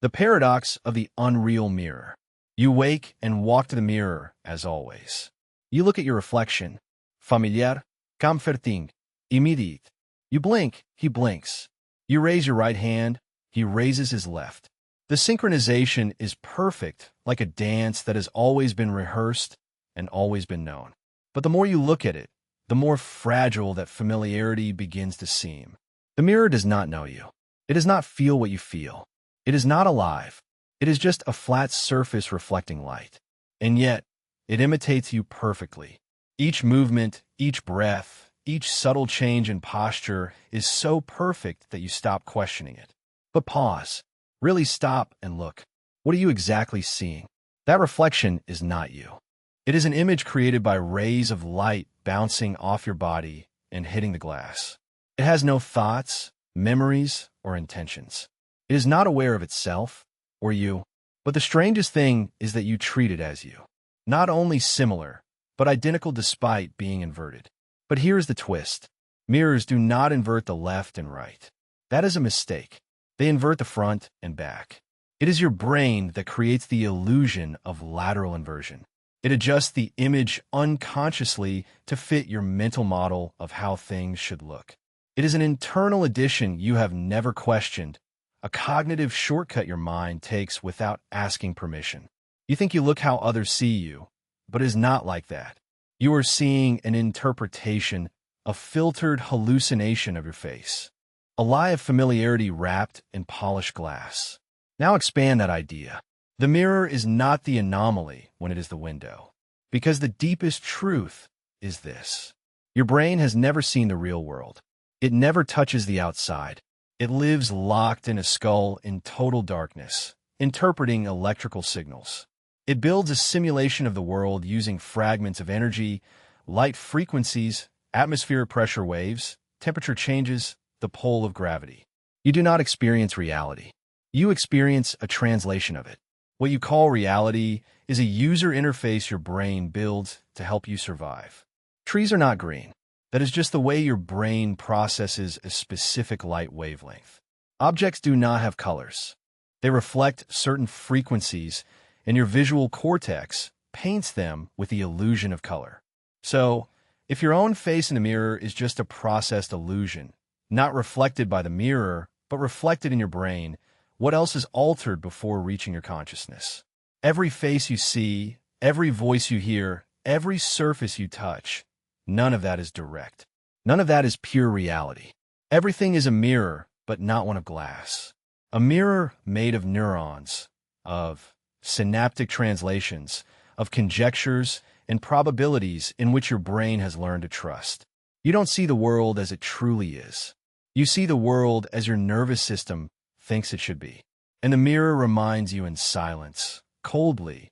The paradox of the unreal mirror. You wake and walk to the mirror, as always. You look at your reflection. Familiar, comforting, immediate. You blink, he blinks. You raise your right hand, he raises his left. The synchronization is perfect, like a dance that has always been rehearsed and always been known. But the more you look at it, the more fragile that familiarity begins to seem. The mirror does not know you. It does not feel what you feel. It is not alive. It is just a flat surface reflecting light. And yet, it imitates you perfectly. Each movement, each breath, each subtle change in posture is so perfect that you stop questioning it. But pause. Really stop and look. What are you exactly seeing? That reflection is not you. It is an image created by rays of light bouncing off your body and hitting the glass. It has no thoughts, memories, or intentions. It is not aware of itself or you. But the strangest thing is that you treat it as you. Not only similar, but identical despite being inverted. But here's the twist. Mirrors do not invert the left and right. That is a mistake. They invert the front and back. It is your brain that creates the illusion of lateral inversion. It adjusts the image unconsciously to fit your mental model of how things should look. It is an internal addition you have never questioned, a cognitive shortcut your mind takes without asking permission. You think you look how others see you, but it is not like that. You are seeing an interpretation, a filtered hallucination of your face. A lie of familiarity wrapped in polished glass. Now expand that idea. The mirror is not the anomaly when it is the window. Because the deepest truth is this. Your brain has never seen the real world. It never touches the outside. It lives locked in a skull in total darkness, interpreting electrical signals. It builds a simulation of the world using fragments of energy, light frequencies, atmospheric pressure waves, temperature changes, the pull of gravity. You do not experience reality. You experience a translation of it. What you call reality is a user interface your brain builds to help you survive. Trees are not green. That is just the way your brain processes a specific light wavelength. Objects do not have colors. They reflect certain frequencies, and your visual cortex paints them with the illusion of color. So, if your own face in the mirror is just a processed illusion, not reflected by the mirror, but reflected in your brain, what else is altered before reaching your consciousness? Every face you see, every voice you hear, every surface you touch, none of that is direct. None of that is pure reality. Everything is a mirror, but not one of glass. A mirror made of neurons, of synaptic translations, of conjectures and probabilities in which your brain has learned to trust. You don't see the world as it truly is. You see the world as your nervous system thinks it should be. And the mirror reminds you in silence, coldly,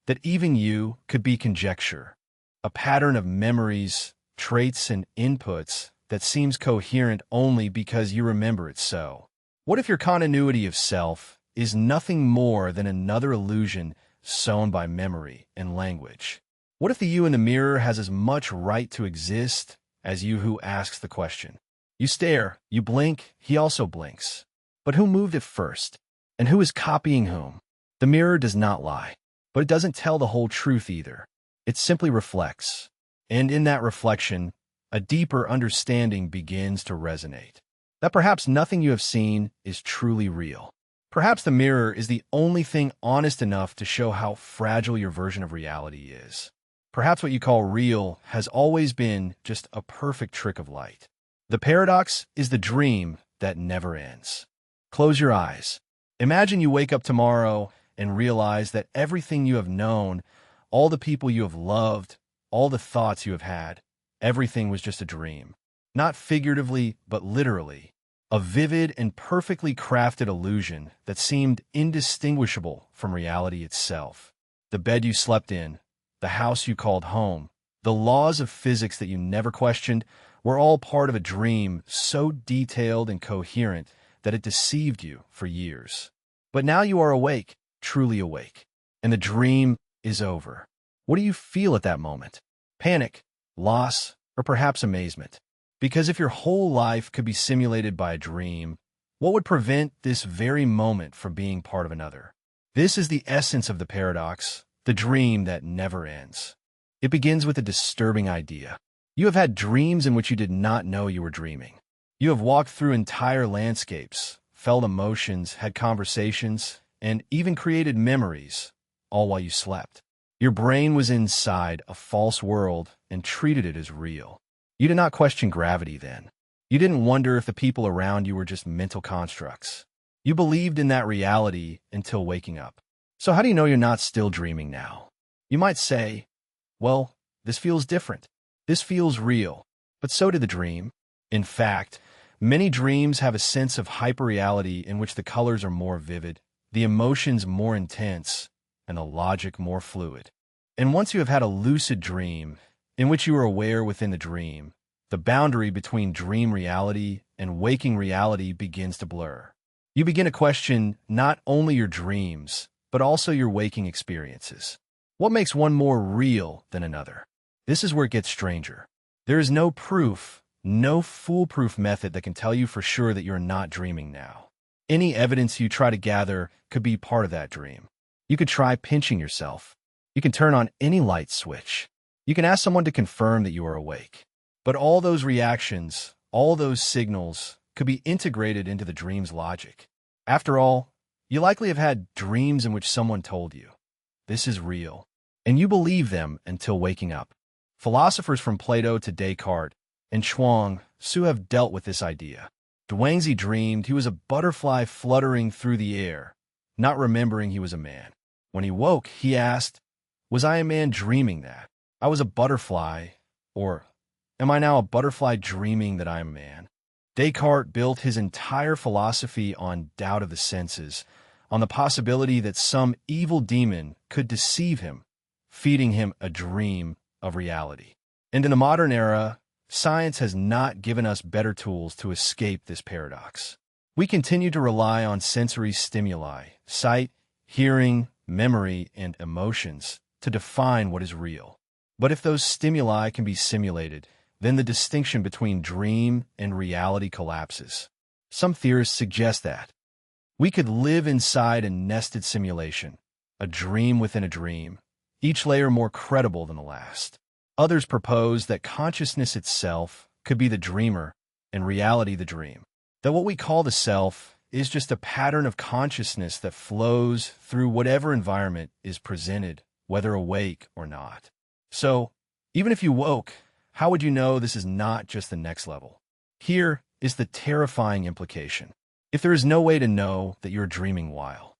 that even you could be conjecture, a pattern of memories, traits, and inputs that seems coherent only because you remember it so. What if your continuity of self is nothing more than another illusion sewn by memory and language? What if the you in the mirror has as much right to exist as you who asks the question? You stare, you blink, he also blinks. But who moved it first? And who is copying whom? The mirror does not lie, but it doesn't tell the whole truth either. It simply reflects. And in that reflection, a deeper understanding begins to resonate. That perhaps nothing you have seen is truly real. Perhaps the mirror is the only thing honest enough to show how fragile your version of reality is. Perhaps what you call real has always been just a perfect trick of light. The paradox is the dream that never ends. Close your eyes. Imagine you wake up tomorrow and realize that everything you have known, all the people you have loved, all the thoughts you have had, everything was just a dream. Not figuratively, but literally. A vivid and perfectly crafted illusion that seemed indistinguishable from reality itself. The bed you slept in, the house you called home, the laws of physics that you never questioned were all part of a dream so detailed and coherent that it deceived you for years. But now you are awake, truly awake, and the dream is over. What do you feel at that moment? Panic, loss, or perhaps amazement? Because if your whole life could be simulated by a dream, What would prevent this very moment from being part of another? This is the essence of the paradox, the dream that never ends. It begins with a disturbing idea. You have had dreams in which you did not know you were dreaming. You have walked through entire landscapes, felt emotions, had conversations, and even created memories, all while you slept. Your brain was inside a false world and treated it as real. You did not question gravity then. You didn't wonder if the people around you were just mental constructs. You believed in that reality until waking up. So how do you know you're not still dreaming now? You might say, well, this feels different. This feels real. But so did the dream. In fact, many dreams have a sense of hyperreality in which the colors are more vivid, the emotions more intense, and the logic more fluid. And once you have had a lucid dream, in which you are aware within the dream, the boundary between dream reality and waking reality begins to blur. You begin to question not only your dreams, but also your waking experiences. What makes one more real than another? This is where it gets stranger. There is no proof, no foolproof method that can tell you for sure that you're not dreaming now. Any evidence you try to gather could be part of that dream. You could try pinching yourself. You can turn on any light switch. You can ask someone to confirm that you are awake. But all those reactions, all those signals, could be integrated into the dream's logic. After all, you likely have had dreams in which someone told you, this is real, and you believe them until waking up. Philosophers from Plato to Descartes and Chuang Tzu have dealt with this idea. Zhuangzi dreamed he was a butterfly fluttering through the air, not remembering he was a man. When he woke, he asked, was I a man dreaming that I was a butterfly, or am I now a butterfly dreaming that I am a man? Descartes built his entire philosophy on doubt of the senses, on the possibility that some evil demon could deceive him, feeding him a dream of reality. And in the modern era, science has not given us better tools to escape this paradox. We continue to rely on sensory stimuli, sight, hearing, memory, and emotions to define what is real. But if those stimuli can be simulated, then the distinction between dream and reality collapses. Some theorists suggest that we could live inside a nested simulation, a dream within a dream, each layer more credible than the last. Others propose that consciousness itself could be the dreamer and reality the dream, that what we call the self is just a pattern of consciousness that flows through whatever environment is presented, whether awake or not. So, even if you woke, how would you know this is not just the next level? Here is the terrifying implication. If there is no way to know that you're dreaming while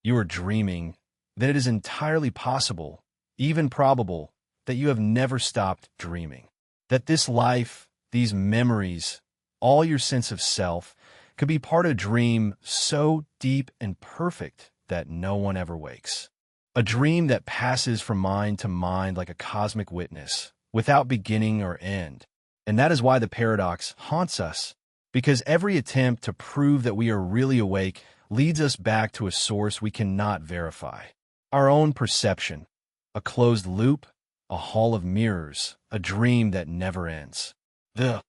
you are dreaming, then it is entirely possible, even probable, that you have never stopped dreaming. That this life, these memories, all your sense of self, could be part of a dream so deep and perfect that no one ever wakes. A dream that passes from mind to mind like a cosmic witness, without beginning or end. And that is why the paradox haunts us, because every attempt to prove that we are really awake leads us back to a source we cannot verify. Our own perception, a closed loop, a hall of mirrors, a dream that never ends. The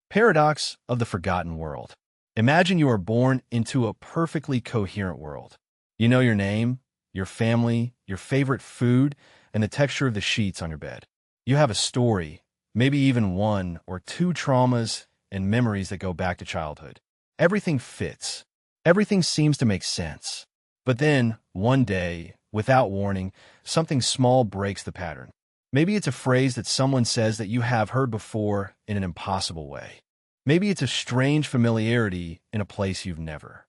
paradox of the forgotten world. Imagine you are born into a perfectly coherent world. You know your name, your family, your favorite food, and the texture of the sheets on your bed. You have a story, maybe even one or two traumas and memories that go back to childhood. Everything fits. Everything seems to make sense. But then, one day, without warning, something small breaks the pattern. Maybe it's a phrase that someone says that you have heard before in an impossible way. Maybe it's a strange familiarity in a place you've never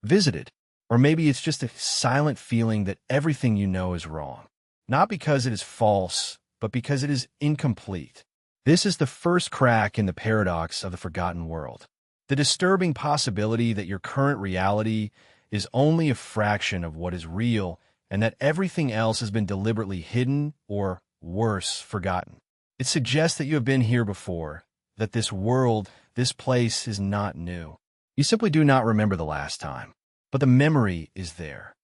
visited. Or maybe it's just a silent feeling that everything you know is wrong. Not because it is false, but because it is incomplete. This is the first crack in the paradox of the forgotten world. The disturbing possibility that your current reality is only a fraction of what is real and that everything else has been deliberately hidden or, worse, forgotten. It suggests that you have been here before, that this world, this place is not new. You simply do not remember the last time. But the memory is there,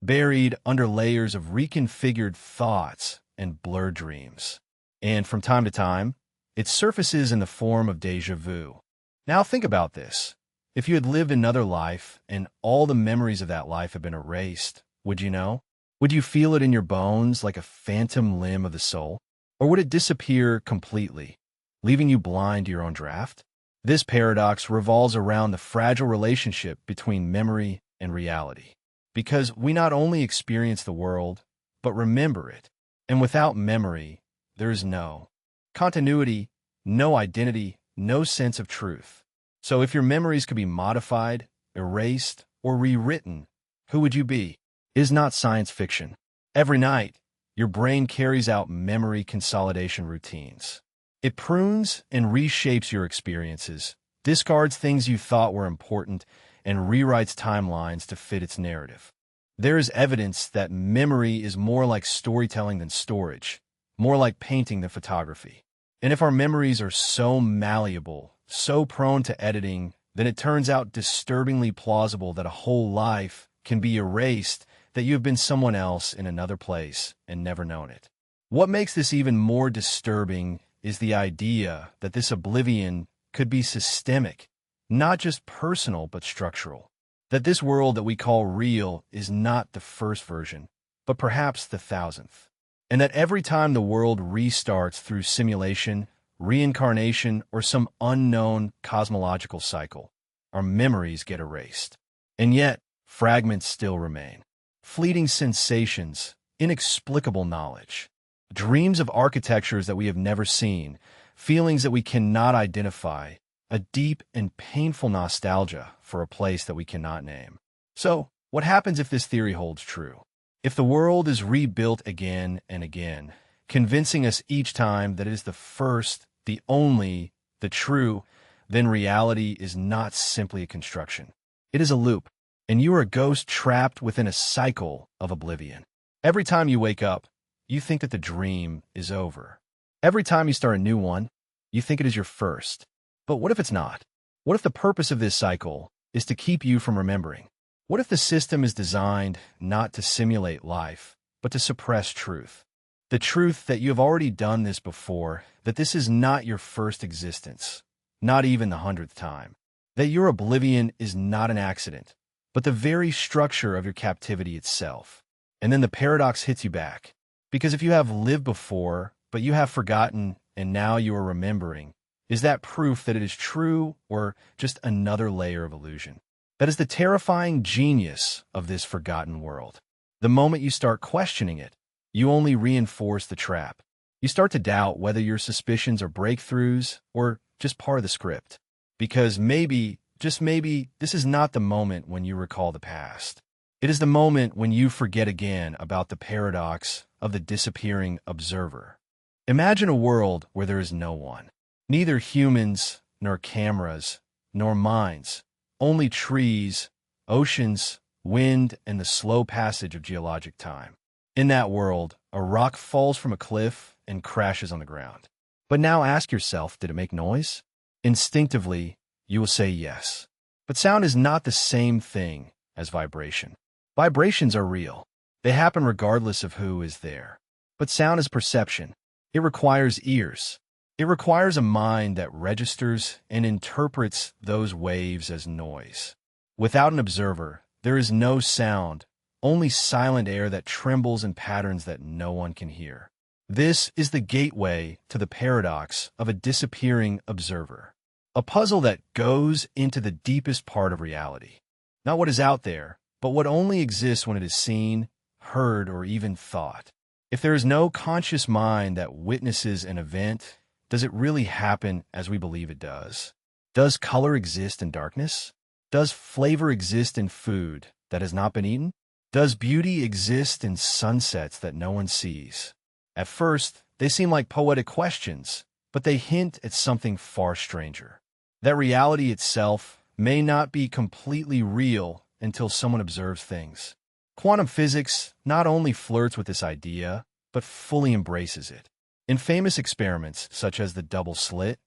buried under layers of reconfigured thoughts and blurred dreams. And from time to time, it surfaces in the form of déjà vu. Now think about this. If you had lived another life and all the memories of that life had been erased, would you know? Would you feel it in your bones like a phantom limb of the soul? Or would it disappear completely, leaving you blind to your own draft? This paradox revolves around the fragile relationship between memory and reality. Because we not only experience the world, but remember it. And without memory, there is no continuity, no identity, no sense of truth. So if your memories could be modified, erased, or rewritten, who would you be? It is not science fiction. Every night, your brain carries out memory consolidation routines. It prunes and reshapes your experiences, discards things you thought were important, and rewrites timelines to fit its narrative. There is evidence that memory is more like storytelling than storage, more like painting than photography. And if our memories are so malleable, so prone to editing, then it turns out disturbingly plausible that a whole life can be erased, that you have been someone else in another place and never known it. What makes this even more disturbing is the idea that this oblivion could be systemic, not just personal but structural. That this world that we call real is not the first version, but perhaps the 1000th. And that every time the world restarts through simulation, reincarnation, or some unknown cosmological cycle, our memories get erased. And yet, fragments still remain. Fleeting sensations, inexplicable knowledge, dreams of architectures that we have never seen, feelings that we cannot identify, a deep and painful nostalgia for a place that we cannot name. So, what happens if this theory holds true? If the world is rebuilt again and again, convincing us each time that it is the first, the only, the true, then reality is not simply a construction. It is a loop, and you are a ghost trapped within a cycle of oblivion. Every time you wake up, you think that the dream is over. Every time you start a new one, you think it is your first. But what if it's not? What if the purpose of this cycle is to keep you from remembering? What if the system is designed not to simulate life, but to suppress truth? The truth that you have already done this before, that this is not your first existence, not even the 100th time. That your oblivion is not an accident, but the very structure of your captivity itself. And then the paradox hits you back. Because if you have lived before, but you have forgotten, and now you are remembering, is that proof that it is true or just another layer of illusion? That is the terrifying genius of this forgotten world. The moment you start questioning it, you only reinforce the trap. You start to doubt whether your suspicions are breakthroughs or just part of the script. Because maybe, just maybe, this is not the moment when you recall the past. It is the moment when you forget again about the paradox of the disappearing observer. Imagine a world where there is no one. Neither humans, nor cameras, nor minds. Only trees, oceans, wind, and the slow passage of geologic time. In that world, a rock falls from a cliff and crashes on the ground. But now ask yourself, did it make noise? Instinctively, you will say yes. But sound is not the same thing as vibration. Vibrations are real. They happen regardless of who is there. But sound is perception. It requires ears. It requires a mind that registers and interprets those waves as noise. Without an observer, there is no sound, only silent air that trembles in patterns that no one can hear. This is the gateway to the paradox of a disappearing observer, a puzzle that goes into the deepest part of reality. Not what is out there, but what only exists when it is seen, heard, or even thought. If there is no conscious mind that witnesses an event, does it really happen as we believe it does? Does color exist in darkness? Does flavor exist in food that has not been eaten? Does beauty exist in sunsets that no one sees? At first, they seem like poetic questions, but they hint at something far stranger. That reality itself may not be completely real until someone observes things. Quantum physics not only flirts with this idea, but fully embraces it. In famous experiments, such as the double slit,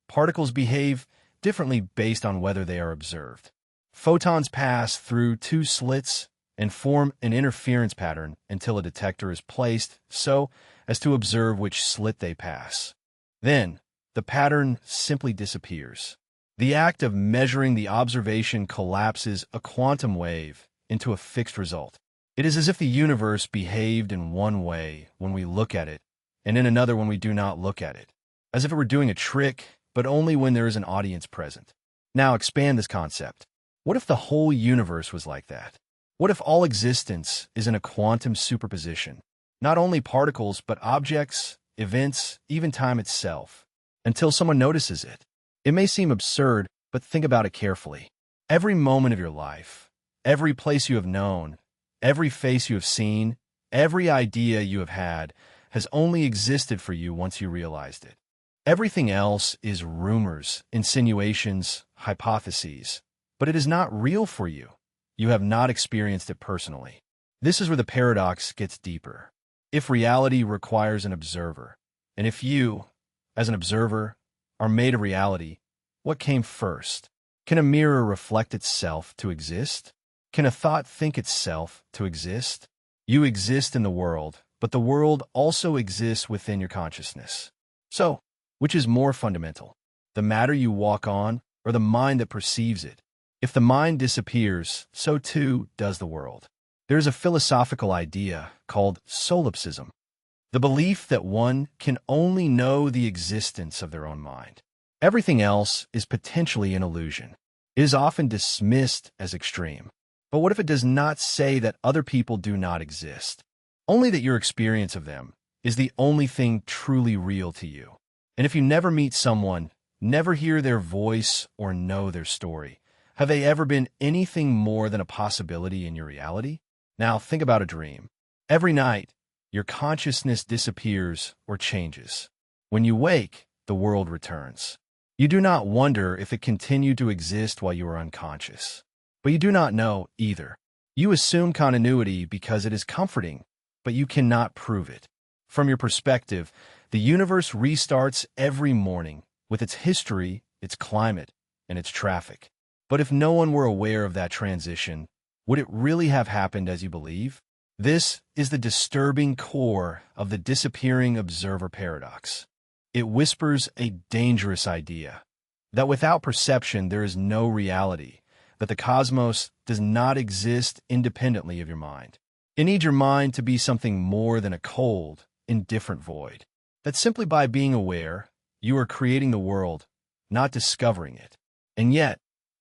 particles behave differently based on whether they are observed. Photons pass through two slits and form an interference pattern until a detector is placed so as to observe which slit they pass. Then, the pattern simply disappears. The act of measuring the observation collapses a quantum wave into a fixed result. It is as if the universe behaved in one way when we look at it, and in another when we do not look at it. As if it were doing a trick, but only when there is an audience present. Now expand this concept. What if the whole universe was like that? What if all existence is in a quantum superposition? Not only particles, but objects, events, even time itself. Until someone notices it. It may seem absurd, but think about it carefully. Every moment of your life, every place you have known, every face you have seen, every idea you have had, has only existed for you once you realized it. Everything else is rumors, insinuations, hypotheses, but it is not real for you. You have not experienced it personally. This is where the paradox gets deeper. If reality requires an observer, and if you, as an observer, are made of reality, what came first? Can a mirror reflect itself to exist? Can a thought think itself to exist? You exist in the world, but the world also exists within your consciousness. So, which is more fundamental? The matter you walk on, or the mind that perceives it? If the mind disappears, so too does the world. There is a philosophical idea called solipsism, the belief that one can only know the existence of their own mind. Everything else is potentially an illusion. It is often dismissed as extreme. But what if it does not say that other people do not exist? Only that your experience of them is the only thing truly real to you. And if you never meet someone, never hear their voice or know their story, have they ever been anything more than a possibility in your reality? Now think about a dream. Every night, your consciousness disappears or changes. When you wake, the world returns. You do not wonder if it continued to exist while you were unconscious. But you do not know either. You assume continuity because it is comforting, but you cannot prove it. From your perspective, the universe restarts every morning with its history, its climate, and its traffic. But if no one were aware of that transition, would it really have happened as you believe? This is the disturbing core of the disappearing observer paradox. It whispers a dangerous idea, that without perception there is no reality, that the cosmos does not exist independently of your mind. You need your mind to be something more than a cold, indifferent void. That simply by being aware, you are creating the world, not discovering it. And yet,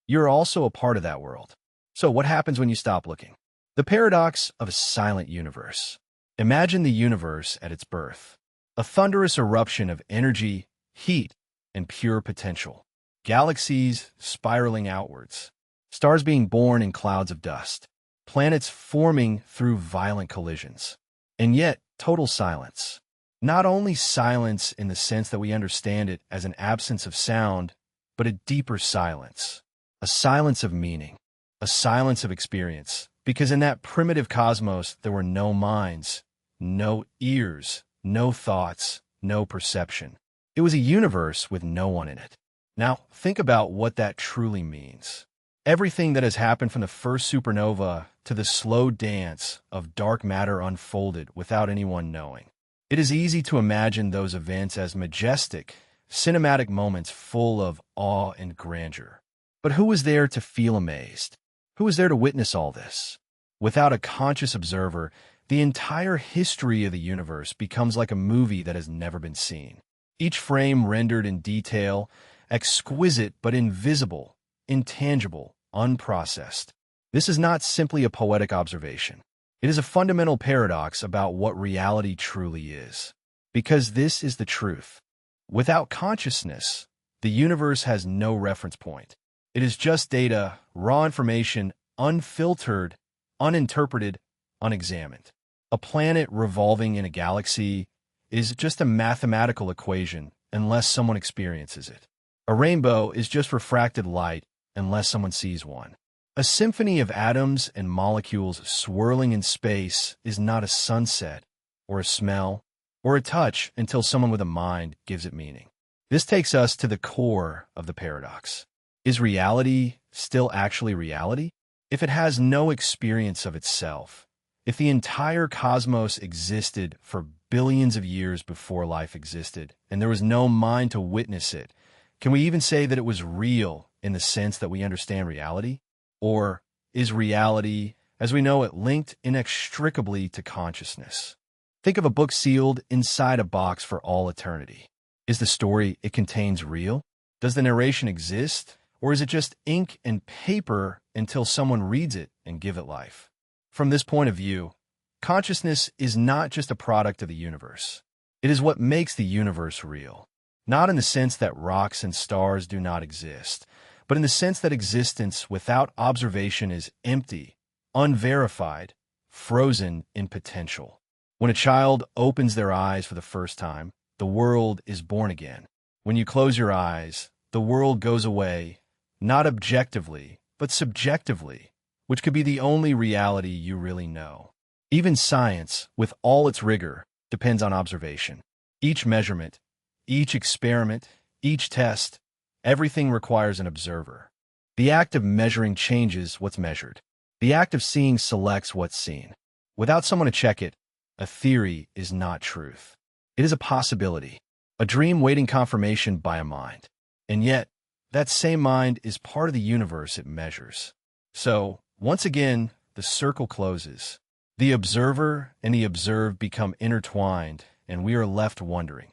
you're also a part of that world. So what happens when you stop looking? The paradox of a silent universe. Imagine the universe at its birth. A thunderous eruption of energy, heat, and pure potential. Galaxies spiraling outwards. Stars being born in clouds of dust. Planets forming through violent collisions. And yet, total silence. Not only silence in the sense that we understand it as an absence of sound, but a deeper silence. A silence of meaning. A silence of experience. Because in that primitive cosmos, there were no minds, no ears, no thoughts, no perception. It was a universe with no one in it. Now, think about what that truly means. Everything that has happened from the first supernova to the slow dance of dark matter unfolded without anyone knowing. It is easy to imagine those events as majestic, cinematic moments full of awe and grandeur. But who was there to feel amazed? Who was there to witness all this? Without a conscious observer, the entire history of the universe becomes like a movie that has never been seen. Each frame rendered in detail, exquisite but invisible, intangible, unprocessed. This is not simply a poetic observation. It is a fundamental paradox about what reality truly is. Because this is the truth. Without consciousness, the universe has no reference point. It is just data, raw information, unfiltered, uninterpreted, unexamined. A planet revolving in a galaxy is just a mathematical equation unless someone experiences it. A rainbow is just refracted light unless someone sees one. A symphony of atoms and molecules swirling in space is not a sunset, or a smell, or a touch until someone with a mind gives it meaning. This takes us to the core of the paradox. Is reality still actually reality? If it has no experience of itself, if the entire cosmos existed for billions of years before life existed, and there was no mind to witness it, Can we even say that it was real in the sense that we understand reality? Or is reality, as we know it, linked inextricably to consciousness? Think of a book sealed inside a box for all eternity. Is the story it contains real? Does the narration exist? Or is it just ink and paper until someone reads it and give it life? From this point of view, consciousness is not just a product of the universe. It is what makes the universe real. Not in the sense that rocks and stars do not exist, but in the sense that existence without observation is empty, unverified, frozen in potential. When a child opens their eyes for the first time, the world is born again. When you close your eyes, the world goes away, not objectively, but subjectively, which could be the only reality you really know. Even science, with all its rigor, depends on observation. Each measurement, each experiment, each test, everything requires an observer. The act of measuring changes what's measured. The act of seeing selects what's seen. Without someone to check it, a theory is not truth. It is a possibility, a dream waiting confirmation by a mind. And yet, that same mind is part of the universe it measures. So, once again, the circle closes. The observer and the observed become intertwined, and we are left wondering,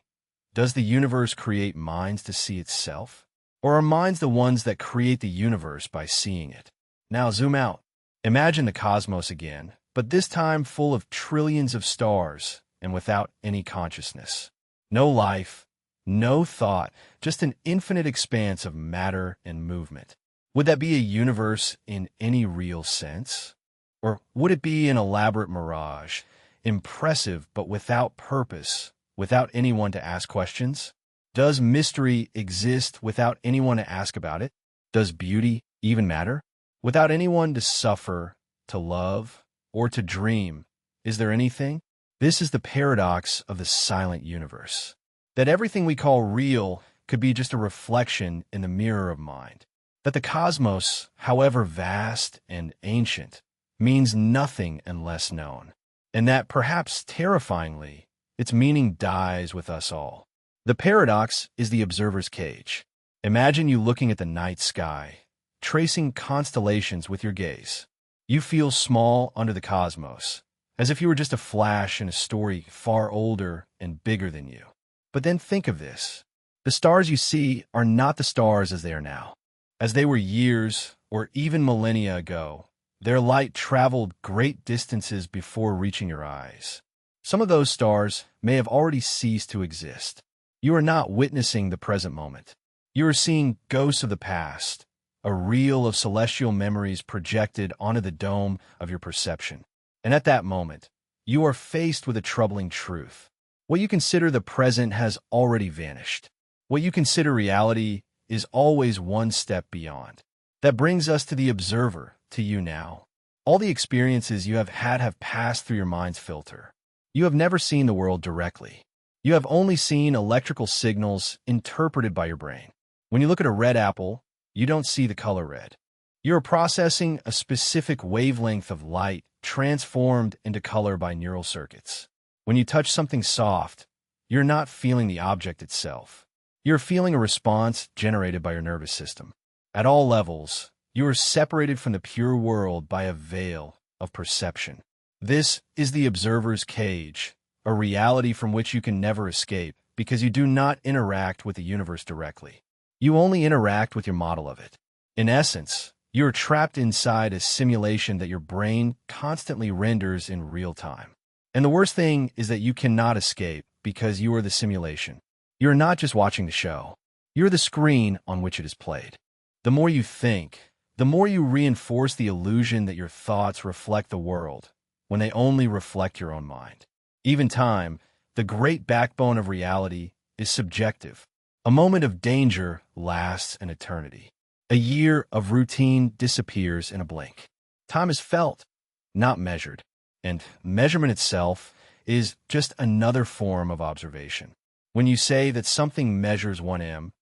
does the universe create minds to see itself? Or are minds the ones that create the universe by seeing it? Now zoom out. Imagine the cosmos again, but this time full of trillions of stars and without any consciousness. No life, no thought, just an infinite expanse of matter and movement. Would that be a universe in any real sense? Or would it be an elaborate mirage, impressive but without purpose, without anyone to ask questions? Does mystery exist without anyone to ask about it? Does beauty even matter? Without anyone to suffer, to love, or to dream, is there anything? This is the paradox of the silent universe. That everything we call real could be just a reflection in the mirror of mind. That the cosmos, however vast and ancient, means nothing unless known. And that, perhaps terrifyingly, its meaning dies with us all. The paradox is the observer's cage. Imagine you looking at the night sky, tracing constellations with your gaze. You feel small under the cosmos, as if you were just a flash in a story far older and bigger than you. But then think of this. The stars you see are not the stars as they are now. As they were years or even millennia ago, their light traveled great distances before reaching your eyes. Some of those stars may have already ceased to exist. You are not witnessing the present moment. You are seeing ghosts of the past, a reel of celestial memories projected onto the dome of your perception. And at that moment, you are faced with a troubling truth. What you consider the present has already vanished. What you consider reality is always one step beyond. That brings us to the observer, to you now. All the experiences you have had have passed through your mind's filter. You have never seen the world directly. You have only seen electrical signals interpreted by your brain. When you look at a red apple, you don't see the color red. You are processing a specific wavelength of light transformed into color by neural circuits. When you touch something soft, you're not feeling the object itself. You're feeling a response generated by your nervous system. At all levels, you are separated from the pure world by a veil of perception. This is the observer's cage, a reality from which you can never escape because you do not interact with the universe directly. You only interact with your model of it. In essence, you are trapped inside a simulation that your brain constantly renders in real time. And the worst thing is that you cannot escape because you are the simulation. You are not just watching the show. You are the screen on which it is played. The more you think, the more you reinforce the illusion that your thoughts reflect the world, when they only reflect your own mind. Even time, the great backbone of reality, is subjective. A moment of danger lasts an eternity. A year of routine disappears in a blink. Time is felt, not measured. And measurement itself is just another form of observation. When you say that something measures 1 m,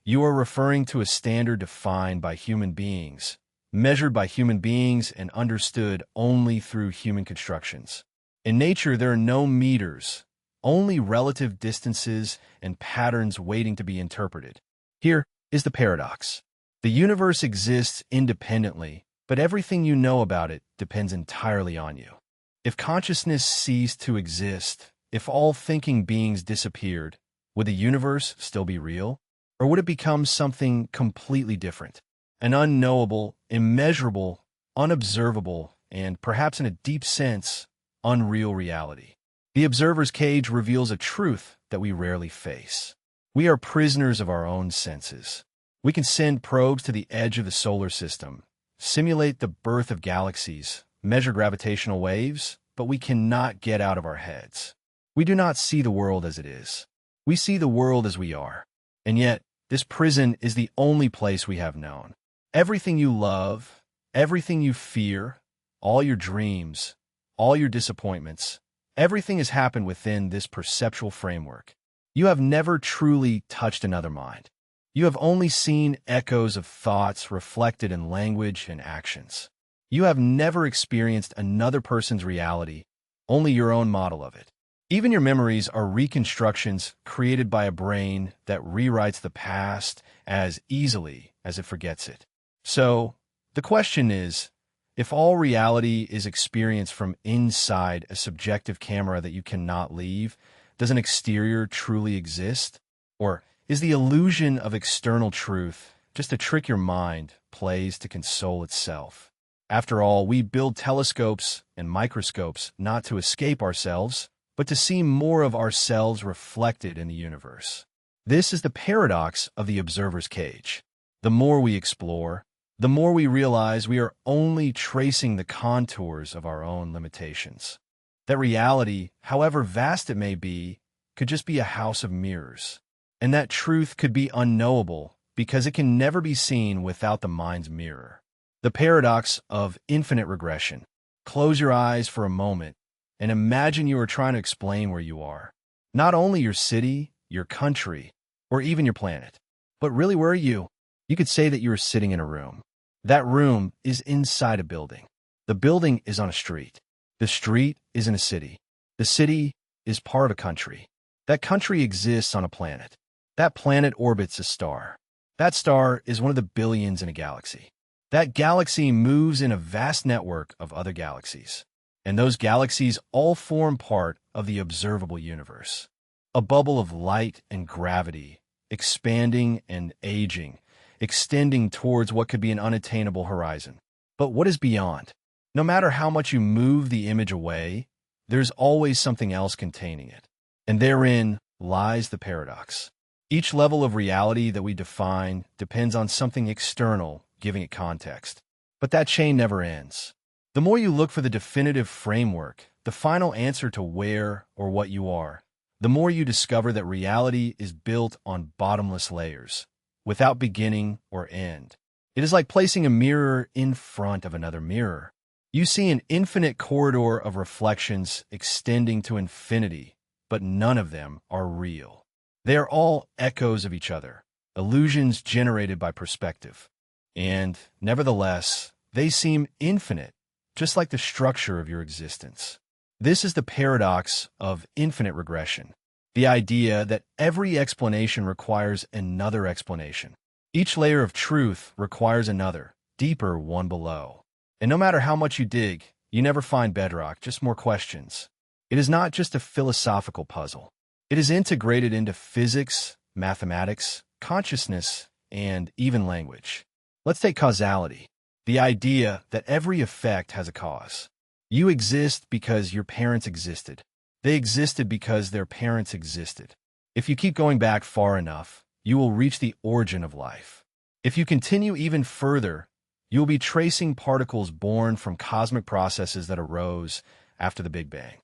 you are referring to a standard defined by human beings, measured by human beings and understood only through human constructions. In nature, there are no meters, only relative distances and patterns waiting to be interpreted. Here, is the paradox. The universe exists independently, but everything you know about it depends entirely on you. If consciousness ceased to exist, if all thinking beings disappeared, would the universe still be real? Or would it become something completely different? An unknowable, immeasurable, unobservable, and perhaps in a deep sense, unreal reality. The observer's cage reveals a truth that we rarely face. We are prisoners of our own senses. We can send probes to the edge of the solar system, simulate the birth of galaxies, measure gravitational waves, but we cannot get out of our heads. We do not see the world as it is. We see the world as we are. And yet, this prison is the only place we have known. Everything you love, everything you fear, all your dreams, all your disappointments, everything has happened within this perceptual framework. You have never truly touched another mind. You have only seen echoes of thoughts reflected in language and actions. You have never experienced another person's reality, only your own model of it. Even your memories are reconstructions created by a brain that rewrites the past as easily as it forgets it. So, the question is, if all reality is experienced from inside a subjective camera that you cannot leave, does an exterior truly exist? Or is the illusion of external truth just a trick your mind plays to console itself? After all, we build telescopes and microscopes not to escape ourselves, but to see more of ourselves reflected in the universe. This is the paradox of the observer's cage. The more we explore, the more we realize we are only tracing the contours of our own limitations. That reality, however vast it may be, could just be a house of mirrors. And that truth could be unknowable because it can never be seen without the mind's mirror. The paradox of infinite regression. Close your eyes for a moment and imagine you are trying to explain where you are. Not only your city, your country, or even your planet, but really where are you? You could say that you are sitting in a room. That room is inside a building. The building is on a street. The street is in a city. The city is part of a country. That country exists on a planet. That planet orbits a star. That star is one of the billions in a galaxy. That galaxy moves in a vast network of other galaxies. And those galaxies all form part of the observable universe. A bubble of light and gravity, expanding and aging, extending towards what could be an unattainable horizon. But what is beyond? No matter how much you move the image away, there's always something else containing it. And therein lies the paradox. Each level of reality that we define depends on something external giving it context. But that chain never ends. The more you look for the definitive framework, the final answer to where or what you are, the more you discover that reality is built on bottomless layers, without beginning or end. It is like placing a mirror in front of another mirror. You see an infinite corridor of reflections extending to infinity, but none of them are real. They are all echoes of each other, illusions generated by perspective. And, nevertheless, they seem infinite, just like the structure of your existence. This is the paradox of infinite regression, the idea that every explanation requires another explanation. Each layer of truth requires another, deeper one below. And no matter how much you dig, you never find bedrock, just more questions. It is not just a philosophical puzzle. It is integrated into physics, mathematics, consciousness, and even language. Let's take causality, the idea that every effect has a cause. You exist because your parents existed. They existed because their parents existed. If you keep going back far enough, you will reach the origin of life. If you continue even further, you will be tracing particles born from cosmic processes that arose after the Big Bang.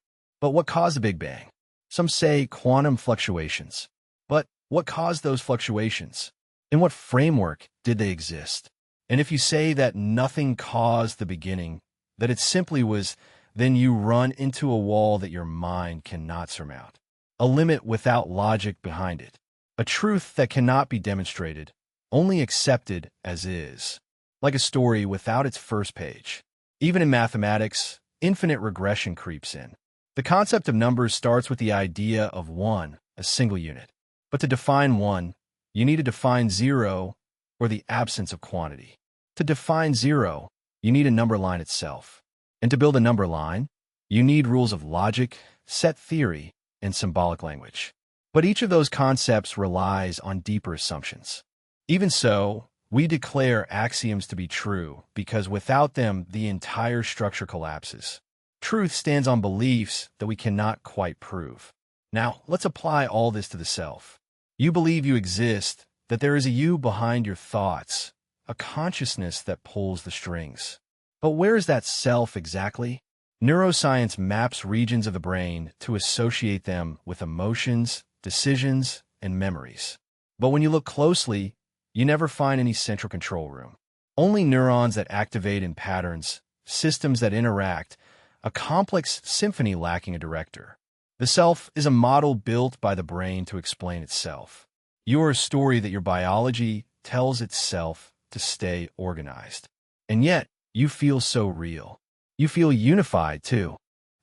But what caused the Big Bang? Some say quantum fluctuations. But what caused those fluctuations? In what framework did they exist? And if you say that nothing caused the beginning, that it simply was, then you run into a wall that your mind cannot surmount. A limit without logic behind it. A truth that cannot be demonstrated, only accepted as is. Like a story without its first page. Even in mathematics, infinite regression creeps in. The concept of numbers starts with the idea of one, a single unit. But to define one, you need to define 0 or the absence of quantity. To define zero, you need a number line itself. And to build a number line, you need rules of logic, set theory, and symbolic language. But each of those concepts relies on deeper assumptions. Even so, we declare axioms to be true because without them, the entire structure collapses. Truth stands on beliefs that we cannot quite prove. Now, let's apply all this to the self. You believe you exist, that there is a you behind your thoughts, a consciousness that pulls the strings. But where is that self exactly? Neuroscience maps regions of the brain to associate them with emotions, decisions, and memories. But when you look closely, you never find any central control room. Only neurons that activate in patterns, systems that interact, a complex symphony lacking a director. The self is a model built by the brain to explain itself. You are a story that your biology tells itself to stay organized. And yet, you feel so real. You feel unified, too.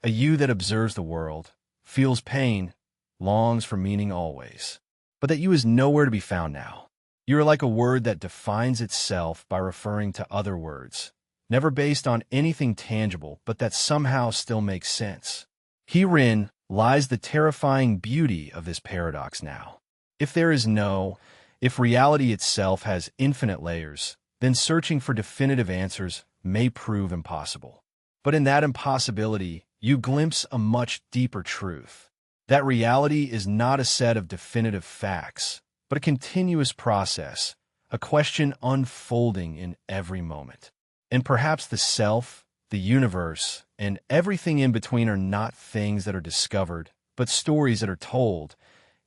A you that observes the world, feels pain, longs for meaning always. But that you is nowhere to be found now. You are like a word that defines itself by referring to other words, never based on anything tangible, but that somehow still makes sense. Herein lies the terrifying beauty of this paradox now. If reality itself has infinite layers, then searching for definitive answers may prove impossible. But in that impossibility, you glimpse a much deeper truth. That reality is not a set of definitive facts, but a continuous process, a question unfolding in every moment. And perhaps the self, the universe, and everything in between are not things that are discovered, but stories that are told,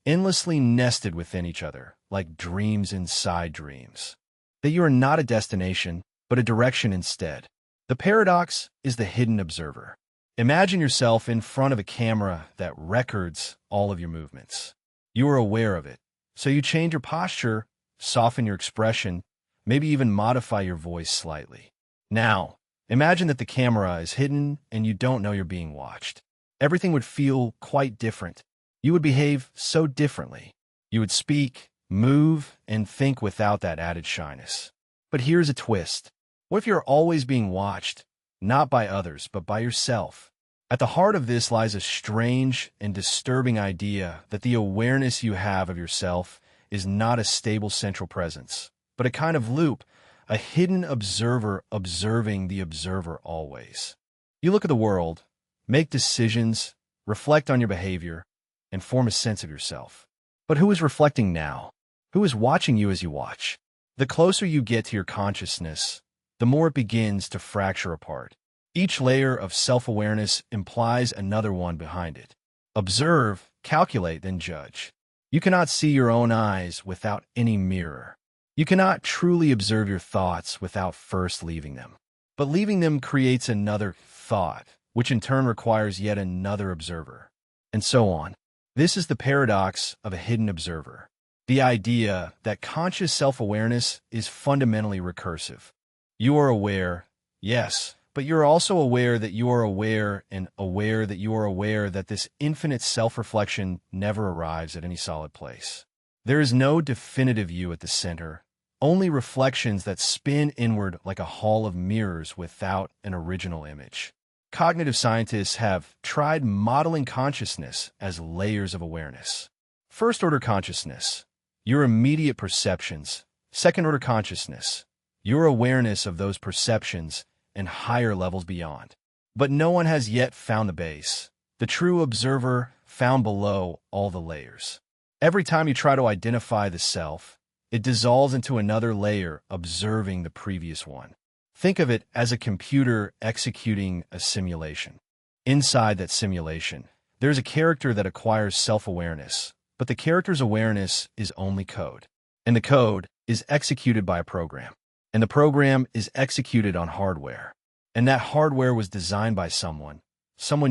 endlessly nested within each other, like dreams inside dreams. That you are not a destination, but a direction instead. The paradox is the hidden observer. Imagine yourself in front of a camera that records all of your movements. You are aware of it, so you change your posture, soften your expression, maybe even modify your voice slightly. Now, imagine that the camera is hidden and you don't know you're being watched. Everything would feel quite different. You would behave so differently. You would speak, move, and think without that added shyness. But here's a twist. What if you're always being watched, not by others, but by yourself? At the heart of this lies a strange and disturbing idea that the awareness you have of yourself is not a stable central presence, but a kind of loop, a hidden observer observing the observer always. You look at the world, make decisions, reflect on your behavior, and form a sense of yourself. But who is reflecting now? Who is watching you as you watch? The closer you get to your consciousness, the more it begins to fracture apart. Each layer of self-awareness implies another one behind it. Observe, calculate, then judge. You cannot see your own eyes without any mirror. You cannot truly observe your thoughts without first leaving them. But leaving them creates another thought, which in turn requires yet another observer, and so on. This is the paradox of a hidden observer. The idea that conscious self-awareness is fundamentally recursive. You are aware, yes, but you're also aware that you are aware and aware that you are aware that this infinite self-reflection never arrives at any solid place. There is no definitive you at the center, only reflections that spin inward like a hall of mirrors without an original image. Cognitive scientists have tried modeling consciousness as layers of awareness. First-order consciousness, your immediate perceptions. Second-order consciousness, your awareness of those perceptions and higher levels beyond. But no one has yet found the base, the true observer found below all the layers. Every time you try to identify the self, it dissolves into another layer observing the previous one. Think of it as a computer executing a simulation. Inside that simulation, there's a character that acquires self-awareness, but the character's awareness is only code. And the code is executed by a program. And the program is executed on hardware. And that hardware was designed by someone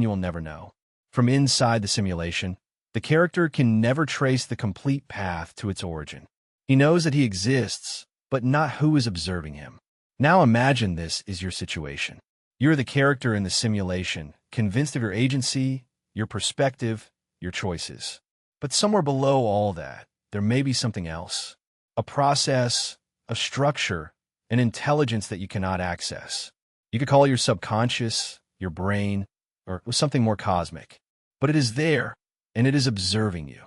you'll never know. From inside the simulation, the character can never trace the complete path to its origin. He knows that he exists, but not who is observing him. Now imagine this is your situation. You're the character in the simulation, convinced of your agency, your perspective, your choices. But somewhere below all that, there may be something else. A process, a structure, an intelligence that you cannot access. You could call it your subconscious, your brain, or something more cosmic. But it is there, and it is observing you.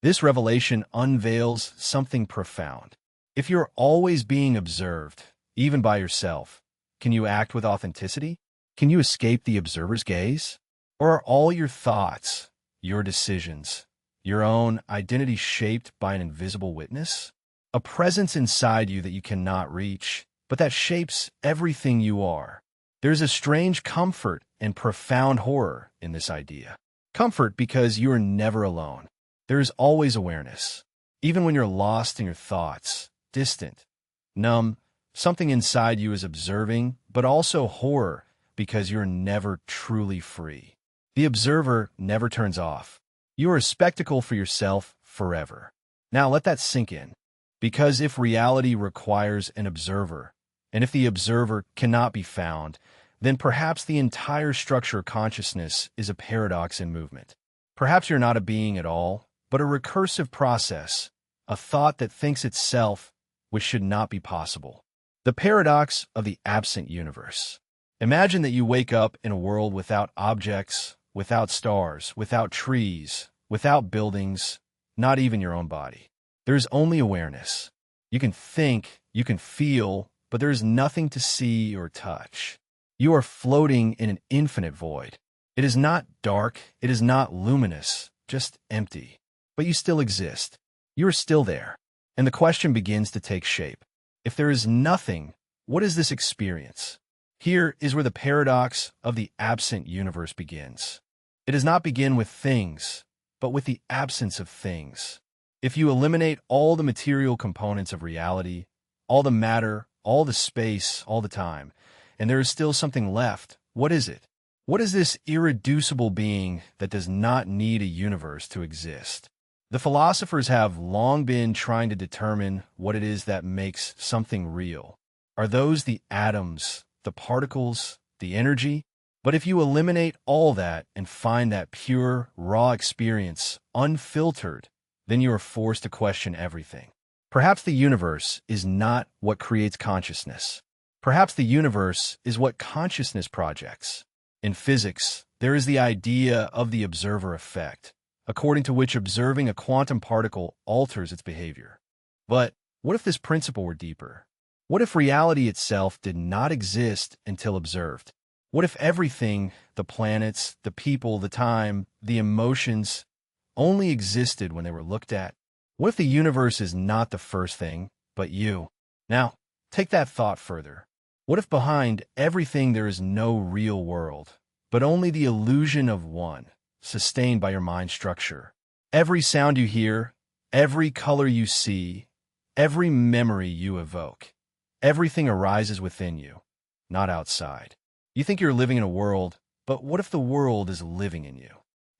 This revelation unveils something profound. If you're always being observed, even by yourself, can you act with authenticity? Can you escape the observer's gaze? Or are all your thoughts, your decisions, your own identity shaped by an invisible witness? A presence inside you that you cannot reach, but that shapes everything you are. There's a strange comfort and profound horror in this idea. Comfort because you are never alone. There is always awareness. Even when you're lost in your thoughts, distant, numb, something inside you is observing, but also horror because you're never truly free. The observer never turns off. You are a spectacle for yourself forever. Now let that sink in. Because if reality requires an observer, and if the observer cannot be found, then perhaps the entire structure of consciousness is a paradox in movement. Perhaps you're not a being at all, but a recursive process, a thought that thinks itself, which should not be possible. The paradox of the absent universe. Imagine that you wake up in a world without objects, without stars, without trees, without buildings, not even your own body. There's only awareness. You can think, you can feel, but there is nothing to see or touch. You are floating in an infinite void. It is not dark, it is not luminous, just empty. But you still exist. You are still there. And the question begins to take shape. If there is nothing, what is this experience? Here is where the paradox of the absent universe begins. It does not begin with things, but with the absence of things. If you eliminate all the material components of reality, all the matter, all the space, all the time, and there is still something left, what is it? What is this irreducible being that does not need a universe to exist? The philosophers have long been trying to determine what it is that makes something real. Are those the atoms, the particles, the energy? But if you eliminate all that and find that pure, raw experience, unfiltered, then you are forced to question everything. Perhaps the universe is not what creates consciousness. Perhaps the universe is what consciousness projects. In physics, there is the idea of the observer effect, according to which observing a quantum particle alters its behavior. But what if this principle were deeper? What if reality itself did not exist until observed? What if everything, the planets, the people, the time, the emotions, only existed when they were looked at? What if the universe is not the first thing, but you? Now, take that thought further. What if behind everything there is no real world, but only the illusion of one, sustained by your mind structure? Every sound you hear, every color you see, every memory you evoke, everything arises within you, not outside. You think you're living in a world, but what if the world is living in you?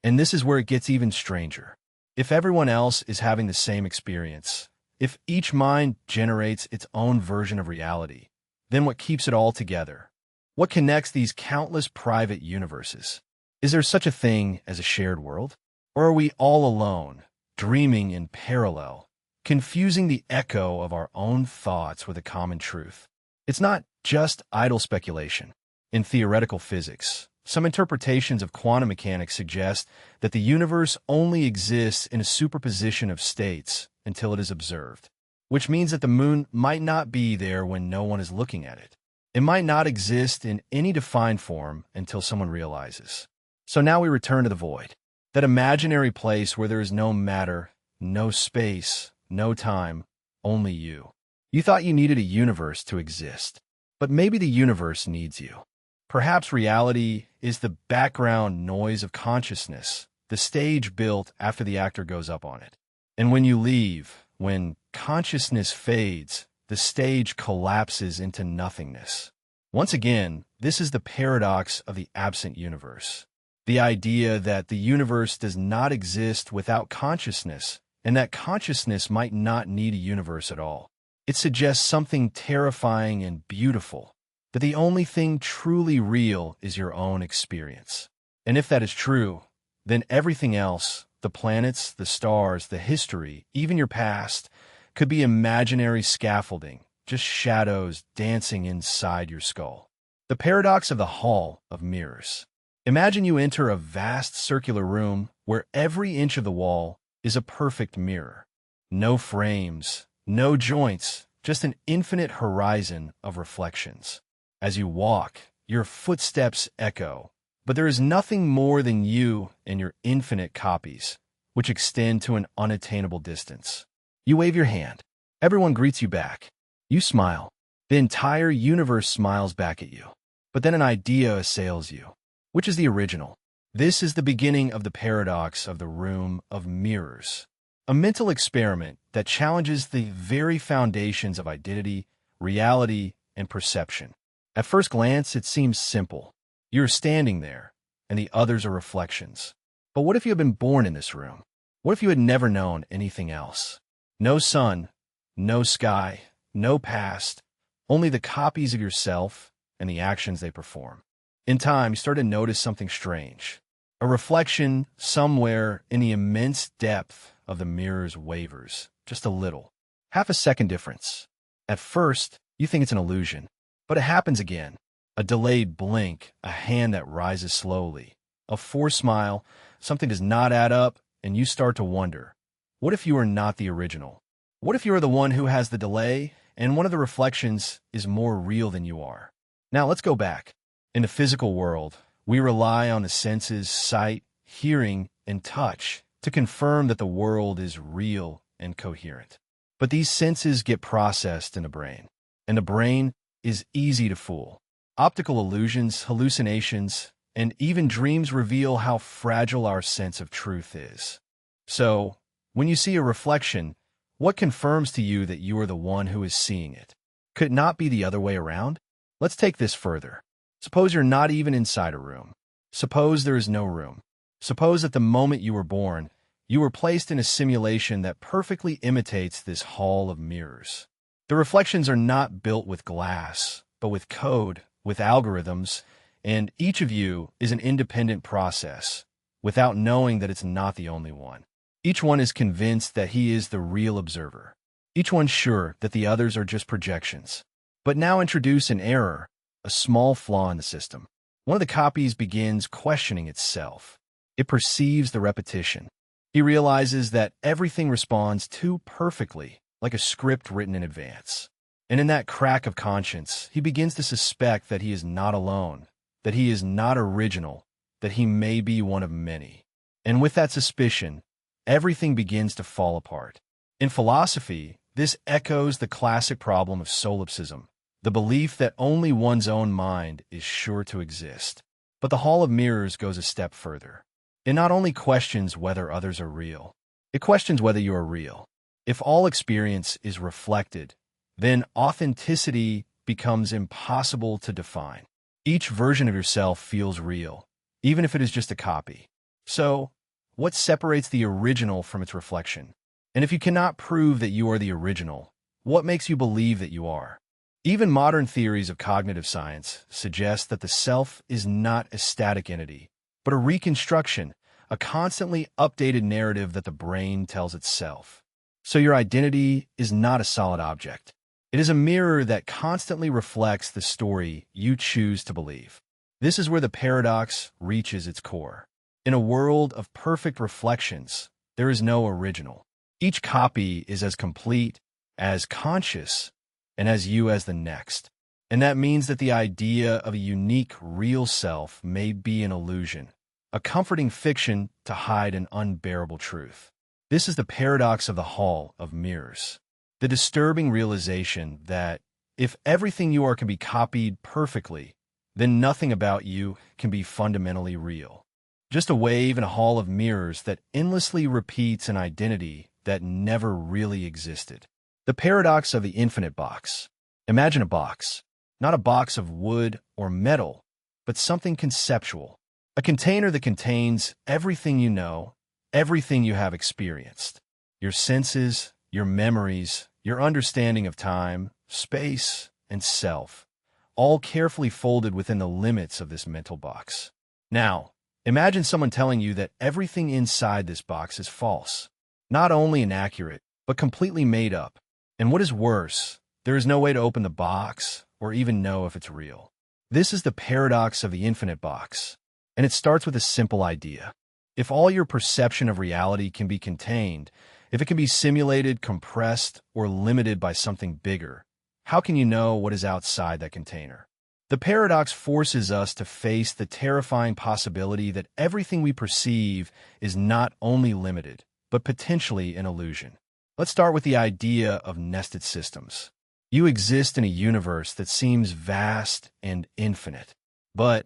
And this is where it gets even stranger. If everyone else is having the same experience, if each mind generates its own version of reality, then what keeps it all together? What connects these countless private universes? Is there such a thing as a shared world? Or are we all alone, dreaming in parallel, confusing the echo of our own thoughts with a common truth? It's not just idle speculation. In theoretical physics, some interpretations of quantum mechanics suggest that the universe only exists in a superposition of states until it is observed, which means that the moon might not be there when no one is looking at it. It might not exist in any defined form until someone realizes. So now we return to the void, that imaginary place where there is no matter, no space, no time, only you. You thought you needed a universe to exist, but maybe the universe needs you. Perhaps reality is the background noise of consciousness, the stage built after the actor goes up on it. And when you leave, when consciousness fades, the stage collapses into nothingness. Once again, this is the paradox of the absent universe. The idea that the universe does not exist without consciousness, and that consciousness might not need a universe at all. It suggests something terrifying and beautiful, that the only thing truly real is your own experience. And if that is true, then everything else, the planets, the stars, the history, even your past, could be imaginary scaffolding, just shadows dancing inside your skull. The paradox of the Hall of Mirrors. Imagine you enter a vast circular room where every inch of the wall is a perfect mirror. No frames, no joints, just an infinite horizon of reflections. As you walk, your footsteps echo, but there is nothing more than you and your infinite copies, which extend to an unattainable distance. You wave your hand. Everyone greets you back. You smile. The entire universe smiles back at you. But then an idea assails you. Which is the original? This is the beginning of the paradox of the Room of Mirrors, a mental experiment that challenges the very foundations of identity, reality, and perception. At first glance, it seems simple. You're standing there, and the others are reflections. But what if you had been born in this room? What if you had never known anything else? No sun, no sky, no past, only the copies of yourself and the actions they perform. In time, you start to notice something strange. A reflection somewhere in the immense depth of the mirror's wavers, just a little. Half a second difference. At first, you think it's an illusion, but it happens again. A delayed blink, a hand that rises slowly, a forced smile, something does not add up, and you start to wonder, what if you are not the original? What if you are the one who has the delay, and one of the reflections is more real than you are? Now let's go back. In the physical world, we rely on the senses, sight, hearing, and touch to confirm that the world is real and coherent. But these senses get processed in the brain, and the brain is easy to fool. Optical illusions, hallucinations, and even dreams reveal how fragile our sense of truth is. So, when you see a reflection, what confirms to you that you are the one who is seeing it? Could it not be the other way around? Let's take this further. Suppose you're not even inside a room. Suppose there is no room. Suppose at the moment you were born, you were placed in a simulation that perfectly imitates this hall of mirrors. The reflections are not built with glass, but with code, with algorithms, and each of you is an independent process, without knowing that it's not the only one. Each one is convinced that he is the real observer. Each one sure that the others are just projections. But now introduce an error, a small flaw in the system. One of the copies begins questioning itself. It perceives the repetition. He realizes that everything responds too perfectly, like a script written in advance. And in that crack of conscience, he begins to suspect that he is not alone, that he is not original, that he may be one of many. And with that suspicion, everything begins to fall apart. In philosophy, this echoes the classic problem of solipsism, the belief that only one's own mind is sure to exist. But the Hall of Mirrors goes a step further. It not only questions whether others are real, it questions whether you are real. If all experience is reflected, then authenticity becomes impossible to define. Each version of yourself feels real, even if it is just a copy. So, what separates the original from its reflection? And if you cannot prove that you are the original, what makes you believe that you are? Even modern theories of cognitive science suggest that the self is not a static entity, but a reconstruction, a constantly updated narrative that the brain tells itself. So your identity is not a solid object. It is a mirror that constantly reflects the story you choose to believe. This is where the paradox reaches its core. In a world of perfect reflections, there is no original. Each copy is as complete, as conscious, and as you as the next. And that means that the idea of a unique, real self may be an illusion, a comforting fiction to hide an unbearable truth. This is the paradox of the Hall of Mirrors, the disturbing realization that if everything you are can be copied perfectly, then nothing about you can be fundamentally real. Just a wave in a hall of mirrors that endlessly repeats an identity that never really existed. The paradox of the infinite box. Imagine a box, not a box of wood or metal, but something conceptual. A container that contains everything you know, everything you have experienced. Your senses, your memories, your understanding of time, space, and self, all carefully folded within the limits of this mental box. Now, imagine someone telling you that everything inside this box is false, not only inaccurate, but completely made up. And what is worse, There is no way to open the box or even know if it's real. This is the paradox of the infinite box, and it starts with a simple idea. If all your perception of reality can be contained, if it can be simulated, compressed, or limited by something bigger, how can you know what is outside that container? The paradox forces us to face the terrifying possibility that everything we perceive is not only limited, but potentially an illusion. Let's start with the idea of nested systems. You exist in a universe that seems vast and infinite. But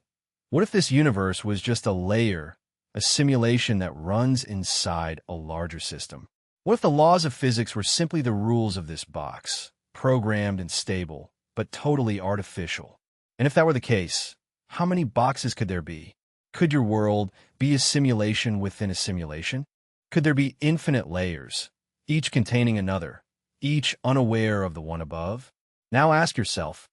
what if this universe was just a layer, a simulation that runs inside a larger system? What if the laws of physics were simply the rules of this box, programmed and stable, but totally artificial? And if that were the case, how many boxes could there be? Could your world be a simulation within a simulation? Could there be infinite layers, each containing another, each unaware of the one above? Now ask yourself,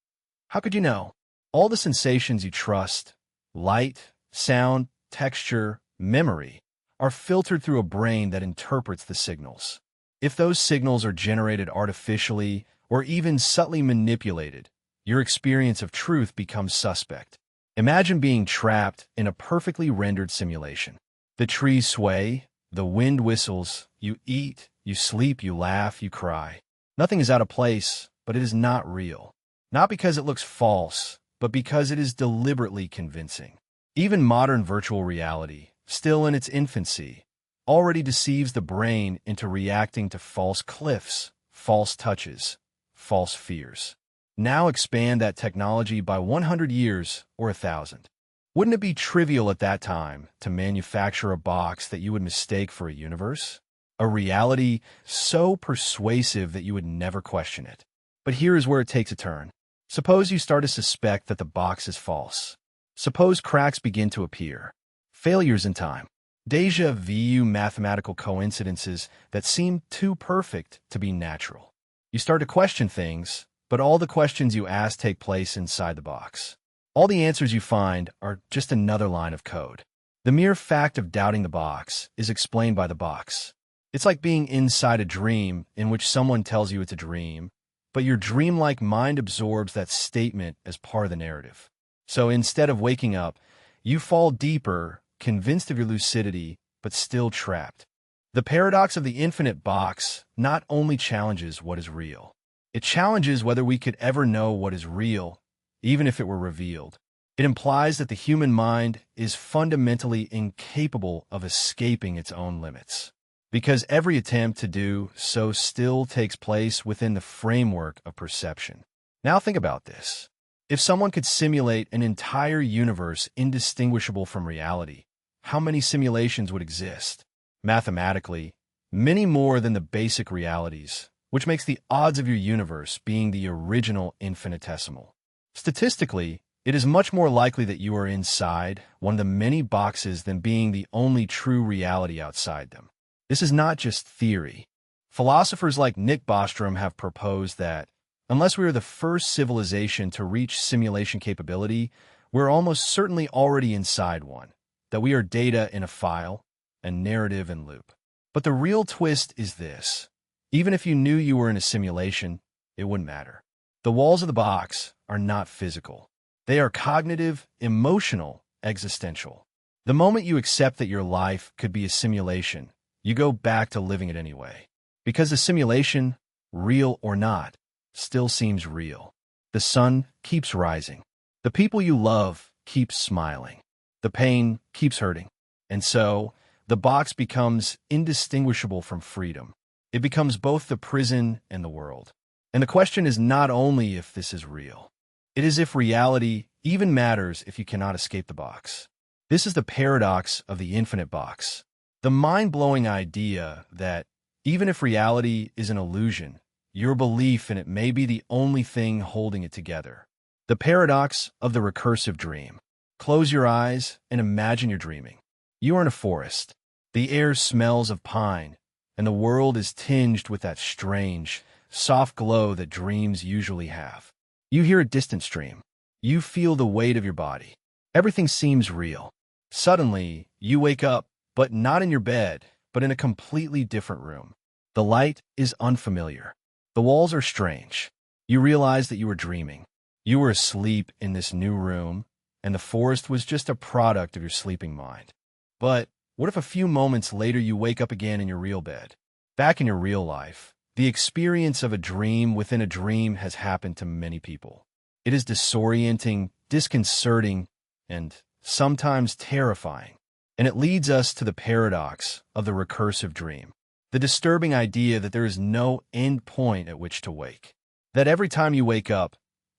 how could you know? All the sensations you trust, light, sound, texture, memory, are filtered through a brain that interprets the signals. If those signals are generated artificially or even subtly manipulated, your experience of truth becomes suspect. Imagine being trapped in a perfectly rendered simulation. The trees sway, the wind whistles, you eat, you sleep, you laugh, you cry. Nothing is out of place, but it is not real. Not because it looks false, but because it is deliberately convincing. Even modern virtual reality, still in its infancy, already deceives the brain into reacting to false cliffs, false touches, false fears. Now expand that technology by 100 years or 1,000. Wouldn't it be trivial at that time to manufacture a box that you would mistake for a universe? A reality so persuasive that you would never question it. But here is where it takes a turn. Suppose you start to suspect that the box is false. Suppose cracks begin to appear. Failures in time. Déjà vu mathematical coincidences that seem too perfect to be natural. You start to question things, but all the questions you ask take place inside the box. All the answers you find are just another line of code. The mere fact of doubting the box is explained by the box. It's like being inside a dream in which someone tells you it's a dream, but your dreamlike mind absorbs that statement as part of the narrative. So instead of waking up, you fall deeper, convinced of your lucidity, but still trapped. The paradox of the infinite box not only challenges what is real, it challenges whether we could ever know what is real, even if it were revealed. It implies that the human mind is fundamentally incapable of escaping its own limits, because every attempt to do so still takes place within the framework of perception. Now think about this. If someone could simulate an entire universe indistinguishable from reality, how many simulations would exist? Mathematically, many more than the basic realities, which makes the odds of your universe being the original infinitesimal. Statistically, it is much more likely that you are inside one of the many boxes than being the only true reality outside them. This is not just theory. Philosophers like Nick Bostrom have proposed that, unless we are the first civilization to reach simulation capability, we're almost certainly already inside one, that we are data in a file, a narrative in loop. But the real twist is this. Even if you knew you were in a simulation, it wouldn't matter. The walls of the box are not physical. They are cognitive, emotional, existential. The moment you accept that your life could be a simulation, you go back to living it anyway. Because the simulation, real or not, still seems real. The sun keeps rising. The people you love keep smiling. The pain keeps hurting. And so, the box becomes indistinguishable from freedom. It becomes both the prison and the world. And the question is not only if this is real. It is if reality even matters if you cannot escape the box. This is the paradox of the infinite box. The mind-blowing idea that, even if reality is an illusion, your belief in it may be the only thing holding it together. The paradox of the recursive dream. Close your eyes and imagine you're dreaming. You are in a forest. The air smells of pine, and the world is tinged with that strange, soft glow that dreams usually have. You hear a distant stream. You feel the weight of your body. Everything seems real. Suddenly, you wake up, but not in your bed, but in a completely different room. The light is unfamiliar. The walls are strange. You realize that you were dreaming. You were asleep in this new room, and the forest was just a product of your sleeping mind. But what if a few moments later you wake up again in your real bed? Back in your real life, the experience of a dream within a dream has happened to many people. It is disorienting, disconcerting, and sometimes terrifying. And it leads us to the paradox of the recursive dream, the disturbing idea that there is no end point at which to wake. That every time you wake up,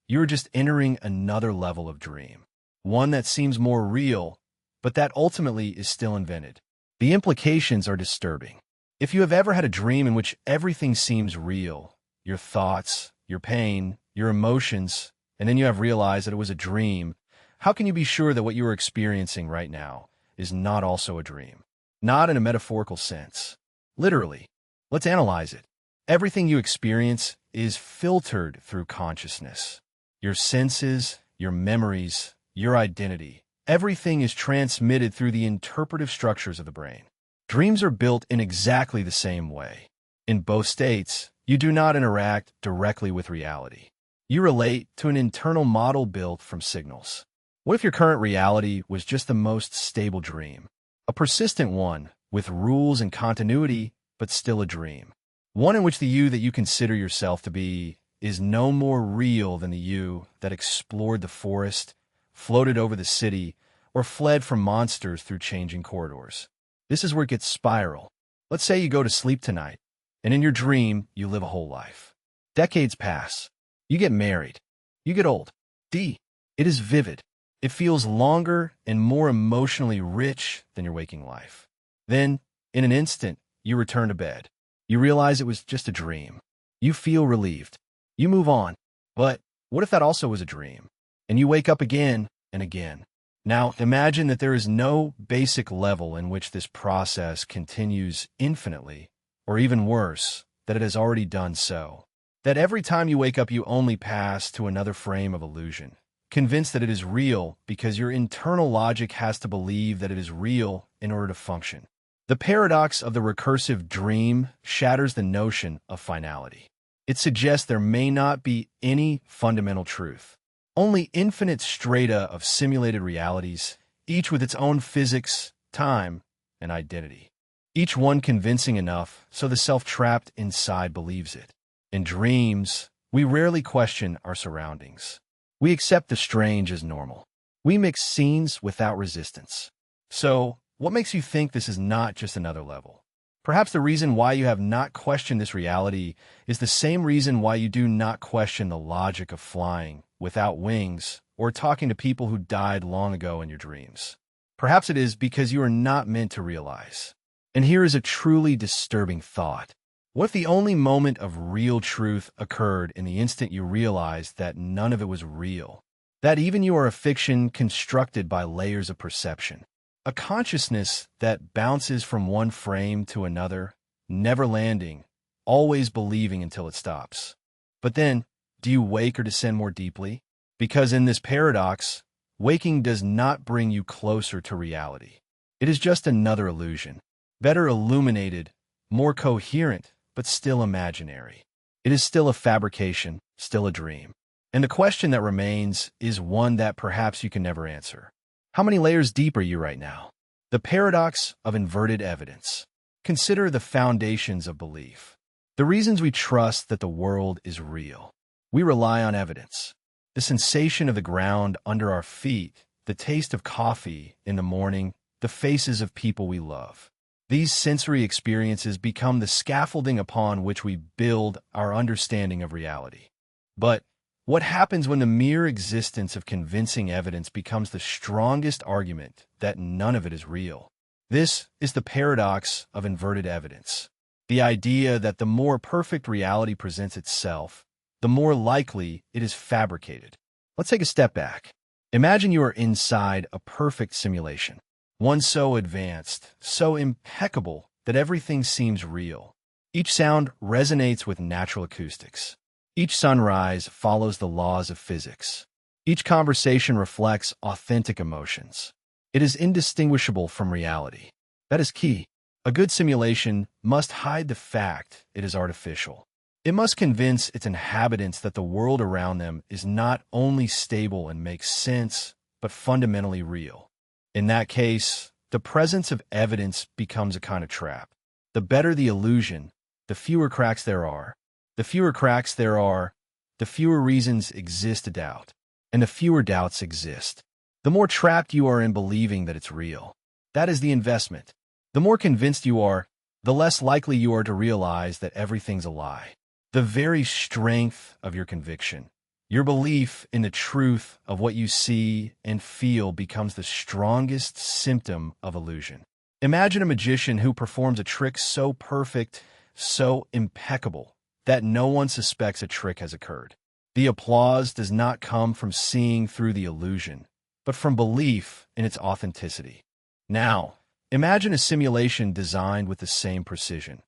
you're just entering another level of dream, one that seems more real, but that ultimately is still invented. The implications are disturbing. If you have ever had a dream in which everything seems real, your thoughts, your pain, your emotions, and then you have realized that it was a dream, how can you be sure that what you are experiencing right now is not also a dream? Not in a metaphorical sense. Literally. Let's analyze it. Everything you experience is filtered through consciousness. Your senses, your memories, your identity. Everything is transmitted through the interpretive structures of the brain. Dreams are built in exactly the same way. In both states, you do not interact directly with reality. You relate to an internal model built from signals. What if your current reality was just the most stable dream? A persistent one, with rules and continuity, but still a dream. One in which the you that you consider yourself to be is no more real than the you that explored the forest, floated over the city, or fled from monsters through changing corridors. This is where it gets spiral. Let's say you go to sleep tonight, and in your dream, you live a whole life. Decades pass. You get married. You get old. It is vivid. It feels longer and more emotionally rich than your waking life. Then, in an instant, you return to bed. You realize it was just a dream. You feel relieved. You move on. But what if that also was a dream? And you wake up again and again. Now, imagine that there is no basic level in which this process continues infinitely, or even worse, that it has already done so. That every time you wake up, you only pass to another frame of illusion, convinced that it is real because your internal logic has to believe that it is real in order to function. The paradox of the recursive dream shatters the notion of finality. It suggests there may not be any fundamental truth. Only infinite strata of simulated realities, each with its own physics, time, and identity. Each one convincing enough so the self trapped inside believes it. In dreams, we rarely question our surroundings. We accept the strange as normal. We mix scenes without resistance. So, what makes you think this is not just another level? Perhaps the reason why you have not questioned this reality is the same reason why you do not question the logic of flying without wings or talking to people who died long ago in your dreams. Perhaps it is because you are not meant to realize. And here is a truly disturbing thought. What if the only moment of real truth occurred in the instant you realized that none of it was real? That even you are a fiction constructed by layers of perception? A consciousness that bounces from one frame to another, never landing, always believing until it stops. But then, do you wake or descend more deeply? Because in this paradox, waking does not bring you closer to reality. It is just another illusion, better illuminated, more coherent, but still imaginary. It is still a fabrication, still a dream. And the question that remains is one that perhaps you can never answer. How many layers deep are you right now? The paradox of inverted evidence. Consider the foundations of belief. The reasons we trust that the world is real. We rely on evidence. The sensation of the ground under our feet, the taste of coffee in the morning, the faces of people we love. These sensory experiences become the scaffolding upon which we build our understanding of reality. But what happens when the mere existence of convincing evidence becomes the strongest argument that none of it is real? This is the paradox of inverted evidence. The idea that the more perfect reality presents itself, the more likely it is fabricated. Let's take a step back. Imagine you are inside a perfect simulation. One so advanced, so impeccable that everything seems real. Each sound resonates with natural acoustics. Each sunrise follows the laws of physics. Each conversation reflects authentic emotions. It is indistinguishable from reality. That is key. A good simulation must hide the fact it is artificial. It must convince its inhabitants that the world around them is not only stable and makes sense, but fundamentally real. In that case, the presence of evidence becomes a kind of trap. The better the illusion, the fewer cracks there are. The fewer cracks there are, the fewer reasons exist to doubt, and the fewer doubts exist, the more trapped you are in believing that it's real. That is the investment. The more convinced you are, the less likely you are to realize that everything's a lie. The very strength of your conviction, your belief in the truth of what you see and feel, becomes the strongest symptom of illusion. Imagine a magician who performs a trick so perfect, so impeccable, that no one suspects a trick has occurred. The applause does not come from seeing through the illusion, but from belief in its authenticity. Now, imagine a simulation designed with the same precision,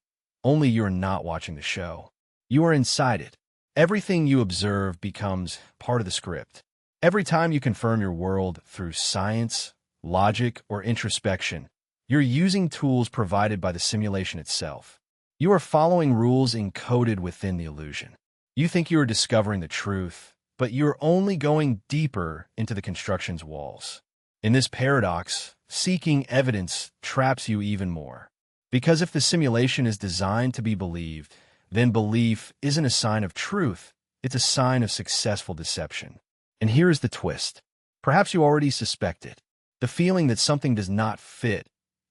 only you're not watching the show. You are inside it. Everything you observe becomes part of the script. Every time you confirm your world through science, logic, or introspection, you're using tools provided by the simulation itself. You are following rules encoded within the illusion. You think you are discovering the truth, but you're only going deeper into the construction's walls. In this paradox, seeking evidence traps you even more. Because if the simulation is designed to be believed, then belief isn't a sign of truth, it's a sign of successful deception. And here is the twist. Perhaps you already suspect it. The feeling that something does not fit,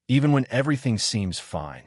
even when everything seems fine.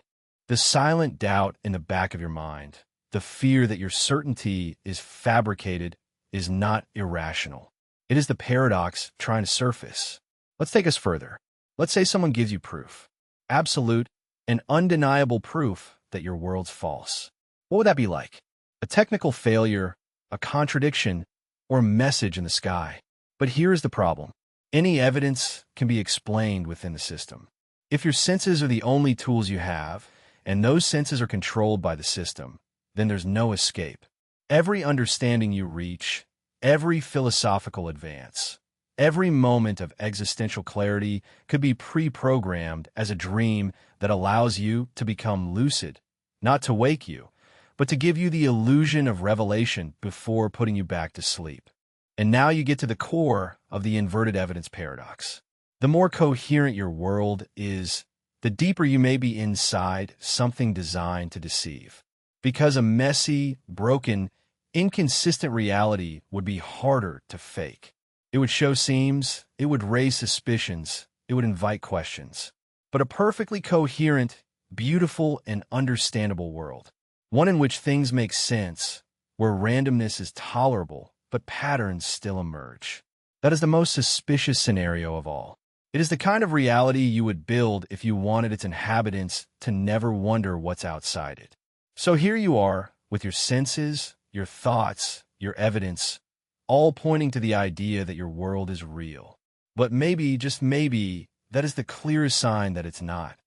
The silent doubt in the back of your mind, the fear that your certainty is fabricated, is not irrational. It is the paradox trying to surface. Let's take us further. Let's say someone gives you proof. Absolute and undeniable proof that your world's false. What would that be like? A technical failure, a contradiction, or a message in the sky? But here's the problem. Any evidence can be explained within the system. If your senses are the only tools you have, and those senses are controlled by the system, then there's no escape. Every understanding you reach, every philosophical advance, every moment of existential clarity could be pre-programmed as a dream that allows you to become lucid, not to wake you, but to give you the illusion of revelation before putting you back to sleep. And now you get to the core of the inverted evidence paradox. The more coherent your world is, the deeper you may be inside something designed to deceive. Because a messy, broken, inconsistent reality would be harder to fake. It would show seams, it would raise suspicions, it would invite questions. But a perfectly coherent, beautiful, and understandable world, one in which things make sense, where randomness is tolerable, but patterns still emerge. That is the most suspicious scenario of all. It is the kind of reality you would build if you wanted its inhabitants to never wonder what's outside it. So here you are, with your senses, your thoughts, your evidence, all pointing to the idea that your world is real. But maybe, just maybe, that is the clearest sign that it's not.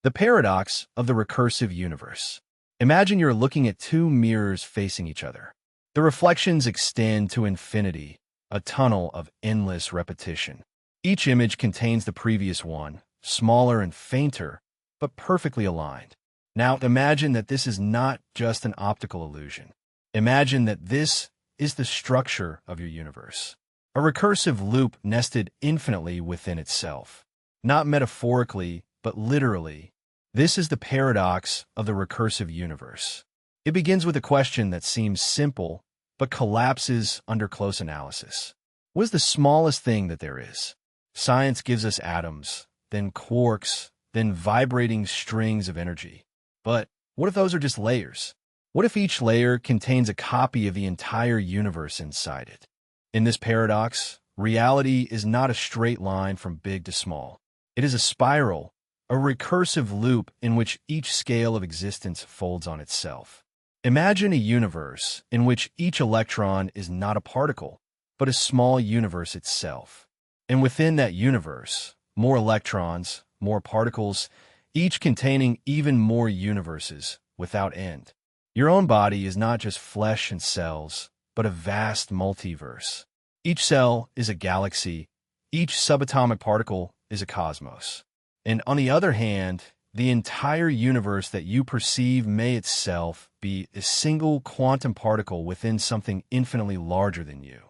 The paradox of the recursive universe. Imagine you're looking at two mirrors facing each other. The reflections extend to infinity, a tunnel of endless repetition. Each image contains the previous one, smaller and fainter, but perfectly aligned. Now imagine that this is not just an optical illusion. Imagine that this is the structure of your universe. A recursive loop nested infinitely within itself. Not metaphorically, but literally. This is the paradox of the recursive universe. It begins with a question that seems simple, but collapses under close analysis. What is the smallest thing that there is? Science gives us atoms, then quarks, then vibrating strings of energy. But what if those are just layers? What if each layer contains a copy of the entire universe inside it? In this paradox, reality is not a straight line from big to small. It is a spiral, a recursive loop in which each scale of existence folds on itself. Imagine a universe in which each electron is not a particle, but a small universe itself. And within that universe, more electrons, more particles, each containing even more universes without end. Your own body is not just flesh and cells, but a vast multiverse. Each cell is a galaxy, each subatomic particle is a cosmos. And on the other hand, the entire universe that you perceive may itself be be a single quantum particle within something infinitely larger than you.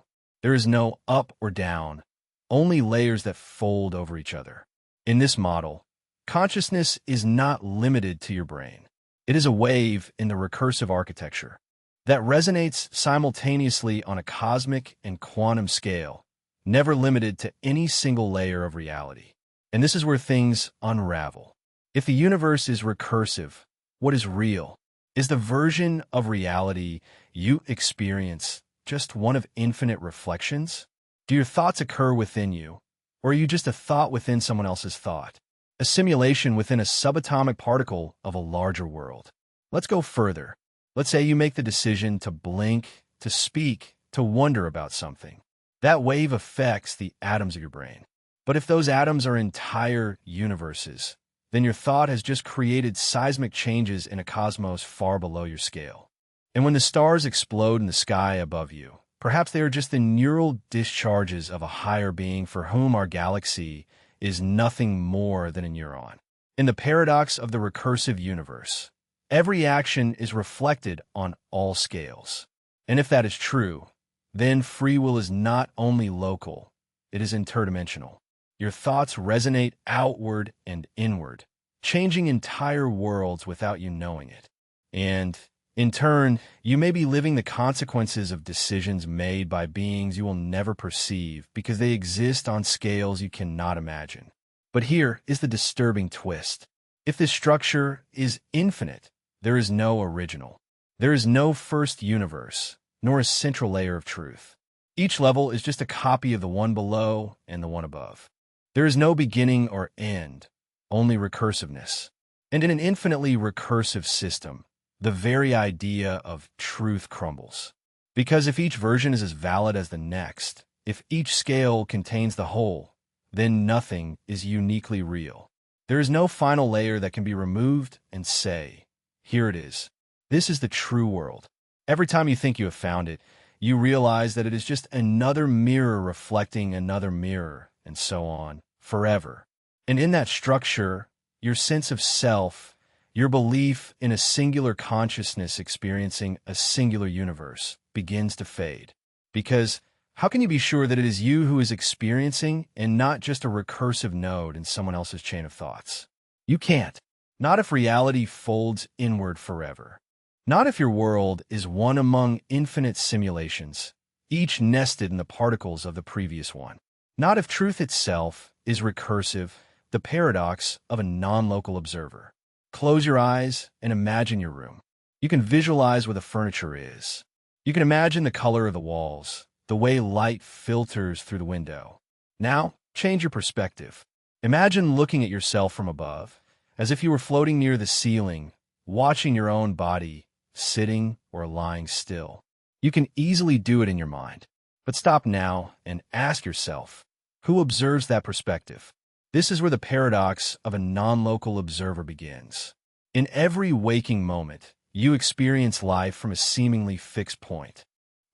There is no up or down, only layers that fold over each other. In this model, consciousness is not limited to your brain. It is a wave in the recursive architecture that resonates simultaneously on a cosmic and quantum scale, never limited to any single layer of reality. And this is where things unravel. If the universe is recursive, what is real? Is the version of reality you experience just one of infinite reflections? Do your thoughts occur within you, or are you just a thought within someone else's thought? A simulation within a subatomic particle of a larger world. Let's go further. Let's say you make the decision to blink, to speak, to wonder about something. That wave affects the atoms of your brain. But if those atoms are entire universes, then your thought has just created seismic changes in a cosmos far below your scale. And when the stars explode in the sky above you, perhaps they are just the neural discharges of a higher being for whom our galaxy is nothing more than a neuron. In the paradox of the recursive universe, every action is reflected on all scales. And if that is true, then free will is not only local, it is interdimensional. Your thoughts resonate outward and inward, changing entire worlds without you knowing it. And, in turn, you may be living the consequences of decisions made by beings you will never perceive because they exist on scales you cannot imagine. But here is the disturbing twist. If this structure is infinite, there is no original. There is no first universe, nor a central layer of truth. Each level is just a copy of the one below and the one above. There is no beginning or end, only recursiveness. And in an infinitely recursive system, the very idea of truth crumbles. Because if each version is as valid as the next, if each scale contains the whole, then nothing is uniquely real. There is no final layer that can be removed and say, here it is. This is the true world. Every time you think you have found it, you realize that it is just another mirror reflecting another mirror, and so on, forever. And in that structure, your sense of self, your belief in a singular consciousness experiencing a singular universe, begins to fade. Because how can you be sure that it is you who is experiencing and not just a recursive node in someone else's chain of thoughts? You can't. Not if reality folds inward forever. Not if your world is one among infinite simulations, each nested in the particles of the previous one. Not if truth itself is recursive, the paradox of a non-local observer. Close your eyes and imagine your room. You can visualize where the furniture is. You can imagine the color of the walls, the way light filters through the window. Now, change your perspective. Imagine looking at yourself from above, as if you were floating near the ceiling, watching your own body, sitting or lying still. You can easily do it in your mind. But stop now and ask yourself, who observes that perspective? This is where the paradox of a non-local observer begins. In every waking moment, you experience life from a seemingly fixed point.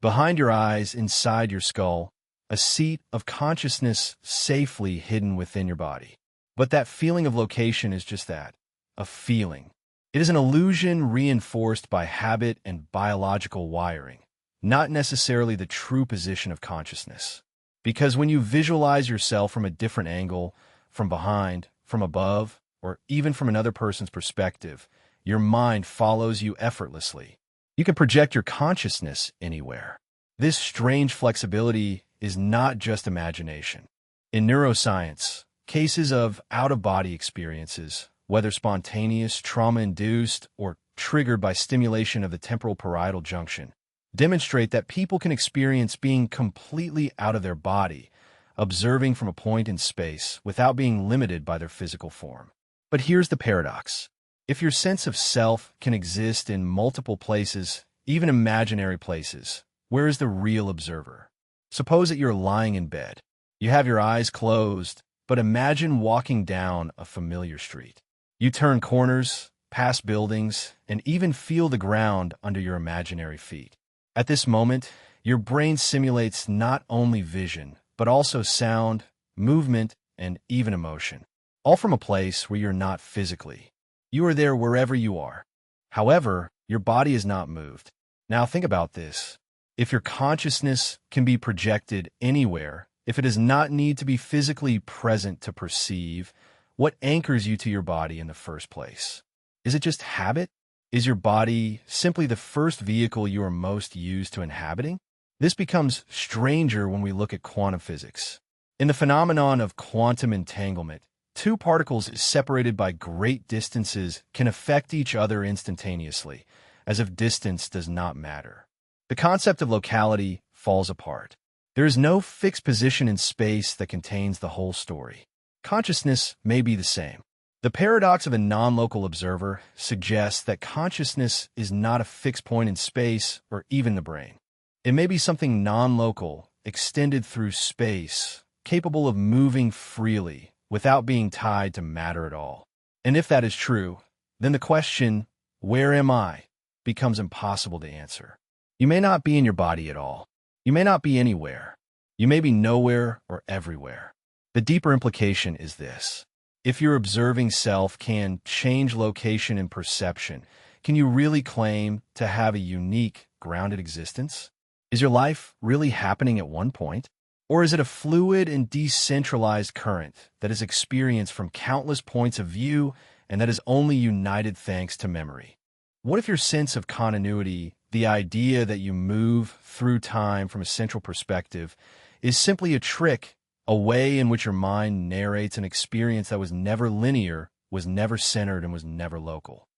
Behind your eyes, inside your skull, a seat of consciousness safely hidden within your body. But that feeling of location is just that, a feeling. It is an illusion reinforced by habit and biological wiring, not necessarily the true position of consciousness. Because when you visualize yourself from a different angle, from behind, from above, or even from another person's perspective, your mind follows you effortlessly. You can project your consciousness anywhere. This strange flexibility is not just imagination. In neuroscience, cases of out-of-body experiences, whether spontaneous, trauma-induced, or triggered by stimulation of the temporal parietal junction, demonstrate that people can experience being completely out of their body, observing from a point in space without being limited by their physical form. But here's the paradox. If your sense of self can exist in multiple places, even imaginary places, where is the real observer? Suppose that you're lying in bed. You have your eyes closed, but imagine walking down a familiar street. You turn corners, pass buildings, and even feel the ground under your imaginary feet. At this moment, your brain simulates not only vision, but also sound, movement, and even emotion, all from a place where you're not physically. You are there wherever you are. However, your body is not moved. Now think about this. If your consciousness can be projected anywhere, if it does not need to be physically present to perceive, what anchors you to your body in the first place? Is it just habit? Is your body simply the first vehicle you are most used to inhabiting? This becomes stranger when we look at quantum physics. In the phenomenon of quantum entanglement, two particles separated by great distances can affect each other instantaneously, as if distance does not matter. The concept of locality falls apart. There is no fixed position in space that contains the whole story. Consciousness may be the same. The paradox of a non-local observer suggests that consciousness is not a fixed point in space or even the brain. It may be something non-local, extended through space, capable of moving freely without being tied to matter at all. And if that is true, then the question, "Where am I?" becomes impossible to answer. You may not be in your body at all. You may not be anywhere. You may be nowhere or everywhere. The deeper implication is this. If your observing self can change location and perception, can you really claim to have a unique, grounded existence? Is your life really happening at one point? Or is it a fluid and decentralized current that is experienced from countless points of view and that is only united thanks to memory? What if your sense of continuity, the idea that you move through time from a central perspective, is simply a trick, a way in which your mind narrates an experience that was never linear, was never centered, and was never local?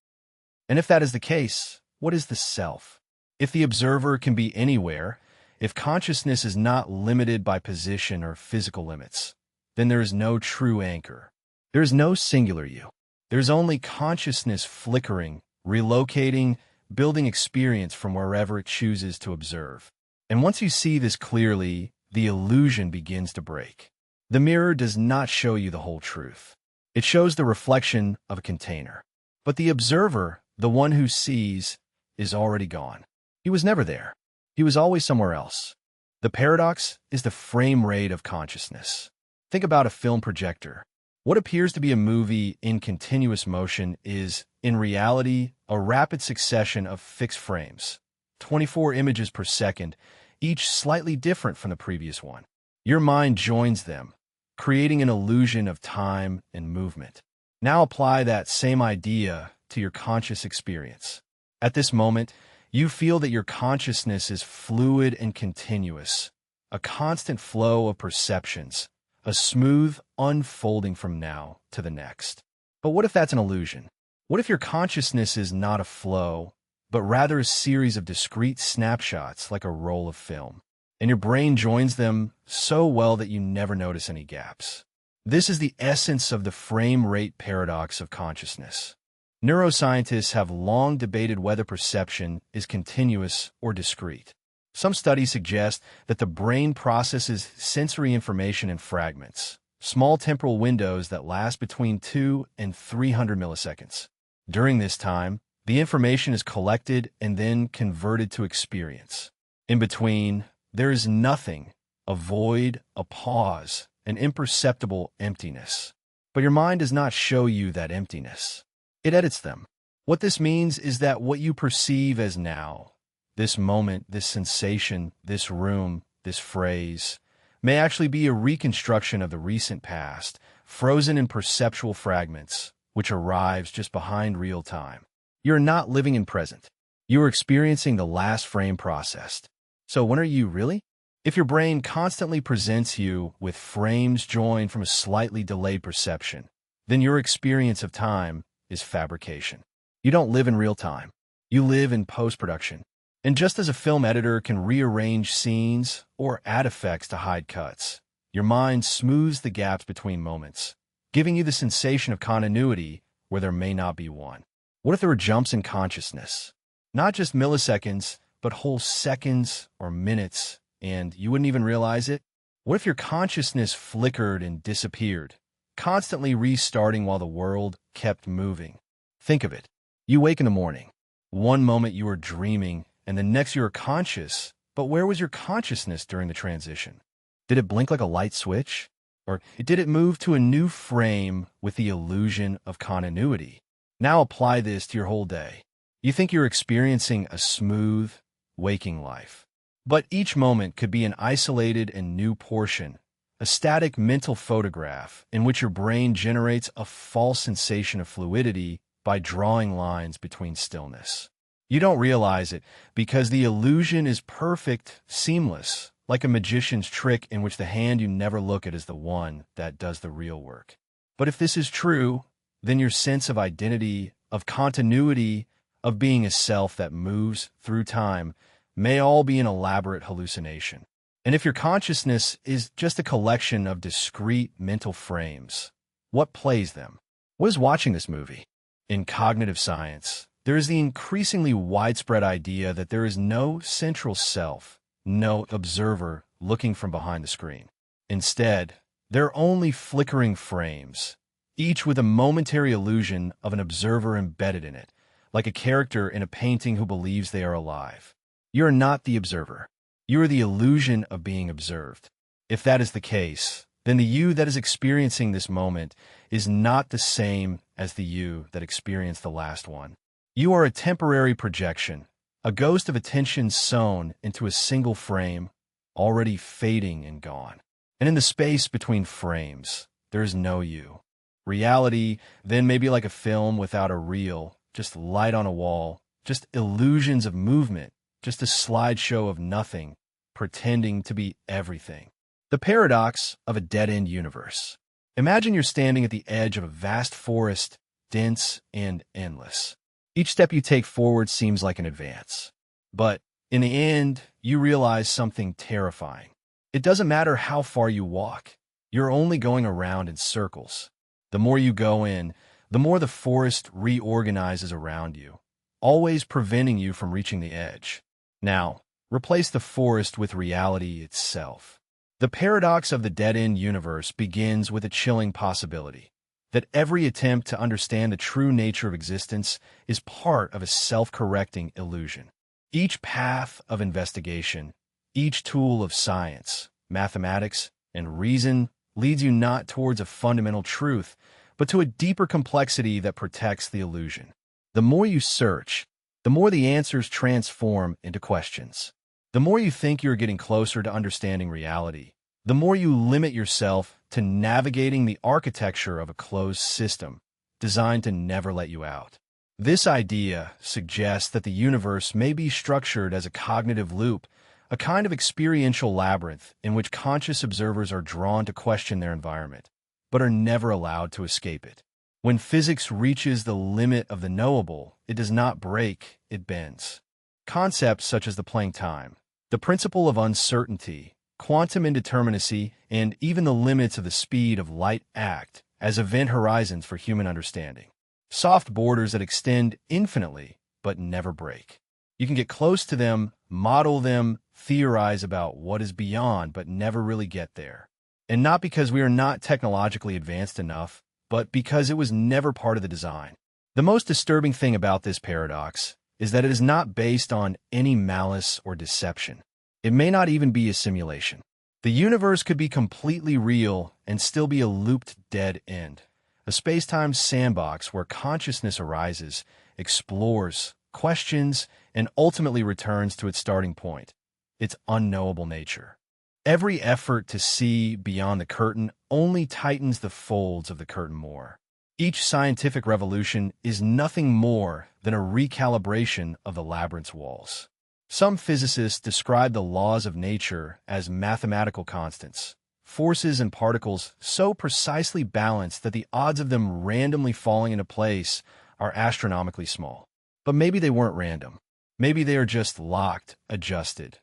And if that is the case, what is the self? If the observer can be anywhere, if consciousness is not limited by position or physical limits, then there is no true anchor. There is no singular you. There is only consciousness flickering, relocating, building experience from wherever it chooses to observe. And once you see this clearly, the illusion begins to break. The mirror does not show you the whole truth. It shows the reflection of a container. But the observer, the one who sees, is already gone. He was never there. He was always somewhere else. The paradox is the frame rate of consciousness. Think about a film projector. What appears to be a movie in continuous motion is, in reality, a rapid succession of fixed frames, 24 images per second, each slightly different from the previous one. Your mind joins them, creating an illusion of time and movement. Now apply that same idea to your conscious experience. At this moment, you feel that your consciousness is fluid and continuous, a constant flow of perceptions, a smooth unfolding from now to the next. But what if that's an illusion? What if your consciousness is not a flow, but rather a series of discrete snapshots like a roll of film, and your brain joins them so well that you never notice any gaps? This is the essence of the frame rate paradox of consciousness. Neuroscientists have long debated whether perception is continuous or discrete. Some studies suggest that the brain processes sensory information in fragments, small temporal windows that last between 2 and 300 milliseconds. During this time, the information is collected and then converted to experience. In between, there is nothing, a void, a pause, an imperceptible emptiness. But your mind does not show you that emptiness. It edits them. What this means is that what you perceive as now, this moment, this sensation, this room, this phrase, may actually be a reconstruction of the recent past, frozen in perceptual fragments, which arrives just behind real time. You're not living in present. You are experiencing the last frame processed. So when are you really? If your brain constantly presents you with frames joined from a slightly delayed perception, then your experience of time is fabrication. You don't live in real time. You live in post-production. And just as a film editor can rearrange scenes or add effects to hide cuts, your mind smooths the gaps between moments, giving you the sensation of continuity where there may not be one. What if there were jumps in consciousness? Not just milliseconds, but whole seconds or minutes, and you wouldn't even realize it? What if your consciousness flickered and disappeared, constantly restarting while the world kept moving? Think of it. You wake in the morning. One moment you are dreaming, and the next you are conscious, but where was your consciousness during the transition? Did it blink like a light switch? Or did it move to a new frame with the illusion of continuity? Now apply this to your whole day. You think you're experiencing a smooth, waking life. But each moment could be an isolated and new portion, a static mental photograph in which your brain generates a false sensation of fluidity by drawing lines between stillness. You don't realize it because the illusion is perfect, seamless, like a magician's trick in which the hand you never look at is the one that does the real work. But if this is true, then your sense of identity, of continuity, of being a self that moves through time may all be an elaborate hallucination. And if your consciousness is just a collection of discrete mental frames, what plays them? What is watching this movie? In cognitive science, there is the increasingly widespread idea that there is no central self, no observer looking from behind the screen. Instead, there are only flickering frames, each with a momentary illusion of an observer embedded in it, like a character in a painting who believes they are alive. You are not the observer. You are the illusion of being observed. If that is the case, then the you that is experiencing this moment is not the same as the you that experienced the last one. You are a temporary projection, a ghost of attention sewn into a single frame, already fading and gone. And in the space between frames, there is no you. Reality then may be like a film without a reel, just light on a wall, just illusions of movement, just a slideshow of nothing, pretending to be everything. The paradox of a dead-end universe. Imagine you're standing at the edge of a vast forest, dense and endless. Each step you take forward seems like an advance. But in the end, you realize something terrifying. It doesn't matter how far you walk. You're only going around in circles. The more you go in, the more the forest reorganizes around you, always preventing you from reaching the edge. Now, replace the forest with reality itself. The paradox of the dead-end universe begins with a chilling possibility that every attempt to understand the true nature of existence is part of a self-correcting illusion. Each path of investigation, each tool of science, mathematics, and reason leads you not towards a fundamental truth, but to a deeper complexity that protects the illusion. The more you search, the more the answers transform into questions. The more you think you're getting closer to understanding reality, the more you limit yourself to navigating the architecture of a closed system designed to never let you out. This idea suggests that the universe may be structured as a cognitive loop, a kind of experiential labyrinth in which conscious observers are drawn to question their environment, but are never allowed to escape it. When physics reaches the limit of the knowable, it does not break, it bends. Concepts such as the Planck time, the principle of uncertainty, quantum indeterminacy, and even the limits of the speed of light act as event horizons for human understanding. Soft borders that extend infinitely, but never break. You can get close to them, model them, theorize about what is beyond, but never really get there. And not because we are not technologically advanced enough, but because it was never part of the design. The most disturbing thing about this paradox is that it is not based on any malice or deception. It may not even be a simulation. The universe could be completely real and still be a looped dead end, a space-time sandbox where consciousness arises, explores, questions, and ultimately returns to its starting point, its unknowable nature. Every effort to see beyond the curtain only tightens the folds of the curtain more. Each scientific revolution is nothing more than a recalibration of the labyrinth's walls. Some physicists describe the laws of nature as mathematical constants, forces and particles so precisely balanced that the odds of them randomly falling into place are astronomically small. But maybe they weren't random. Maybe they are just locked, adjusted.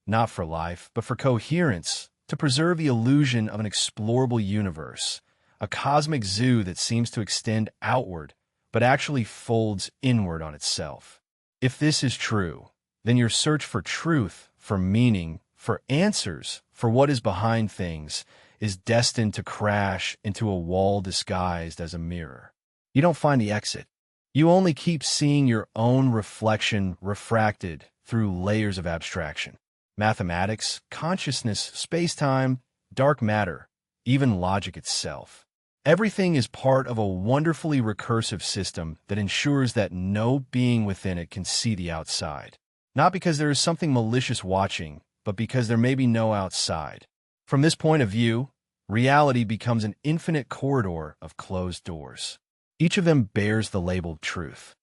Not for life, but for coherence, to preserve the illusion of an explorable universe, a cosmic zoo that seems to extend outward, but actually folds inward on itself. If this is true, then your search for truth, for meaning, for answers, for what is behind things, is destined to crash into a wall disguised as a mirror. You don't find the exit. You only keep seeing your own reflection refracted through layers of abstraction. Mathematics, consciousness, space-time, dark matter, even logic itself. Everything is part of a wonderfully recursive system that ensures that no being within it can see the outside. Not because there is something malicious watching, but because there may be no outside. From this point of view, reality becomes an infinite corridor of closed doors. Each of them bears the label truth.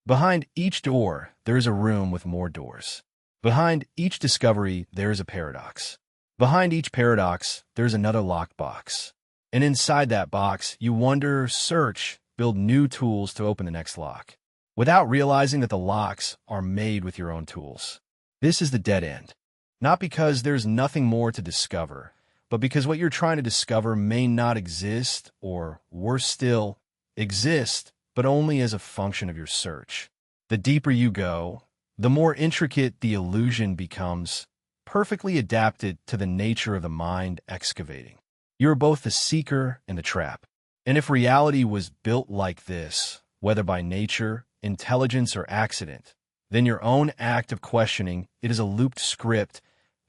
Behind each door, there is a room with more doors. Behind each discovery, there is a paradox. Behind each paradox, there is another lockbox. And inside that box, you wonder, search, build new tools to open the next lock, without realizing that the locks are made with your own tools. This is the dead end. Not because there's nothing more to discover, but because what you're trying to discover may not exist, or, worse still, exist, but only as a function of your search. The deeper you go, the more intricate the illusion becomes, perfectly adapted to the nature of the mind excavating. You are both the seeker and the trap. And if reality was built like this, whether by nature, intelligence, or accident, then your own act of questioning it is a looped script,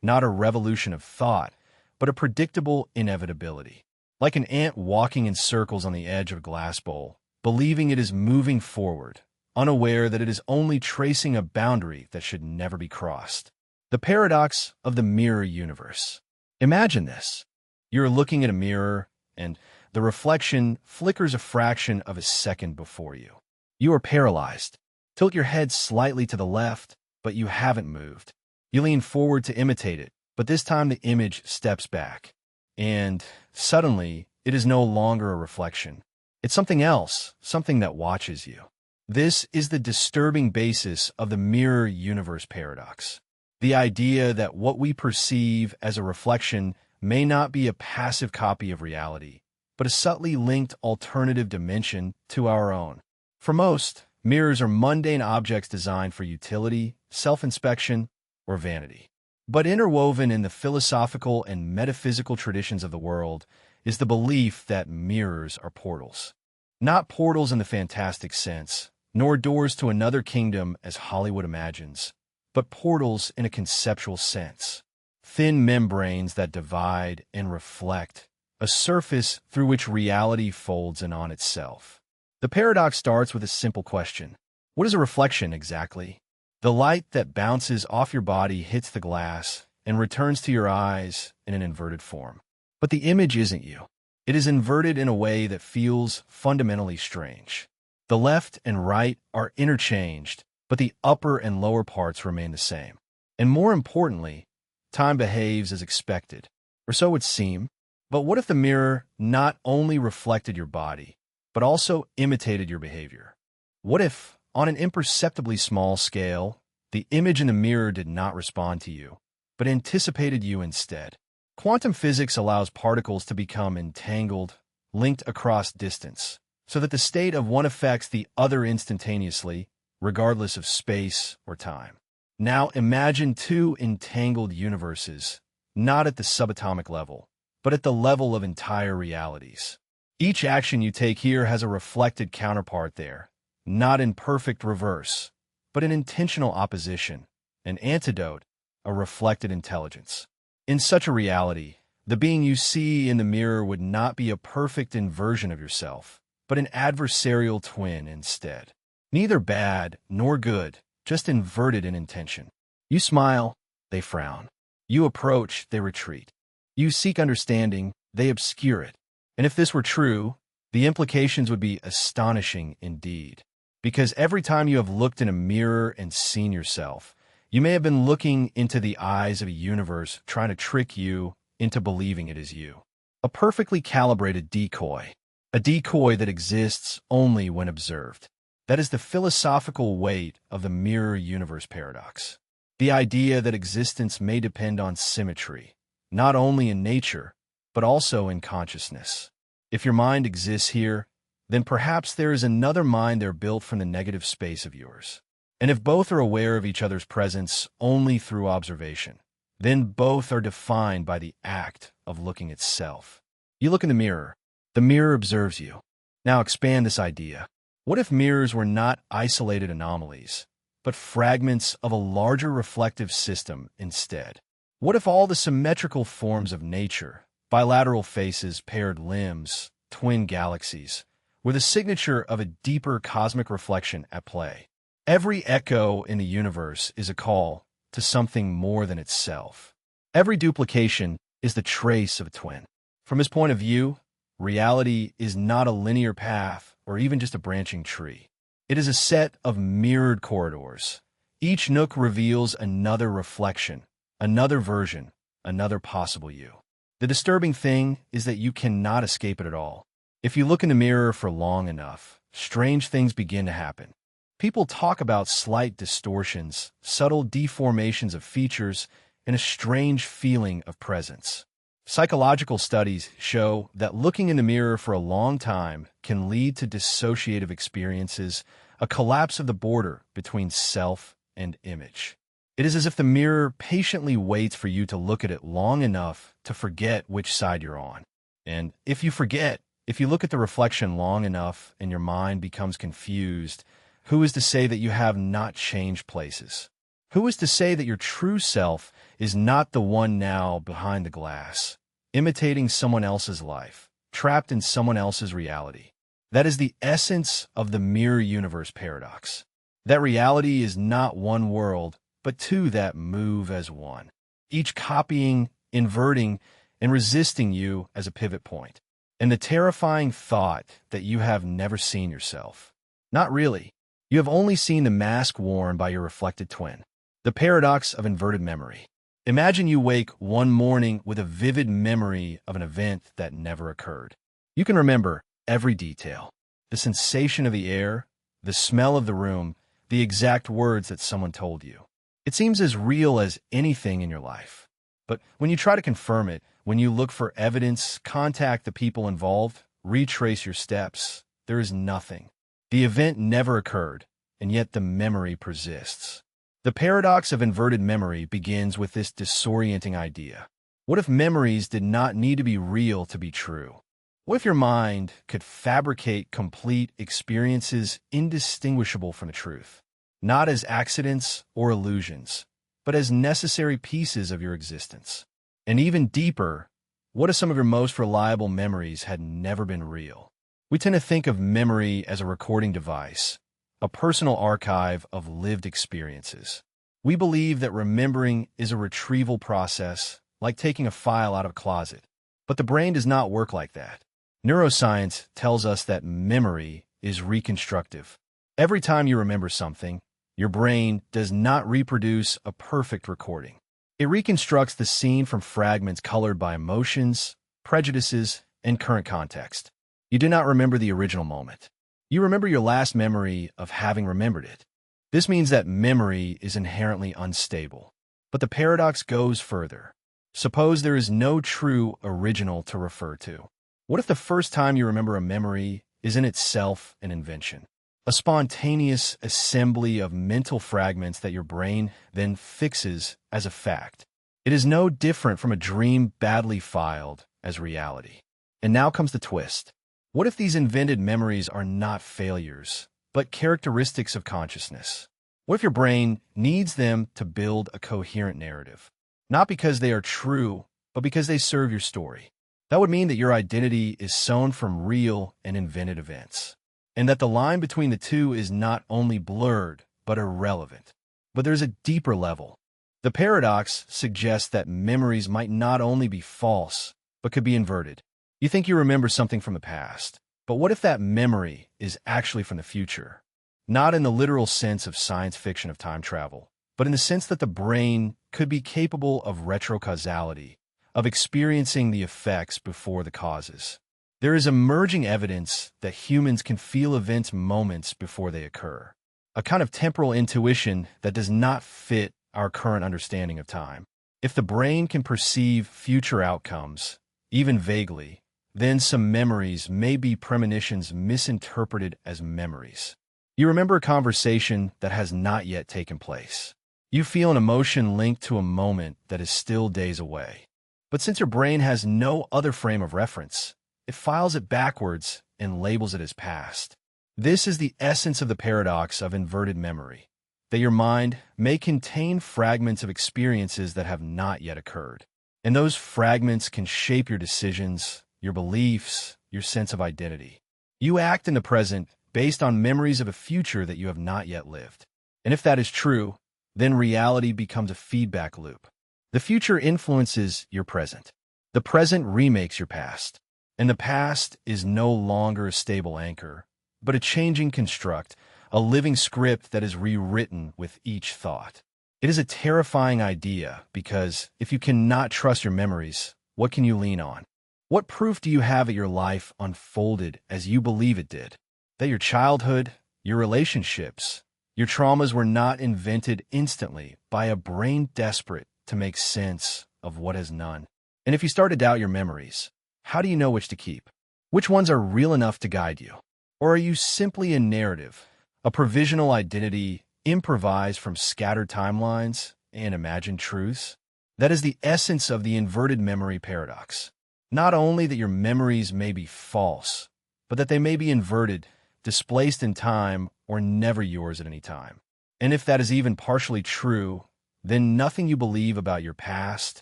not a revolution of thought, but a predictable inevitability. Like an ant walking in circles on the edge of a glass bowl, believing it is moving forward, unaware that it is only tracing a boundary that should never be crossed. The paradox of the mirror universe. Imagine this. You're looking at a mirror, and the reflection flickers a fraction of a second before you. You are paralyzed. Tilt your head slightly to the left, but you haven't moved. You lean forward to imitate it, but this time the image steps back. And suddenly, it is no longer a reflection. It's something else, something that watches you. This is the disturbing basis of the mirror universe paradox. The idea that what we perceive as a reflection may not be a passive copy of reality, but a subtly linked alternative dimension to our own. For most, mirrors are mundane objects designed for utility, self-inspection, or vanity. But interwoven in the philosophical and metaphysical traditions of the world is the belief that mirrors are portals. Not portals in the fantastic sense, nor doors to another kingdom as Hollywood imagines, but portals in a conceptual sense. Thin membranes that divide and reflect, a surface through which reality folds in on itself. The paradox starts with a simple question. What is a reflection exactly? The light that bounces off your body hits the glass and returns to your eyes in an inverted form. But the image isn't you. It is inverted in a way that feels fundamentally strange. The left and right are interchanged, but the upper and lower parts remain the same. And more importantly, time behaves as expected, or so it would seem. But what if the mirror not only reflected your body, but also imitated your behavior? What if, on an imperceptibly small scale, the image in the mirror did not respond to you, but anticipated you instead? Quantum physics allows particles to become entangled, linked across distance, so that the state of one affects the other instantaneously, regardless of space or time. Now imagine two entangled universes, not at the subatomic level, but at the level of entire realities. Each action you take here has a reflected counterpart there, not in perfect reverse, but in intentional opposition, an antidote, a reflected intelligence. In such a reality, the being you see in the mirror would not be a perfect inversion of yourself, but an adversarial twin instead. Neither bad nor good, just inverted in intention. You smile, they frown. You approach, they retreat. You seek understanding, they obscure it. And if this were true, the implications would be astonishing indeed. Because every time you have looked in a mirror and seen yourself, you may have been looking into the eyes of a universe trying to trick you into believing it is you. A perfectly calibrated decoy. A decoy that exists only when observed. That is the philosophical weight of the mirror universe paradox. The idea that existence may depend on symmetry, not only in nature, but also in consciousness. If your mind exists here, then perhaps there is another mind there built from the negative space of yours. And if both are aware of each other's presence only through observation, then both are defined by the act of looking itself. You look in the mirror observes you. Now expand this idea. What if mirrors were not isolated anomalies, but fragments of a larger reflective system instead? What if all the symmetrical forms of nature, bilateral faces, paired limbs, twin galaxies, were the signature of a deeper cosmic reflection at play. Every echo in the universe is a call to something more than itself. Every duplication is the trace of a twin. From his point of view, reality is not a linear path or even just a branching tree. It is a set of mirrored corridors. Each nook reveals another reflection, another version, another possible you. The disturbing thing is that you cannot escape it at all. If you look in the mirror for long enough, strange things begin to happen. People talk about slight distortions, subtle deformations of features, and a strange feeling of presence. Psychological studies show that looking in the mirror for a long time can lead to dissociative experiences, a collapse of the border between self and image. It is as if the mirror patiently waits for you to look at it long enough to forget which side you're on. And if you forget, if you look at the reflection long enough and your mind becomes confused, who is to say that you have not changed places? Who is to say that your true self is not the one now behind the glass, imitating someone else's life, trapped in someone else's reality? That is the essence of the mirror universe paradox. That reality is not one world, but two that move as one, each copying, inverting, and resisting you as a pivot point. And the terrifying thought that you have never seen yourself. Not really. You have only seen the mask worn by your reflected twin. The paradox of inverted memory. Imagine you wake one morning with a vivid memory of an event that never occurred. You can remember every detail. The sensation of the air, the smell of the room, the exact words that someone told you. It seems as real as anything in your life. But when you try to confirm it, when you look for evidence, contact the people involved, retrace your steps, there is nothing. The event never occurred, and yet the memory persists. The paradox of inverted memory begins with this disorienting idea. What if memories did not need to be real to be true? What if your mind could fabricate complete experiences indistinguishable from the truth, not as accidents or illusions, but as necessary pieces of your existence? And even deeper, what if some of your most reliable memories had never been real? We tend to think of memory as a recording device, a personal archive of lived experiences. We believe that remembering is a retrieval process, like taking a file out of a closet. But the brain does not work like that. Neuroscience tells us that memory is reconstructive. Every time you remember something, your brain does not reproduce a perfect recording. It reconstructs the scene from fragments colored by emotions, prejudices, and current context. You do not remember the original moment. You remember your last memory of having remembered it. This means that memory is inherently unstable. But the paradox goes further. Suppose there is no true original to refer to. What if the first time you remember a memory is in itself an invention? A spontaneous assembly of mental fragments that your brain then fixes as a fact. It is no different from a dream badly filed as reality. And now comes the twist. What if these invented memories are not failures, but characteristics of consciousness? What if your brain needs them to build a coherent narrative? Not because they are true, but because they serve your story. That would mean that your identity is sewn from real and invented events, and that the line between the two is not only blurred, but irrelevant. But there's a deeper level. The paradox suggests that memories might not only be false, but could be inverted. You think you remember something from the past, but what if that memory is actually from the future? Not in the literal sense of science fiction of time travel, but in the sense that the brain could be capable of retrocausality, of experiencing the effects before the causes. There is emerging evidence that humans can feel events moments before they occur, a kind of temporal intuition that does not fit our current understanding of time. If the brain can perceive future outcomes, even vaguely, then some memories may be premonitions misinterpreted as memories. You remember a conversation that has not yet taken place. You feel an emotion linked to a moment that is still days away. But since your brain has no other frame of reference, it files it backwards and labels it as past. This is the essence of the paradox of inverted memory, that your mind may contain fragments of experiences that have not yet occurred. And those fragments can shape your decisions, your beliefs, your sense of identity. You act in the present based on memories of a future that you have not yet lived. And if that is true, then reality becomes a feedback loop. The future influences your present. The present remakes your past. And the past is no longer a stable anchor, but a changing construct, a living script that is rewritten with each thought. It is a terrifying idea because if you cannot trust your memories, what can you lean on? What proof do you have that your life unfolded as you believe it did? That your childhood, your relationships, your traumas were not invented instantly by a brain desperate to make sense of what has none? And if you start to doubt your memories, how do you know which to keep? Which ones are real enough to guide you? Or are you simply a narrative, a provisional identity improvised from scattered timelines and imagined truths? That is the essence of the inverted memory paradox. Not only that your memories may be false, but that they may be inverted, displaced in time, or never yours at any time. And if that is even partially true, then nothing you believe about your past,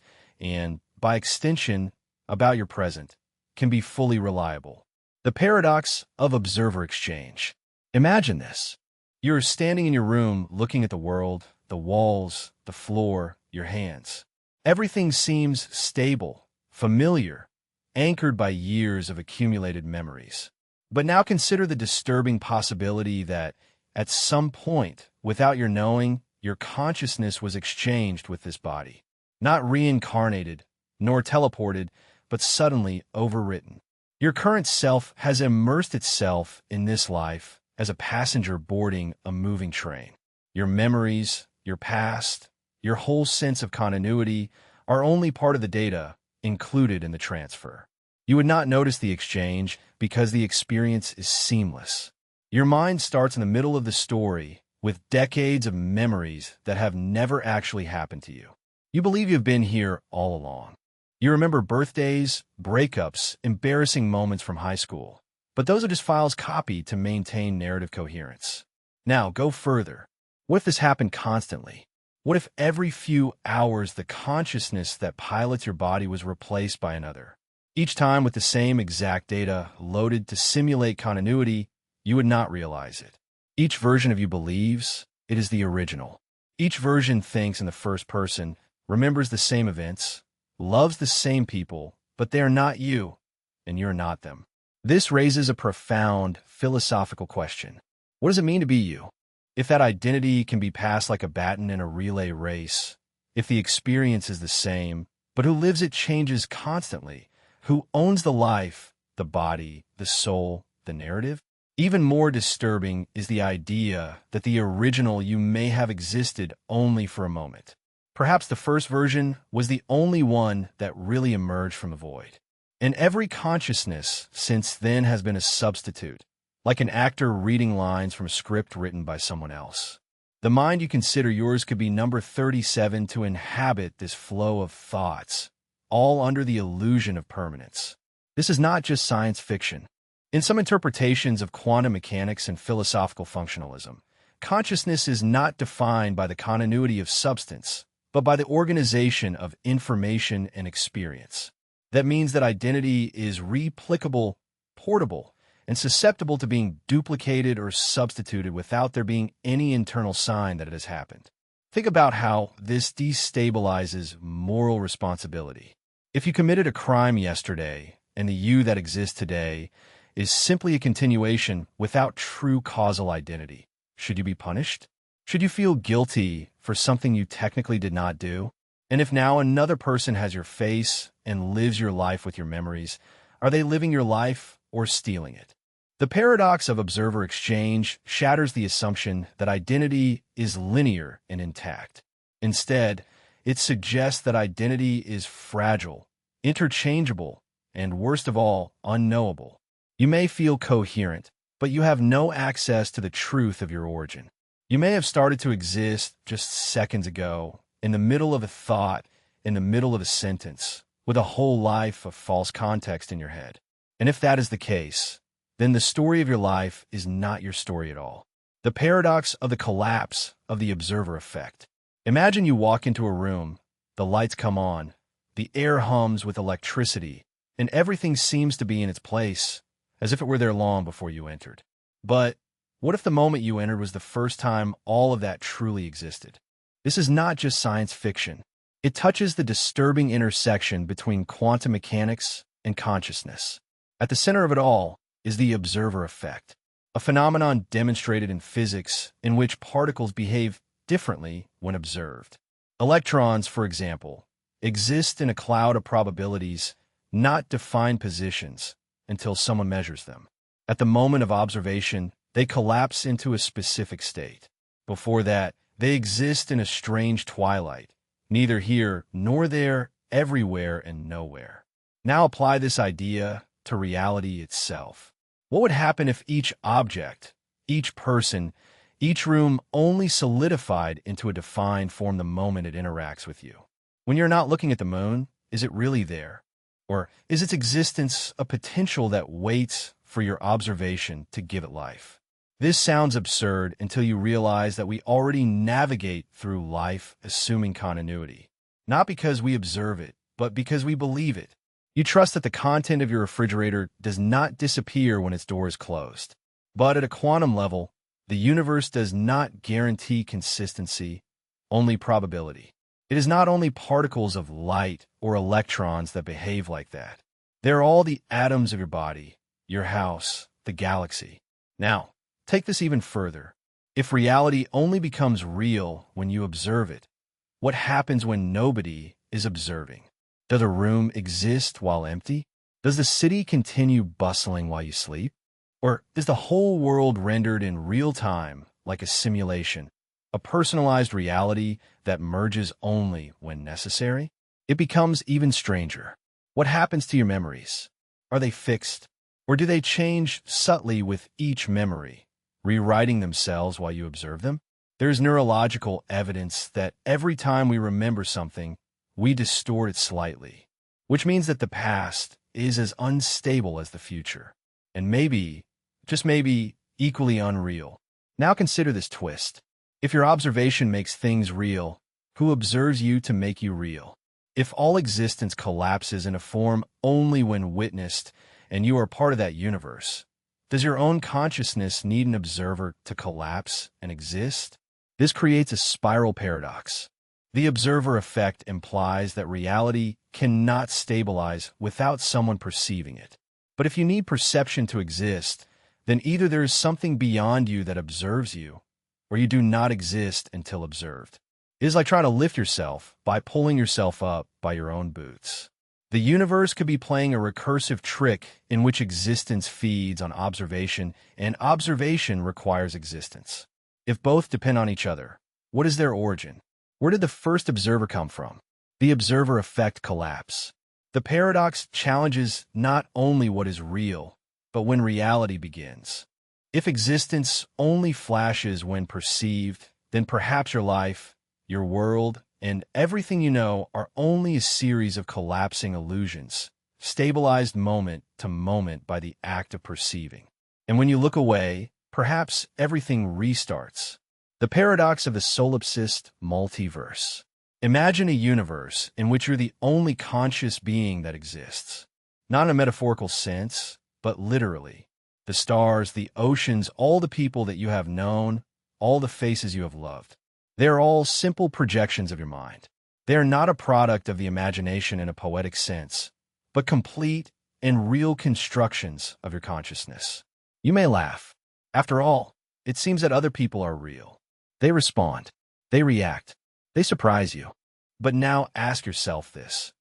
and by extension, about your present, can be fully reliable. The paradox of observer exchange. Imagine this. You're standing in your room looking at the world, the walls, the floor, your hands. Everything seems stable, familiar, anchored by years of accumulated memories. But now consider the disturbing possibility that, at some point, without your knowing, your consciousness was exchanged with this body. Not reincarnated, nor teleported, but suddenly overwritten. Your current self has immersed itself in this life as a passenger boarding a moving train. Your memories, your past, your whole sense of continuity are only part of the data included in the transfer. You would not notice the exchange because the experience is seamless. Your mind starts in the middle of the story with decades of memories that have never actually happened to you. You believe you've been here all along. You remember birthdays, breakups, embarrassing moments from high school. But those are just files copied to maintain narrative coherence. Now, go further. What if this happened constantly? What if every few hours the consciousness that pilots your body was replaced by another? Each time with the same exact data loaded to simulate continuity, you would not realize it. Each version of you believes it is the original. Each version thinks in the first person, remembers the same events, loves the same people, but they are not you, and you're not them. This raises a profound philosophical question. What does it mean to be you? If that identity can be passed like a baton in a relay race, if the experience is the same, but who lives it changes constantly, who owns the life, the body, the soul, the narrative? Even more disturbing is the idea that the original you may have existed only for a moment. Perhaps the first version was the only one that really emerged from the void. And every consciousness since then has been a substitute, like an actor reading lines from a script written by someone else. The mind you consider yours could be number 37 to inhabit this flow of thoughts, all under the illusion of permanence. This is not just science fiction. In some interpretations of quantum mechanics and philosophical functionalism, consciousness is not defined by the continuity of substance, but by the organization of information and experience. That means that identity is replicable, portable, and susceptible to being duplicated or substituted without there being any internal sign that it has happened. Think about how this destabilizes moral responsibility. If you committed a crime yesterday, and the you that exists today is simply a continuation without true causal identity, should you be punished? Should you feel guilty for something you technically did not do? And if now another person has your face and lives your life with your memories, are they living your life or stealing it? The paradox of observer exchange shatters the assumption that identity is linear and intact. Instead, it suggests that identity is fragile, interchangeable, and worst of all, unknowable. You may feel coherent, but you have no access to the truth of your origin. You may have started to exist just seconds ago, in the middle of a thought, in the middle of a sentence, with a whole life of false context in your head. And if that is the case, then the story of your life is not your story at all. The paradox of the collapse of the observer effect. Imagine you walk into a room, the lights come on, the air hums with electricity, and everything seems to be in its place, as if it were there long before you entered. But what if the moment you entered was the first time all of that truly existed? This is not just science fiction. It touches the disturbing intersection between quantum mechanics and consciousness. At the center of it all is the observer effect, a phenomenon demonstrated in physics in which particles behave differently when observed. Electrons, for example, exist in a cloud of probabilities, not defined positions, until someone measures them. At the moment of observation, they collapse into a specific state. Before that, they exist in a strange twilight, neither here nor there, everywhere and nowhere. Now apply this idea to reality itself. What would happen if each object, each person, each room only solidified into a defined form the moment it interacts with you? When you're not looking at the moon, is it really there? Or is its existence a potential that waits for your observation to give it life? This sounds absurd until you realize that we already navigate through life assuming continuity. Not because we observe it, but because we believe it. You trust that the content of your refrigerator does not disappear when its door is closed. But at a quantum level, the universe does not guarantee consistency, only probability. It is not only particles of light or electrons that behave like that. They're all the atoms of your body, your house, the galaxy. Now, take this even further. If reality only becomes real when you observe it, what happens when nobody is observing? Does a room exist while empty? Does the city continue bustling while you sleep? Or is the whole world rendered in real time, like a simulation, a personalized reality that merges only when necessary? It becomes even stranger. What happens to your memories? Are they fixed? Or do they change subtly with each memory, rewriting themselves while you observe them? There's neurological evidence that every time we remember something, we distort it slightly, which means that the past is as unstable as the future, and maybe, just maybe, equally unreal. Now consider this twist. If your observation makes things real, who observes you to make you real? If all existence collapses in a form only when witnessed, and you are part of that universe, does your own consciousness need an observer to collapse and exist? This creates a spiral paradox. The observer effect implies that reality cannot stabilize without someone perceiving it. But if you need perception to exist, then either there is something beyond you that observes you, or you do not exist until observed. It is like trying to lift yourself by pulling yourself up by your own boots. The universe could be playing a recursive trick in which existence feeds on observation, and observation requires existence. If both depend on each other, what is their origin? Where did the first observer come from? The observer effect collapse. The paradox challenges not only what is real, but when reality begins. If existence only flashes when perceived, then perhaps your life, your world, and everything you know are only a series of collapsing illusions, stabilized moment to moment by the act of perceiving. And when you look away, perhaps everything restarts. The paradox of the solipsist multiverse. Imagine a universe in which you're the only conscious being that exists. Not in a metaphorical sense, but literally. The stars, the oceans, all the people that you have known, all the faces you have loved. They are all simple projections of your mind. They are not a product of the imagination in a poetic sense, but complete and real constructions of your consciousness. You may laugh. After all, it seems that other people are real. They respond. They react. They surprise you. But now ask yourself this.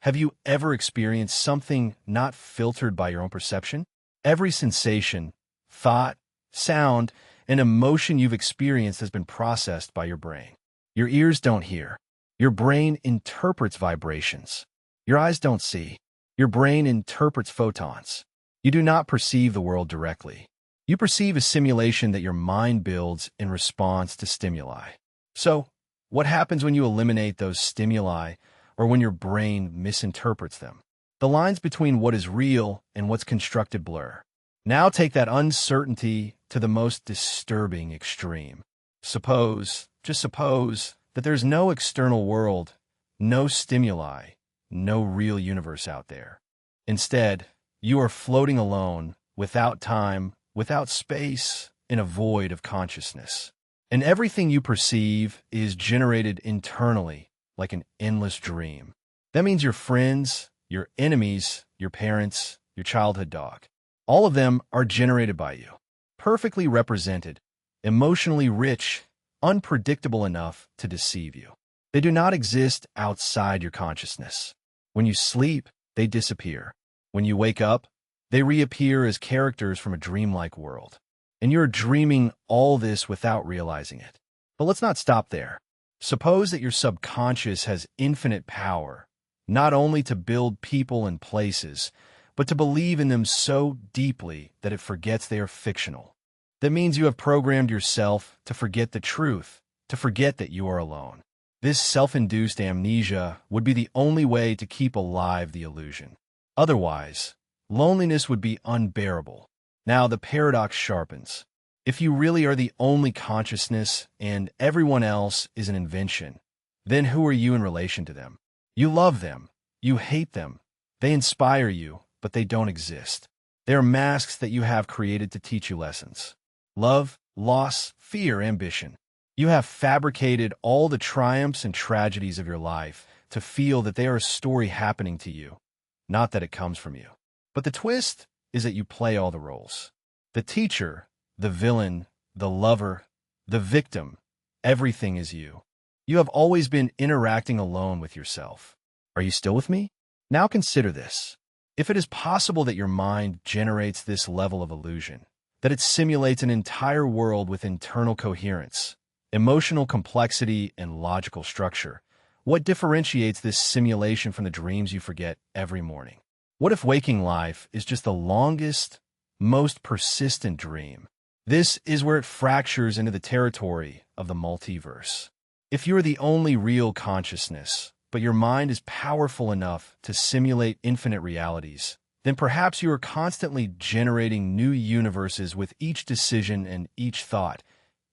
Have you ever experienced something not filtered by your own perception? Every sensation, thought, sound, and emotion you've experienced has been processed by your brain. Your ears don't hear. Your brain interprets vibrations. Your eyes don't see. Your brain interprets photons. You do not perceive the world directly. You perceive a simulation that your mind builds in response to stimuli. So, what happens when you eliminate those stimuli or when your brain misinterprets them? The lines between what is real and what's constructed blur. Now take that uncertainty to the most disturbing extreme. Suppose, just suppose, that there's no external world, no stimuli, no real universe out there. Instead, you are floating alone, without time, without space, in a void of consciousness. And everything you perceive is generated internally, like an endless dream. That means your friends, your enemies, your parents, your childhood dog. All of them are generated by you, perfectly represented, emotionally rich, unpredictable enough to deceive you. They do not exist outside your consciousness. When you sleep, they disappear. When you wake up, they reappear as characters from a dreamlike world. And you're dreaming all this without realizing it. But let's not stop there. Suppose that your subconscious has infinite power, not only to build people and places, but to believe in them so deeply that it forgets they are fictional. That means you have programmed yourself to forget the truth, to forget that you are alone. This self-induced amnesia would be the only way to keep alive the illusion. Otherwise, loneliness would be unbearable. Now the paradox sharpens. If you really are the only consciousness and everyone else is an invention, then who are you in relation to them? You love them. You hate them. They inspire you, but they don't exist. They are masks that you have created to teach you lessons. Love, loss, fear, ambition. You have fabricated all the triumphs and tragedies of your life to feel that they are a story happening to you, not that it comes from you. But the twist is that you play all the roles. The teacher, the villain, the lover, the victim, everything is you. You have always been interacting alone with yourself. Are you still with me? Now consider this. If it is possible that your mind generates this level of illusion, that it simulates an entire world with internal coherence, emotional complexity, and logical structure, what differentiates this simulation from the dreams you forget every morning? What if waking life is just the longest, most persistent dream? This is where it fractures into the territory of the multiverse. If you are the only real consciousness, but your mind is powerful enough to simulate infinite realities, then perhaps you are constantly generating new universes with each decision and each thought,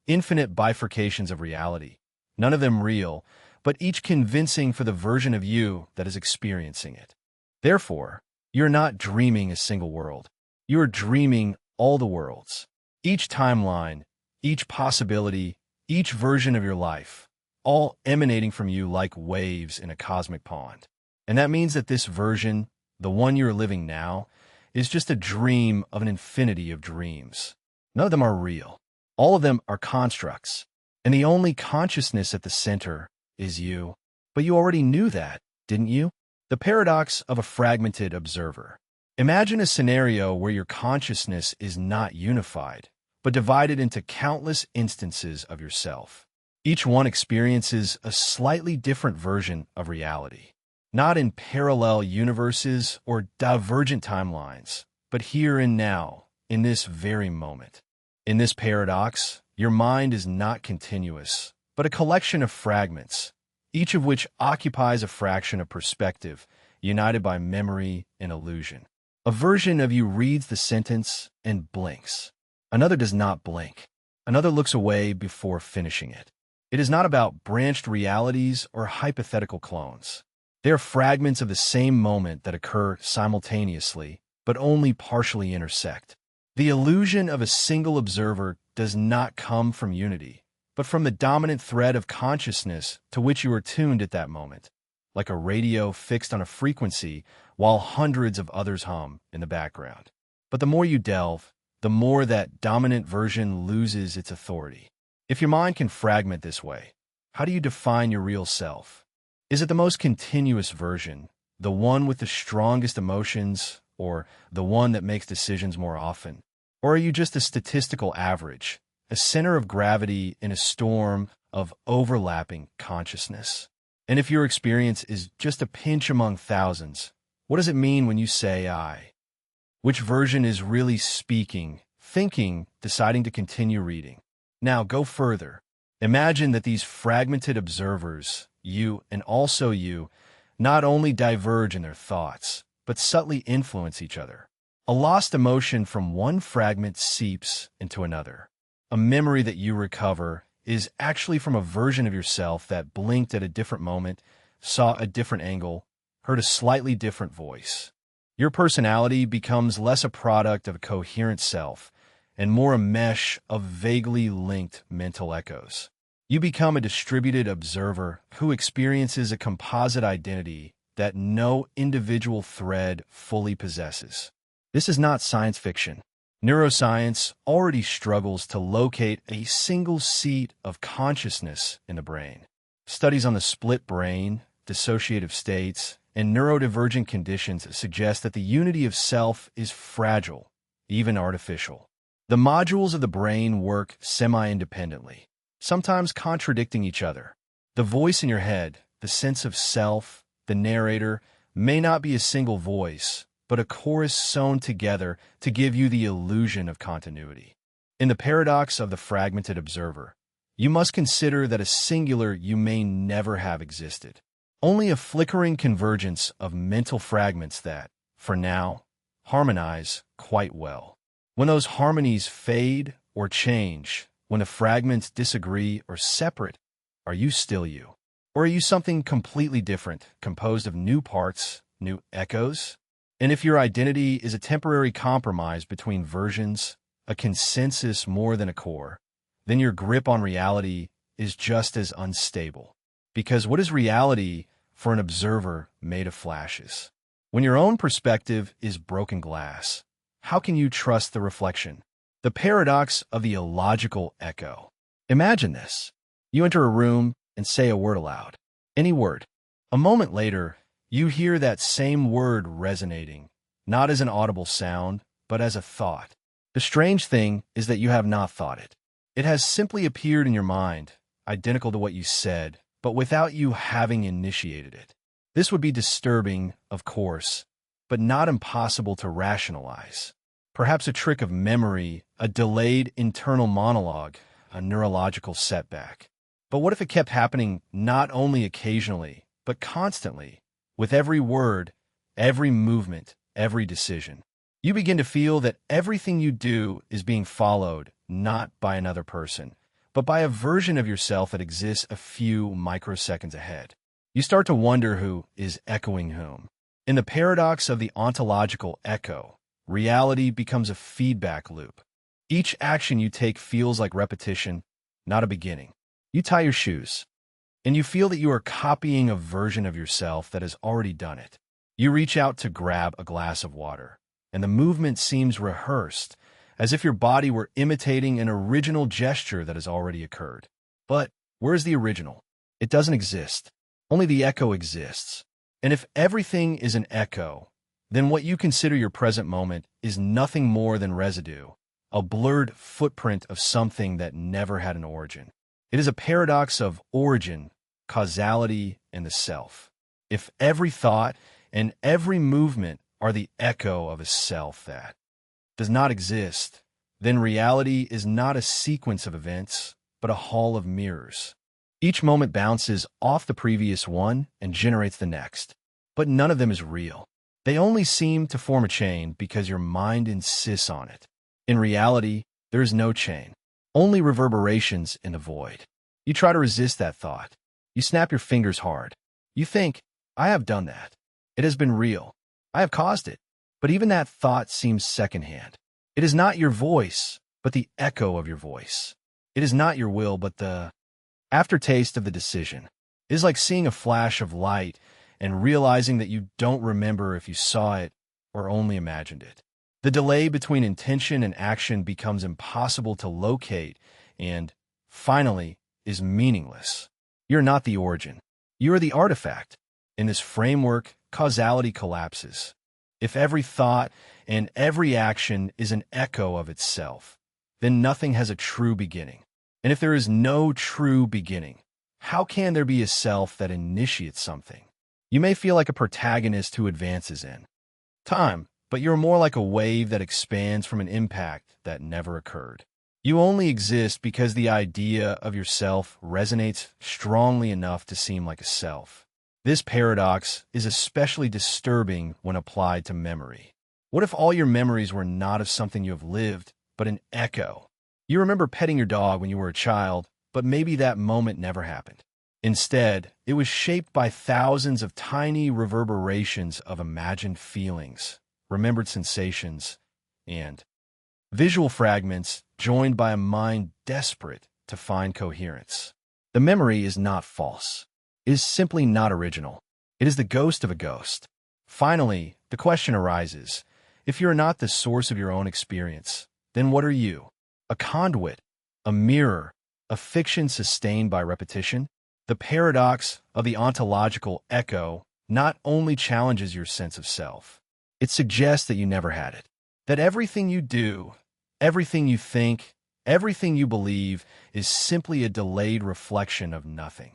infinite bifurcations of reality, none of them real, but each convincing for the version of you that is experiencing it. Therefore, you're not dreaming a single world. You are dreaming all the worlds. Each timeline, each possibility, each version of your life, all emanating from you like waves in a cosmic pond. And that means that this version, the one you're living now, is just a dream of an infinity of dreams. None of them are real. All of them are constructs. And the only consciousness at the center is you. But you already knew that, didn't you? The paradox of a fragmented observer. Imagine a scenario where your consciousness is not unified, but divided into countless instances of yourself. Each one experiences a slightly different version of reality, not in parallel universes or divergent timelines, but here and now, in this very moment. In this paradox, your mind is not continuous, but a collection of fragments, each of which occupies a fraction of perspective, united by memory and illusion. A version of you reads the sentence and blinks. Another does not blink. Another looks away before finishing it. It is not about branched realities or hypothetical clones. They are fragments of the same moment that occur simultaneously, but only partially intersect. The illusion of a single observer does not come from unity, but from the dominant thread of consciousness to which you are tuned at that moment, like a radio fixed on a frequency while hundreds of others hum in the background. But the more you delve, the more that dominant version loses its authority. If your mind can fragment this way, how do you define your real self? Is it the most continuous version, the one with the strongest emotions, or the one that makes decisions more often? Or are you just a statistical average, a center of gravity in a storm of overlapping consciousness? And if your experience is just a pinch among thousands, what does it mean when you say I? Which version is really speaking, thinking, deciding to continue reading? Now go further. Imagine that these fragmented observers, you and also you, not only diverge in their thoughts, but subtly influence each other. A lost emotion from one fragment seeps into another. A memory that you recover is actually from a version of yourself that blinked at a different moment, saw a different angle, heard a slightly different voice. Your personality becomes less a product of a coherent self and more a mesh of vaguely linked mental echoes. You become a distributed observer who experiences a composite identity that no individual thread fully possesses. This is not science fiction. Neuroscience already struggles to locate a single seat of consciousness in the brain. Studies on the split brain, dissociative states, and neurodivergent conditions suggest that the unity of self is fragile, even artificial. The modules of the brain work semi-independently, sometimes contradicting each other. The voice in your head, the sense of self, the narrator, may not be a single voice, but a chorus sewn together to give you the illusion of continuity. In the paradox of the fragmented observer, you must consider that a singular you may never have existed. Only a flickering convergence of mental fragments that, for now, harmonize quite well. When those harmonies fade or change, when the fragments disagree or separate, are you still you? Or are you something completely different, composed of new parts, new echoes? And if your identity is a temporary compromise between versions, a consensus more than a core, then your grip on reality is just as unstable. Because what is reality for an observer made of flashes? When your own perspective is broken glass, how can you trust the reflection? The paradox of the illogical echo. Imagine this. You enter a room and say a word aloud. Any word. A moment later, you hear that same word resonating, not as an audible sound, but as a thought. The strange thing is that you have not thought it. It has simply appeared in your mind, identical to what you said, but without you having initiated it. This would be disturbing, of course, but not impossible to rationalize. Perhaps a trick of memory, a delayed internal monologue, a neurological setback. But what if it kept happening not only occasionally, but constantly, with every word, every movement, every decision? You begin to feel that everything you do is being followed, not by another person, but by a version of yourself that exists a few microseconds ahead. You start to wonder who is echoing whom. In the paradox of the ontological echo, reality becomes a feedback loop. Each action you take feels like repetition, not a beginning. You tie your shoes, and you feel that you are copying a version of yourself that has already done it. You reach out to grab a glass of water, and the movement seems rehearsed, as if your body were imitating an original gesture that has already occurred. But where's the original? It doesn't exist. Only the echo exists. And if everything is an echo, then what you consider your present moment is nothing more than residue, a blurred footprint of something that never had an origin. It is a paradox of origin, causality, and the self. If every thought and every movement are the echo of a self that does not exist, then reality is not a sequence of events, but a hall of mirrors. Each moment bounces off the previous one and generates the next. But none of them is real. They only seem to form a chain because your mind insists on it. In reality, there is no chain, only reverberations in the void. You try to resist that thought. You snap your fingers hard. You think, I have done that. It has been real. I have caused it. But even that thought seems secondhand. It is not your voice, but the echo of your voice. It is not your will, but the aftertaste of the decision. It is like seeing a flash of light and realizing that you don't remember if you saw it or only imagined it. The delay between intention and action becomes impossible to locate and, finally, is meaningless. You're not the origin. You are the artifact. In this framework, causality collapses. If every thought and every action is an echo of itself, then nothing has a true beginning. And if there is no true beginning, how can there be a self that initiates something? You may feel like a protagonist who advances in time, but you're more like a wave that expands from an impact that never occurred. You only exist because the idea of yourself resonates strongly enough to seem like a self. This paradox is especially disturbing when applied to memory. What if all your memories were not of something you have lived, but an echo? You remember petting your dog when you were a child, but maybe that moment never happened. Instead, it was shaped by thousands of tiny reverberations of imagined feelings, remembered sensations, and visual fragments joined by a mind desperate to find coherence. The memory is not false. It is simply not original. It is the ghost of a ghost. Finally, the question arises, if you are not the source of your own experience, then what are you? A conduit, a mirror, a fiction sustained by repetition? The paradox of the ontological echo not only challenges your sense of self, it suggests that you never had it. That everything you do, everything you think, everything you believe is simply a delayed reflection of nothing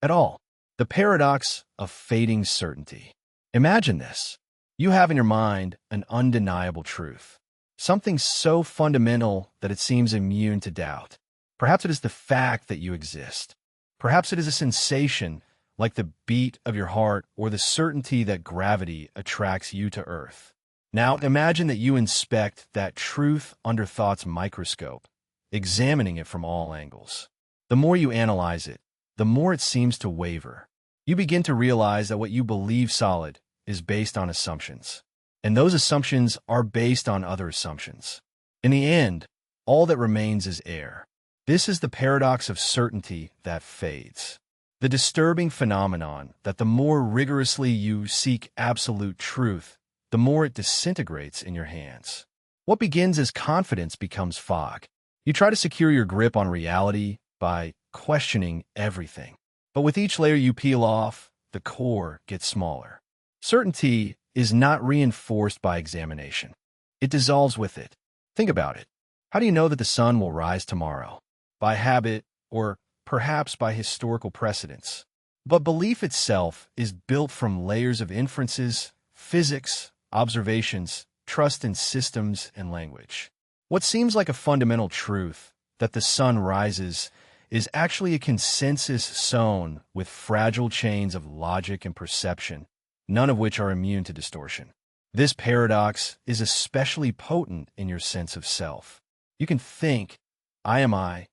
at all. The paradox of fading certainty. Imagine this. You have in your mind an undeniable truth, something so fundamental that it seems immune to doubt. Perhaps it is the fact that you exist. Perhaps it is a sensation like the beat of your heart or the certainty that gravity attracts you to Earth. Now imagine that you inspect that truth under thought's microscope, examining it from all angles. The more you analyze it, the more it seems to waver. You begin to realize that what you believe solid is based on assumptions, and those assumptions are based on other assumptions. In the end, all that remains is air. This is the paradox of certainty that fades. The disturbing phenomenon that the more rigorously you seek absolute truth, the more it disintegrates in your hands. What begins as confidence becomes fog. You try to secure your grip on reality by questioning everything. But with each layer you peel off, the core gets smaller. Certainty is not reinforced by examination. It dissolves with it. Think about it. How do you know that the sun will rise tomorrow? By habit, or perhaps by historical precedents. But belief itself is built from layers of inferences, physics, observations, trust in systems and language. What seems like a fundamental truth, that the sun rises, is actually a consensus sewn with fragile chains of logic and perception, none of which are immune to distortion. This paradox is especially potent in your sense of self. You can think, I am I,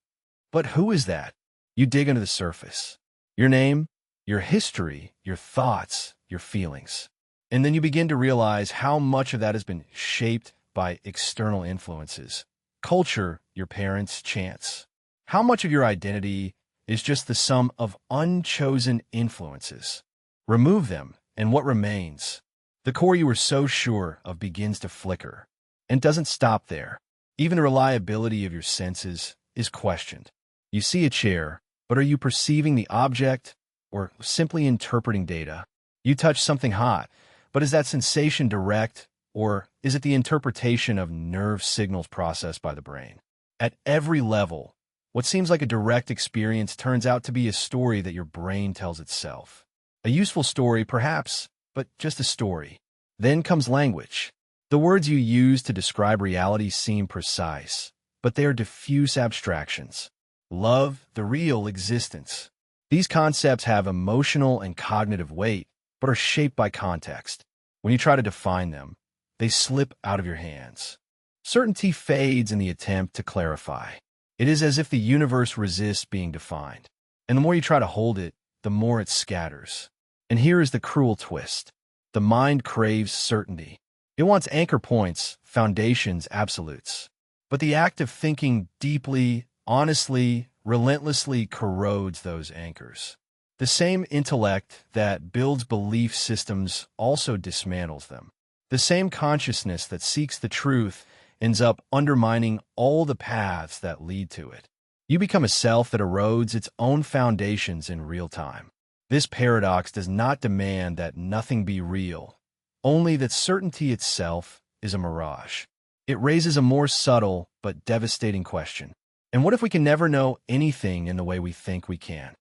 but who is that? You dig under the surface. Your name, your history, your thoughts, your feelings. And then you begin to realize how much of that has been shaped by external influences. Culture, your parents, chance. How much of your identity is just the sum of unchosen influences? Remove them, and what remains? The core you were so sure of begins to flicker. And doesn't stop there. Even the reliability of your senses is questioned. You see a chair, but are you perceiving the object or simply interpreting data? You touch something hot, but is that sensation direct, or is it the interpretation of nerve signals processed by the brain? At every level, what seems like a direct experience turns out to be a story that your brain tells itself. A useful story, perhaps, but just a story. Then comes language. The words you use to describe reality seem precise, but they are diffuse abstractions. Love, the real existence. These concepts have emotional and cognitive weight, but are shaped by context. When you try to define them, they slip out of your hands. Certainty fades in the attempt to clarify. It is as if the universe resists being defined. And the more you try to hold it, the more it scatters. And here is the cruel twist. The mind craves certainty. It wants anchor points, foundations, absolutes. But the act of thinking deeply, honestly, relentlessly corrodes those anchors. The same intellect that builds belief systems also dismantles them. The same consciousness that seeks the truth ends up undermining all the paths that lead to it. You become a self that erodes its own foundations in real time. This paradox does not demand that nothing be real, only that certainty itself is a mirage. It raises a more subtle but devastating question. And what if we can never know anything in the way we think we can?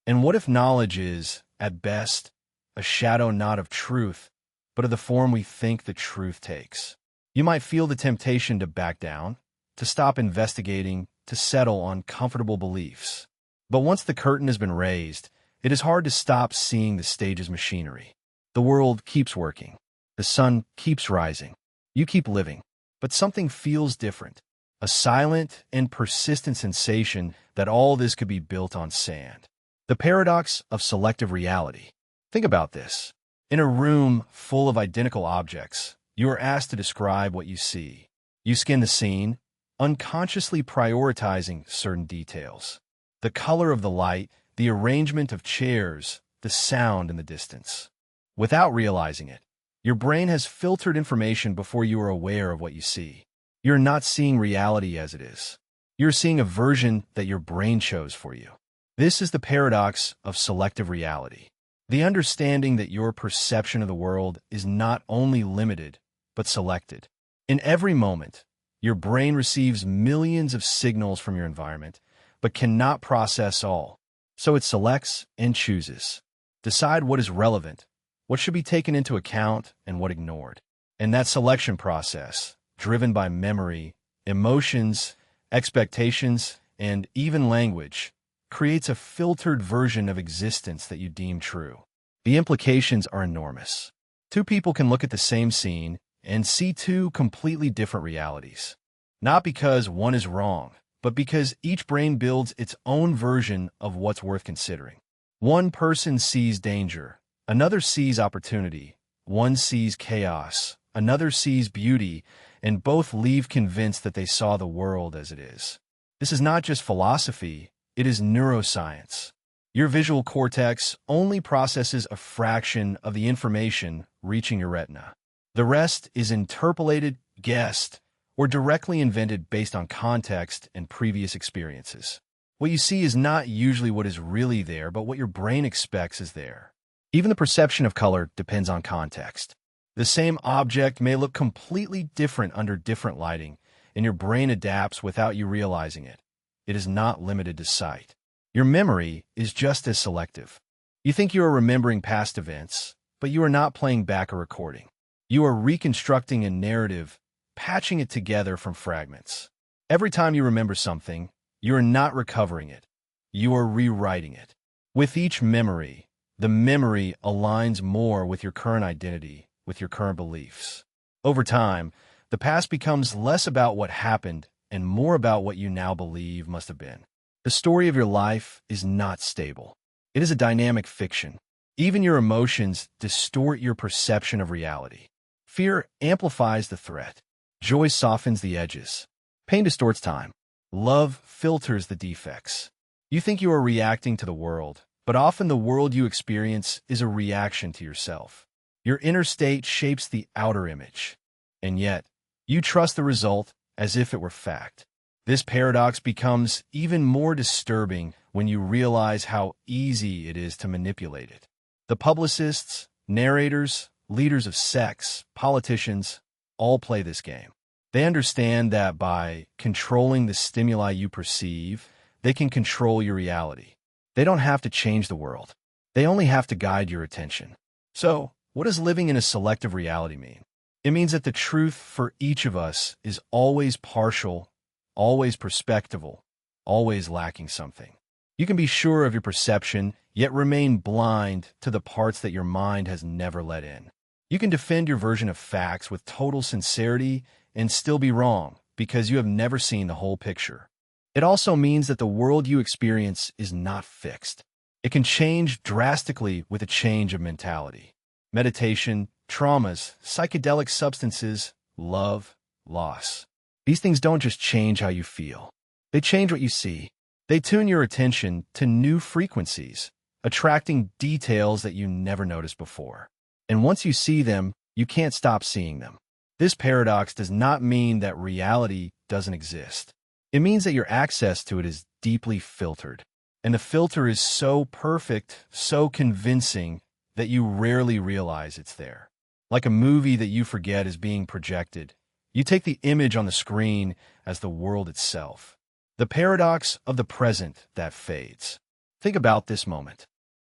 And what if knowledge is, at best, a shadow not of truth, but of the form we think the truth takes? You might feel the temptation to back down, to stop investigating, to settle on comfortable beliefs. But once the curtain has been raised, it is hard to stop seeing the stage's machinery. The world keeps working. The sun keeps rising. You keep living. But something feels different. A silent and persistent sensation that all this could be built on sand. The paradox of selective reality. Think about this. In a room full of identical objects, You are asked to describe what you see. You scan the scene, unconsciously prioritizing certain details. The color of the light, the arrangement of chairs, the sound in the distance. Without realizing it, your brain has filtered information before you are aware of what you see. You're not seeing reality as it is. You're seeing a version that your brain chose for you. This is the paradox of selective reality. The understanding that your perception of the world is not only limited, but selected. In every moment, your brain receives millions of signals from your environment, but cannot process all. So it selects and chooses. Decide what is relevant, what should be taken into account, and what ignored. And that selection process, driven by memory, emotions, expectations, and even language, creates a filtered version of existence that you deem true. The implications are enormous. Two people can look at the same scene and see two completely different realities. Not because one is wrong, but because each brain builds its own version of what's worth considering. One person sees danger, another sees opportunity, one sees chaos, another sees beauty, and both leave convinced that they saw the world as it is. This is not just philosophy, it is neuroscience. Your visual cortex only processes a fraction of the information reaching your retina. The rest is interpolated, guessed, or directly invented based on context and previous experiences. What you see is not usually what is really there, but what your brain expects is there. Even the perception of color depends on context. The same object may look completely different under different lighting, and your brain adapts without you realizing it. It is not limited to sight. Your memory is just as selective. You think you are remembering past events, but you are not playing back a recording. You are reconstructing a narrative, patching it together from fragments. Every time you remember something, you are not recovering it. You are rewriting it. With each memory, the memory aligns more with your current identity, with your current beliefs. Over time, the past becomes less about what happened and more about what you now believe must have been. The story of your life is not stable. It is a dynamic fiction. Even your emotions distort your perception of reality. Fear amplifies the threat. Joy softens the edges. Pain distorts time. Love filters the defects. You think you are reacting to the world, but often the world you experience is a reaction to yourself. Your inner state shapes the outer image. And yet, you trust the result as if it were fact. This paradox becomes even more disturbing when you realize how easy it is to manipulate it. The publicists, narrators, leaders of sects, politicians, all play this game. They understand that by controlling the stimuli you perceive, they can control your reality. They don't have to change the world. They only have to guide your attention. So, what does living in a selective reality mean? It means that the truth for each of us is always partial, always perspectival, always lacking something. You can be sure of your perception, yet remain blind to the parts that your mind has never let in. You can defend your version of facts with total sincerity and still be wrong because you have never seen the whole picture. It also means that the world you experience is not fixed. It can change drastically with a change of mentality. Meditation, traumas, psychedelic substances, love, loss. These things don't just change how you feel. They change what you see. They tune your attention to new frequencies, attracting details that you never noticed before. And once you see them, you can't stop seeing them. This paradox does not mean that reality doesn't exist. It means that your access to it is deeply filtered. And the filter is so perfect, so convincing, that you rarely realize it's there. Like a movie that you forget is being projected, you take the image on the screen as the world itself. The paradox of the present that fades. Think about this moment.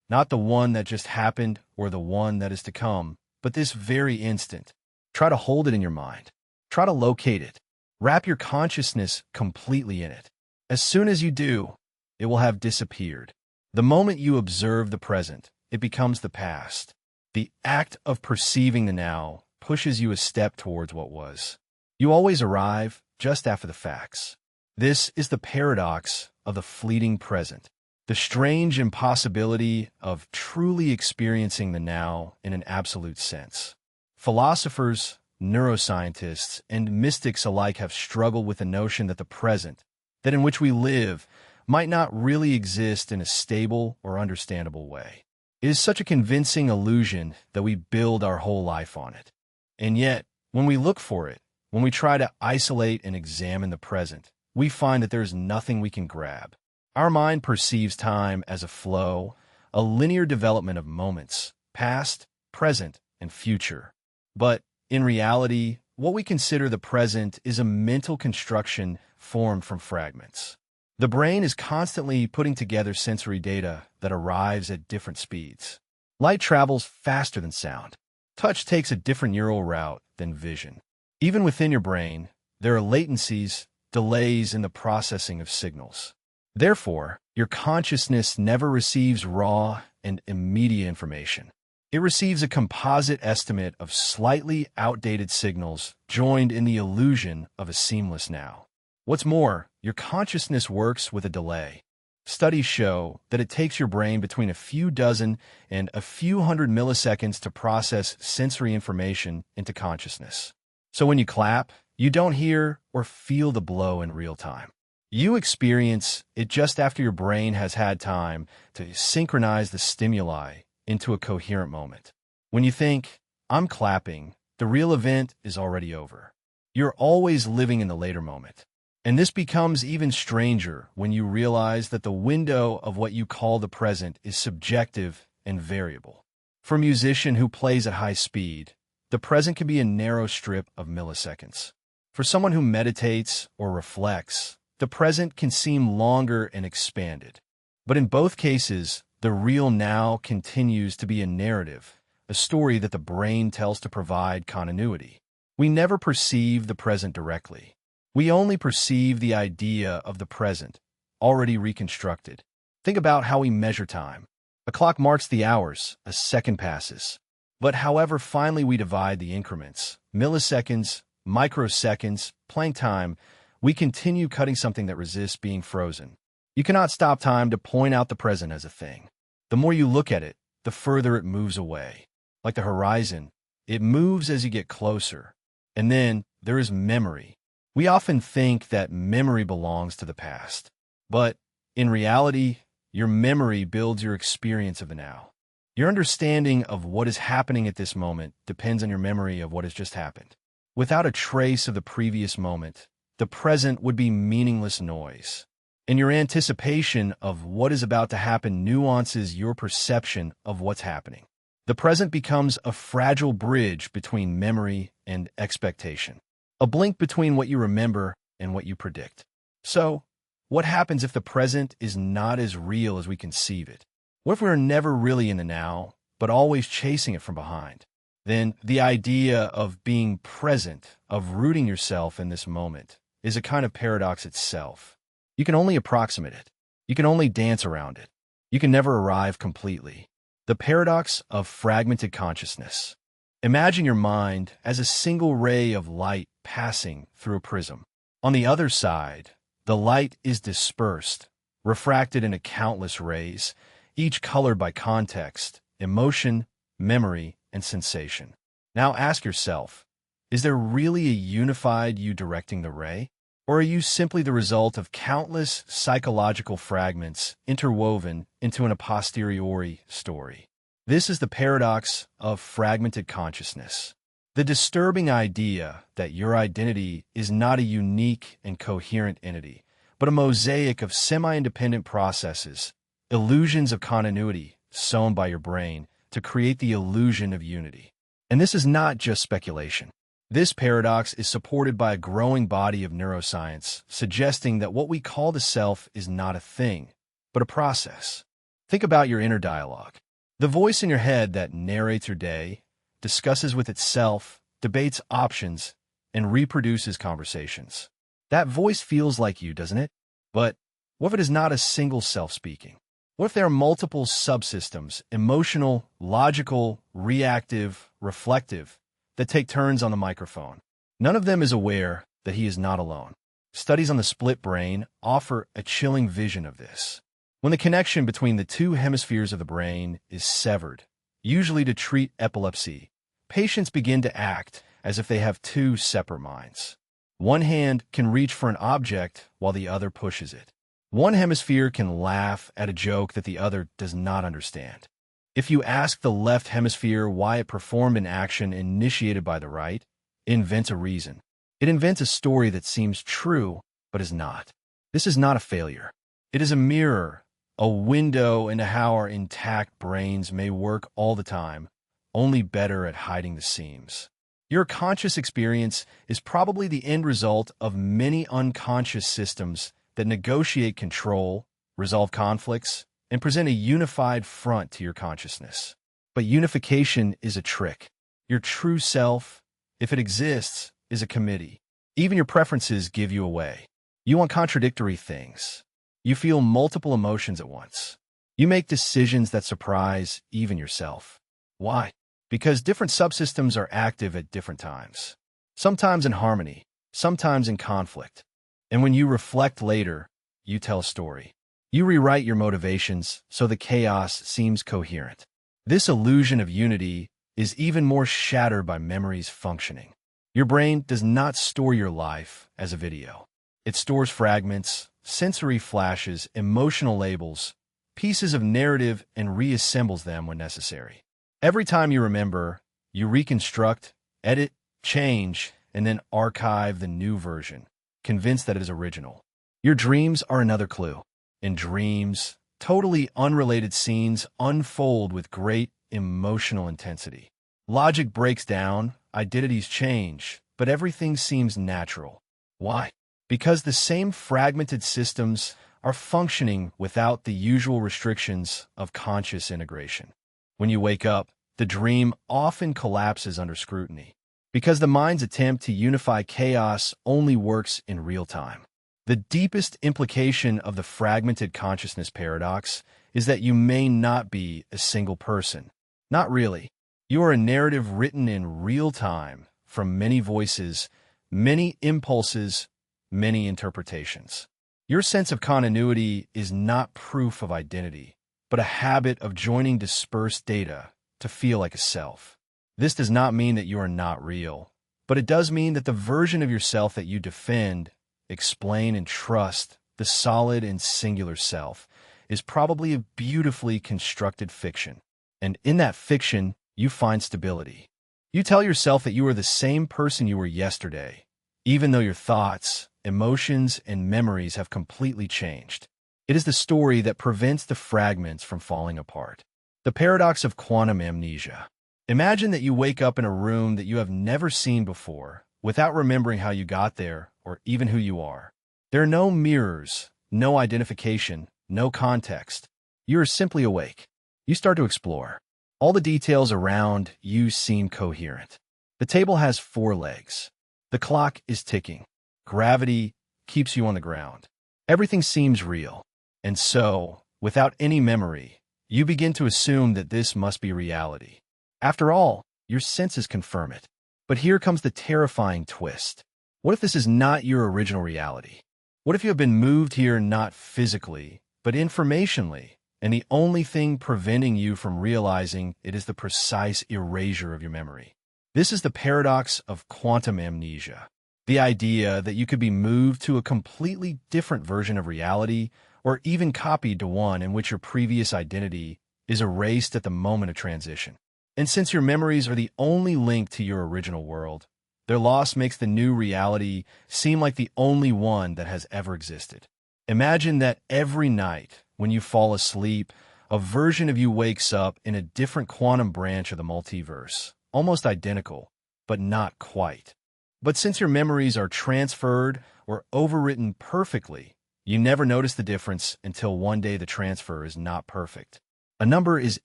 Not the one that just happened or the one that is to come, but this very instant. Try to hold it in your mind. Try to locate it. Wrap your consciousness completely in it. As soon as you do, it will have disappeared. The moment you observe the present, it becomes the past. The act of perceiving the now pushes you a step towards what was. You always arrive just after the facts. This is the paradox of the fleeting present, the strange impossibility of truly experiencing the now in an absolute sense. Philosophers, neuroscientists, and mystics alike have struggled with the notion that the present, that in which we live, might not really exist in a stable or understandable way. It is such a convincing illusion that we build our whole life on it. And yet, when we look for it, when we try to isolate and examine the present, we find that there is nothing we can grab. Our mind perceives time as a flow, a linear development of moments, past, present, and future. But in reality, what we consider the present is a mental construction formed from fragments. The brain is constantly putting together sensory data that arrives at different speeds. Light travels faster than sound. Touch takes a different neural route than vision. Even within your brain, there are latencies, delays in the processing of signals. Therefore, your consciousness never receives raw and immediate information. It receives a composite estimate of slightly outdated signals joined in the illusion of a seamless now. What's more, your consciousness works with a delay. Studies show that it takes your brain between a few dozen and a few hundred milliseconds to process sensory information into consciousness. So when you clap, you don't hear or feel the blow in real time. You experience it just after your brain has had time to synchronize the stimuli into a coherent moment. When you think, "I'm clapping," the real event is already over. You're always living in the later moment. And this becomes even stranger when you realize that the window of what you call the present is subjective and variable. For a musician who plays at high speed, the present can be a narrow strip of milliseconds. For someone who meditates or reflects, the present can seem longer and expanded. But in both cases, the real now continues to be a narrative, a story that the brain tells to provide continuity. We never perceive the present directly. We only perceive the idea of the present, already reconstructed. Think about how we measure time. A clock marks the hours, a second passes. But however finely we divide the increments, milliseconds, microseconds, Planck time, we continue cutting something that resists being frozen. You cannot stop time to point out the present as a thing. The more you look at it, the further it moves away. Like the horizon, it moves as you get closer. And then there is memory. We often think that memory belongs to the past. But in reality, your memory builds your experience of the now. Your understanding of what is happening at this moment depends on your memory of what has just happened. Without a trace of the previous moment, the present would be meaningless noise. And your anticipation of what is about to happen nuances your perception of what's happening. The present becomes a fragile bridge between memory and expectation. A blink between what you remember and what you predict. So, what happens if the present is not as real as we conceive it? What if we're never really in the now, but always chasing it from behind? Then the idea of being present, of rooting yourself in this moment, is a kind of paradox itself. You can only approximate it. You can only dance around it. You can never arrive completely. The paradox of fragmented consciousness. Imagine your mind as a single ray of light passing through a prism. On the other side, the light is dispersed, refracted into countless rays, each colored by context, emotion, memory, and sensation. Now ask yourself, is there really a unified you directing the ray? Or are you simply the result of countless psychological fragments interwoven into an a posteriori story? This is the paradox of fragmented consciousness. The disturbing idea that your identity is not a unique and coherent entity, but a mosaic of semi-independent processes, illusions of continuity sewn by your brain to create the illusion of unity. And this is not just speculation. This paradox is supported by a growing body of neuroscience, suggesting that what we call the self is not a thing, but a process. Think about your inner dialogue. The voice in your head that narrates your day, discusses with itself, debates options, and reproduces conversations. That voice feels like you, doesn't it? But what if it is not a single self speaking? What if there are multiple subsystems, emotional, logical, reactive, reflective, that take turns on the microphone? None of them is aware that he is not alone. Studies on the split brain offer a chilling vision of this. When the connection between the two hemispheres of the brain is severed, usually to treat epilepsy, patients begin to act as if they have two separate minds. One hand can reach for an object while the other pushes it. One hemisphere can laugh at a joke that the other does not understand. If you ask the left hemisphere why it performed an action initiated by the right, it invents a reason. It invents a story that seems true, but is not. This is not a failure. It is a mirror, a window into how our intact brains may work all the time, only better at hiding the seams. Your conscious experience is probably the end result of many unconscious systems that negotiate control, resolve conflicts, and present a unified front to your consciousness. But unification is a trick. Your true self, if it exists, is a committee. Even your preferences give you away. You want contradictory things. You feel multiple emotions at once. You make decisions that surprise even yourself. Why? Because different subsystems are active at different times. Sometimes in harmony, sometimes in conflict. And when you reflect later, you tell a story. You rewrite your motivations so the chaos seems coherent. This illusion of unity is even more shattered by memories functioning. Your brain does not store your life as a video. It stores fragments, sensory flashes, emotional labels, pieces of narrative, and reassembles them when necessary. Every time you remember, you reconstruct, edit, change, and then archive the new version, convinced that it is original. Your dreams are another clue. In dreams, totally unrelated scenes unfold with great emotional intensity. Logic breaks down, identities change, but everything seems natural. Why? Because the same fragmented systems are functioning without the usual restrictions of conscious integration. When you wake up, the dream often collapses under scrutiny, because the mind's attempt to unify chaos only works in real time. The deepest implication of the fragmented consciousness paradox is that you may not be a single person. Not really. You are a narrative written in real time from many voices, many impulses, many interpretations. Your sense of continuity is not proof of identity, but a habit of joining dispersed data to feel like a self. This does not mean that you are not real, but it does mean that the version of yourself that you defend, explain, and trust, the solid and singular self, is probably a beautifully constructed fiction. And in that fiction, you find stability. You tell yourself that you are the same person you were yesterday, even though your thoughts, emotions, and memories have completely changed. It is the story that prevents the fragments from falling apart. The paradox of quantum amnesia. Imagine that you wake up in a room that you have never seen before, without remembering how you got there or even who you are. There are no mirrors, no identification, no context. You are simply awake. You start to explore. All the details around you seem coherent. The table has 4 legs. The clock is ticking. Gravity keeps you on the ground. Everything seems real. And so, without any memory, you begin to assume that this must be reality. After all, your senses confirm it. But here comes the terrifying twist. What if this is not your original reality? What if you have been moved here not physically, but informationally, and the only thing preventing you from realizing it is the precise erasure of your memory? This is the paradox of quantum amnesia. The idea that you could be moved to a completely different version of reality, or even copied to one in which your previous identity is erased at the moment of transition. And since your memories are the only link to your original world, their loss makes the new reality seem like the only one that has ever existed. Imagine that every night, when you fall asleep, a version of you wakes up in a different quantum branch of the multiverse, almost identical, but not quite. But since your memories are transferred or overwritten perfectly, you never notice the difference until one day the transfer is not perfect. A number is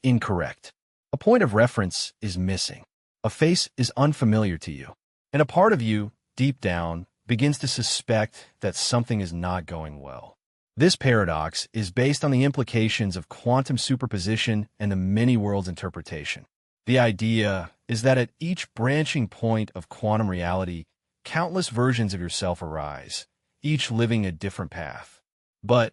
incorrect. A point of reference is missing. A face is unfamiliar to you. And a part of you, deep down, begins to suspect that something is not going well. This paradox is based on the implications of quantum superposition and the many worlds interpretation. The idea is that at each branching point of quantum reality, countless versions of yourself arise, each living a different path. But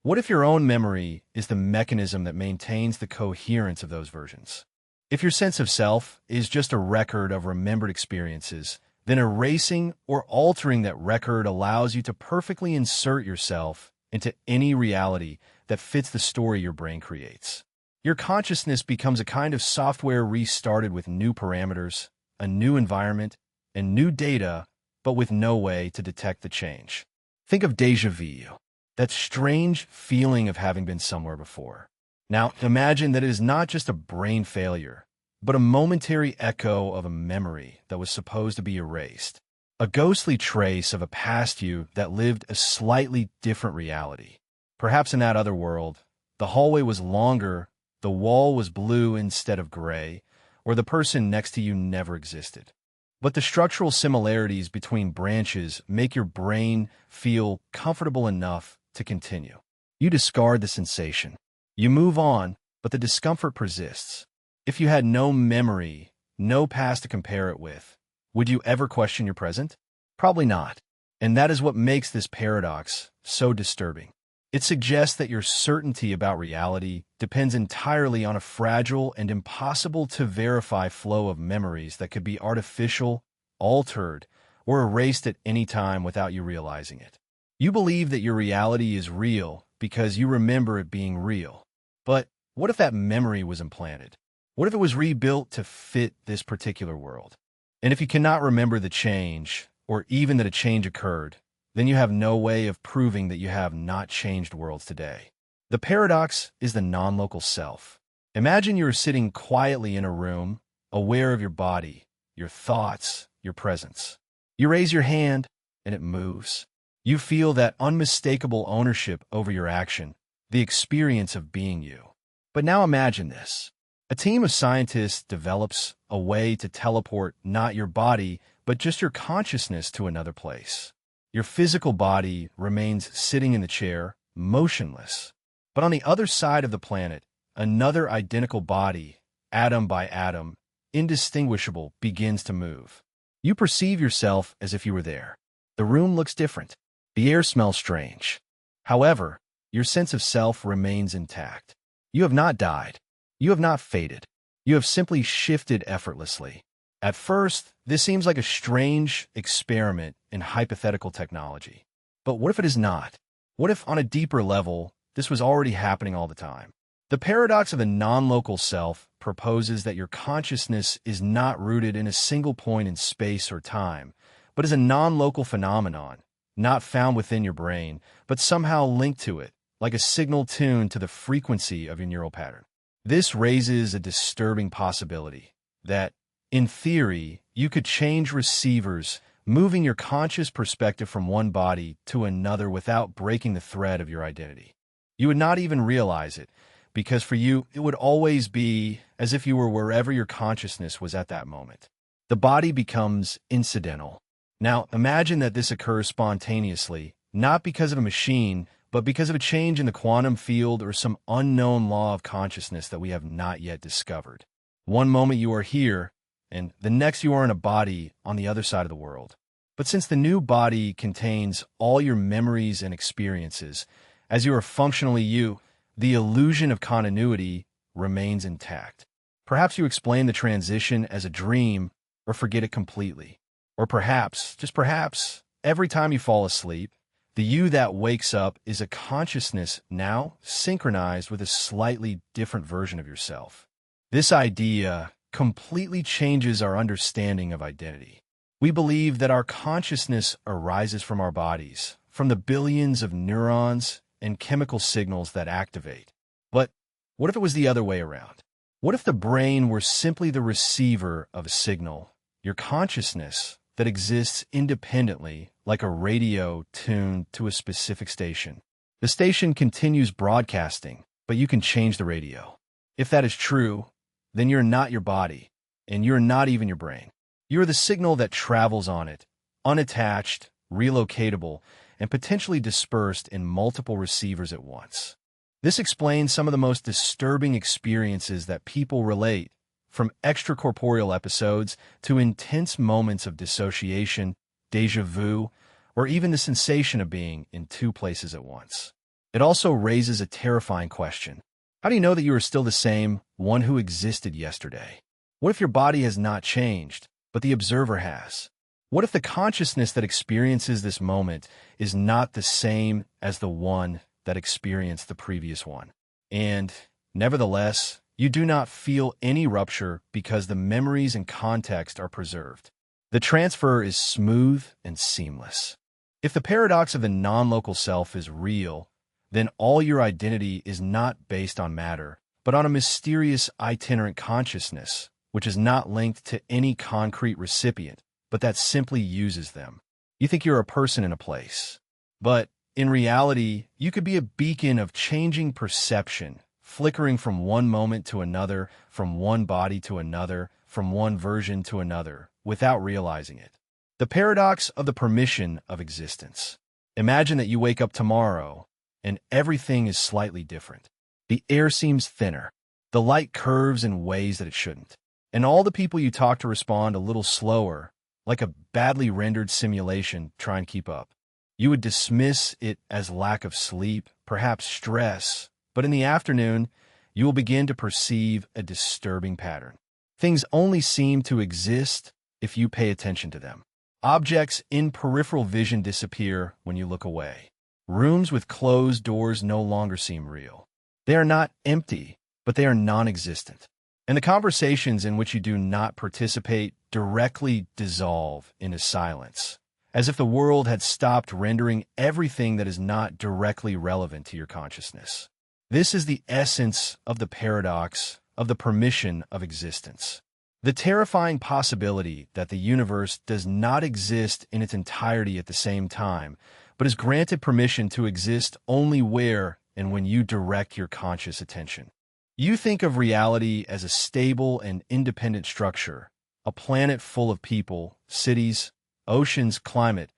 what if your own memory is the mechanism that maintains the coherence of those versions? If your sense of self is just a record of remembered experiences, then erasing or altering that record allows you to perfectly insert yourself into any reality that fits the story your brain creates. Your consciousness becomes a kind of software restarted with new parameters, a new environment, and new data, but with no way to detect the change. Think of déjà vu, that strange feeling of having been somewhere before. Now, imagine that it is not just a brain failure, but a momentary echo of a memory that was supposed to be erased, a ghostly trace of a past you that lived a slightly different reality. Perhaps in that other world, the hallway was longer, the wall was blue instead of gray, or the person next to you never existed. But the structural similarities between branches make your brain feel comfortable enough to continue. You discard the sensation. You move on, but the discomfort persists. If you had no memory, no past to compare it with, would you ever question your present? Probably not. And that is what makes this paradox so disturbing. It suggests that your certainty about reality depends entirely on a fragile and impossible to verify flow of memories that could be artificial, altered, or erased at any time without you realizing it. You believe that your reality is real because you remember it being real. But what if that memory was implanted? What if it was rebuilt to fit this particular world? And if you cannot remember the change, or even that a change occurred, then you have no way of proving that you have not changed worlds today. The paradox is the non-local self. Imagine you are sitting quietly in a room, aware of your body, your thoughts, your presence. You raise your hand, and it moves. You feel that unmistakable ownership over your action, the experience of being you. But now imagine this. A team of scientists develops a way to teleport not your body, but just your consciousness to another place. Your physical body remains sitting in the chair, motionless. But on the other side of the planet, another identical body, atom by atom, indistinguishable, begins to move. You perceive yourself as if you were there. The room looks different. The air smells strange. However, your sense of self remains intact. You have not died. You have not faded. You have simply shifted effortlessly. At first, this seems like a strange experiment in hypothetical technology. But what if it is not? What if, on a deeper level, this was already happening all the time? The paradox of the non-local self proposes that your consciousness is not rooted in a single point in space or time, but is a non-local phenomenon, not found within your brain, but somehow linked to it, like a signal tuned to the frequency of your neural pattern. This raises a disturbing possibility that, in theory, you could change receivers, moving your conscious perspective from one body to another without breaking the thread of your identity. You would not even realize it, because for you, it would always be as if you were wherever your consciousness was at that moment. The body becomes incidental. Now, imagine that this occurs spontaneously, not because of a machine, but because of a change in the quantum field or some unknown law of consciousness that we have not yet discovered. One moment you are here, and the next you are in a body on the other side of the world. But since the new body contains all your memories and experiences, as you are functionally you, the illusion of continuity remains intact. Perhaps you explain the transition as a dream or forget it completely. Or perhaps, just perhaps, every time you fall asleep, the you that wakes up is a consciousness now synchronized with a slightly different version of yourself. This idea completely changes our understanding of identity. We believe that our consciousness arises from our bodies, from the billions of neurons and chemical signals that activate. But what if it was the other way around? What if the brain were simply the receiver of a signal, your consciousness that exists independently, like a radio tuned to a specific station? The station continues broadcasting, but you can change the radio. If that is true, then you're not your body, and you're not even your brain. You're the signal that travels on it, unattached, relocatable, and potentially dispersed in multiple receivers at once. This explains some of the most disturbing experiences that people relate, from extracorporeal episodes to intense moments of dissociation, déjà vu, or even the sensation of being in two places at once. It also raises a terrifying question. How do you know that you are still the same one who existed yesterday? What if your body has not changed, but the observer has? What if the consciousness that experiences this moment is not the same as the one that experienced the previous one? And, nevertheless, you do not feel any rupture because the memories and context are preserved. The transfer is smooth and seamless. If the paradox of the non-local self is real, then all your identity is not based on matter, but on a mysterious itinerant consciousness, which is not linked to any concrete recipient, but that simply uses them. You think you're a person in a place, but in reality, you could be a beacon of changing perception, flickering from one moment to another, from one body to another, from one version to another, without realizing it. The paradox of the permission of existence. Imagine that you wake up tomorrow, and everything is slightly different. The air seems thinner. The light curves in ways that it shouldn't. And all the people you talk to respond a little slower, like a badly rendered simulation trying to keep up. You would dismiss it as lack of sleep, perhaps stress, but in the afternoon, you will begin to perceive a disturbing pattern. Things only seem to exist if you pay attention to them. Objects in peripheral vision disappear when you look away. Rooms with closed doors no longer seem real. They are not empty, but they are non-existent. And the conversations in which you do not participate directly dissolve into silence, as if the world had stopped rendering everything that is not directly relevant to your consciousness. This is the essence of the paradox of the permission of existence. The terrifying possibility that the universe does not exist in its entirety at the same time, but is granted permission to exist only where and when you direct your conscious attention. You think of reality as a stable and independent structure, a planet full of people, cities, oceans, climate,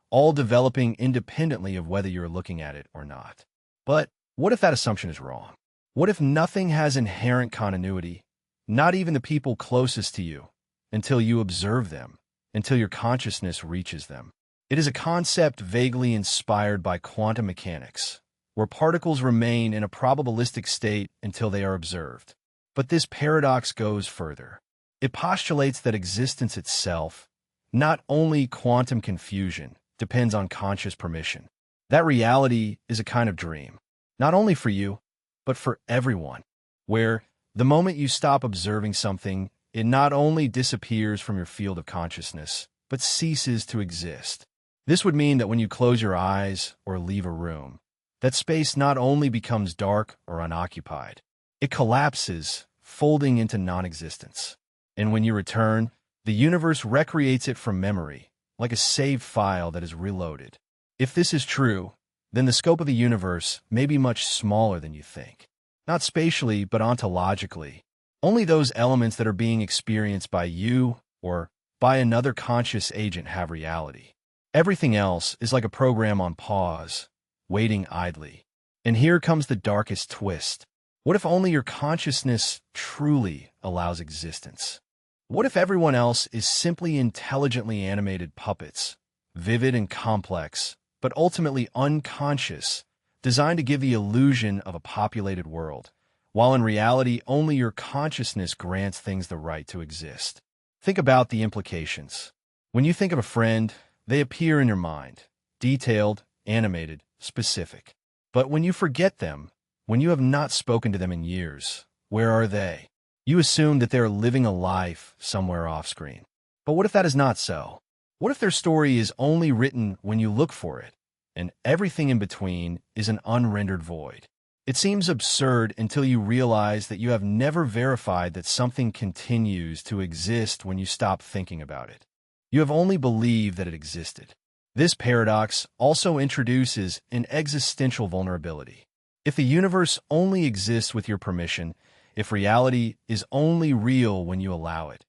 all developing independently of whether you're looking at it or not. But what if that assumption is wrong? What if nothing has inherent continuity, not even the people closest to you, until you observe them, until your consciousness reaches them? It is a concept vaguely inspired by quantum mechanics, where particles remain in a probabilistic state until they are observed. But this paradox goes further. It postulates that existence itself, not only quantum confusion, depends on conscious permission. That reality is a kind of dream, not only for you, but for everyone, where the moment you stop observing something, it not only disappears from your field of consciousness, but ceases to exist. This would mean that when you close your eyes or leave a room, that space not only becomes dark or unoccupied, it collapses, folding into non-existence. And when you return, the universe recreates it from memory, like a saved file that is reloaded. If this is true, then the scope of the universe may be much smaller than you think. Not spatially, but ontologically. Only those elements that are being experienced by you or by another conscious agent have reality. Everything else is like a program on pause, waiting idly. And here comes the darkest twist. What if only your consciousness truly allows existence? What if everyone else is simply intelligently animated puppets, vivid and complex, but ultimately unconscious, designed to give the illusion of a populated world, while in reality only your consciousness grants things the right to exist? Think about the implications. When you think of a friend, they appear in your mind, detailed, animated, specific. But when you forget them, when you have not spoken to them in years, where are they? You assume that they're living a life somewhere off-screen. But what if that is not so? What if their story is only written when you look for it, and everything in between is an unrendered void? It seems absurd until you realize that you have never verified that something continues to exist when you stop thinking about it. You have only believed that it existed. This paradox also introduces an existential vulnerability. If the universe only exists with your permission, if reality is only real when you allow it,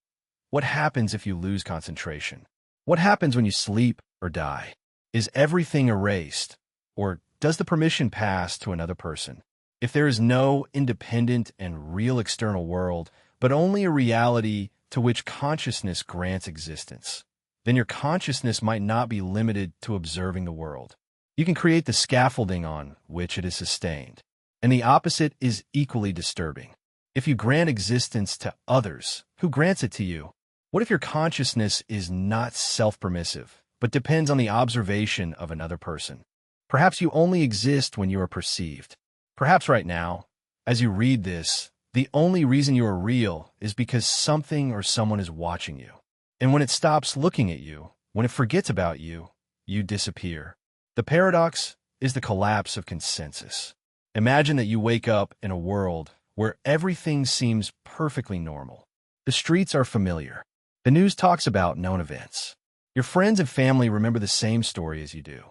what happens if you lose concentration? What happens when you sleep or die? Is everything erased, or does the permission pass to another person? If there is no independent and real external world, but only a reality to which consciousness grants existence, then your consciousness might not be limited to observing the world. You can create the scaffolding on which it is sustained. And the opposite is equally disturbing. If you grant existence to others, who grants it to you? What if your consciousness is not self-permissive, but depends on the observation of another person? Perhaps you only exist when you are perceived. Perhaps right now, as you read this, the only reason you are real is because something or someone is watching you. And when it stops looking at you, when it forgets about you, you disappear. The paradox is the collapse of consensus. Imagine that you wake up in a world where everything seems perfectly normal. The streets are familiar. The news talks about known events. Your friends and family remember the same story as you do.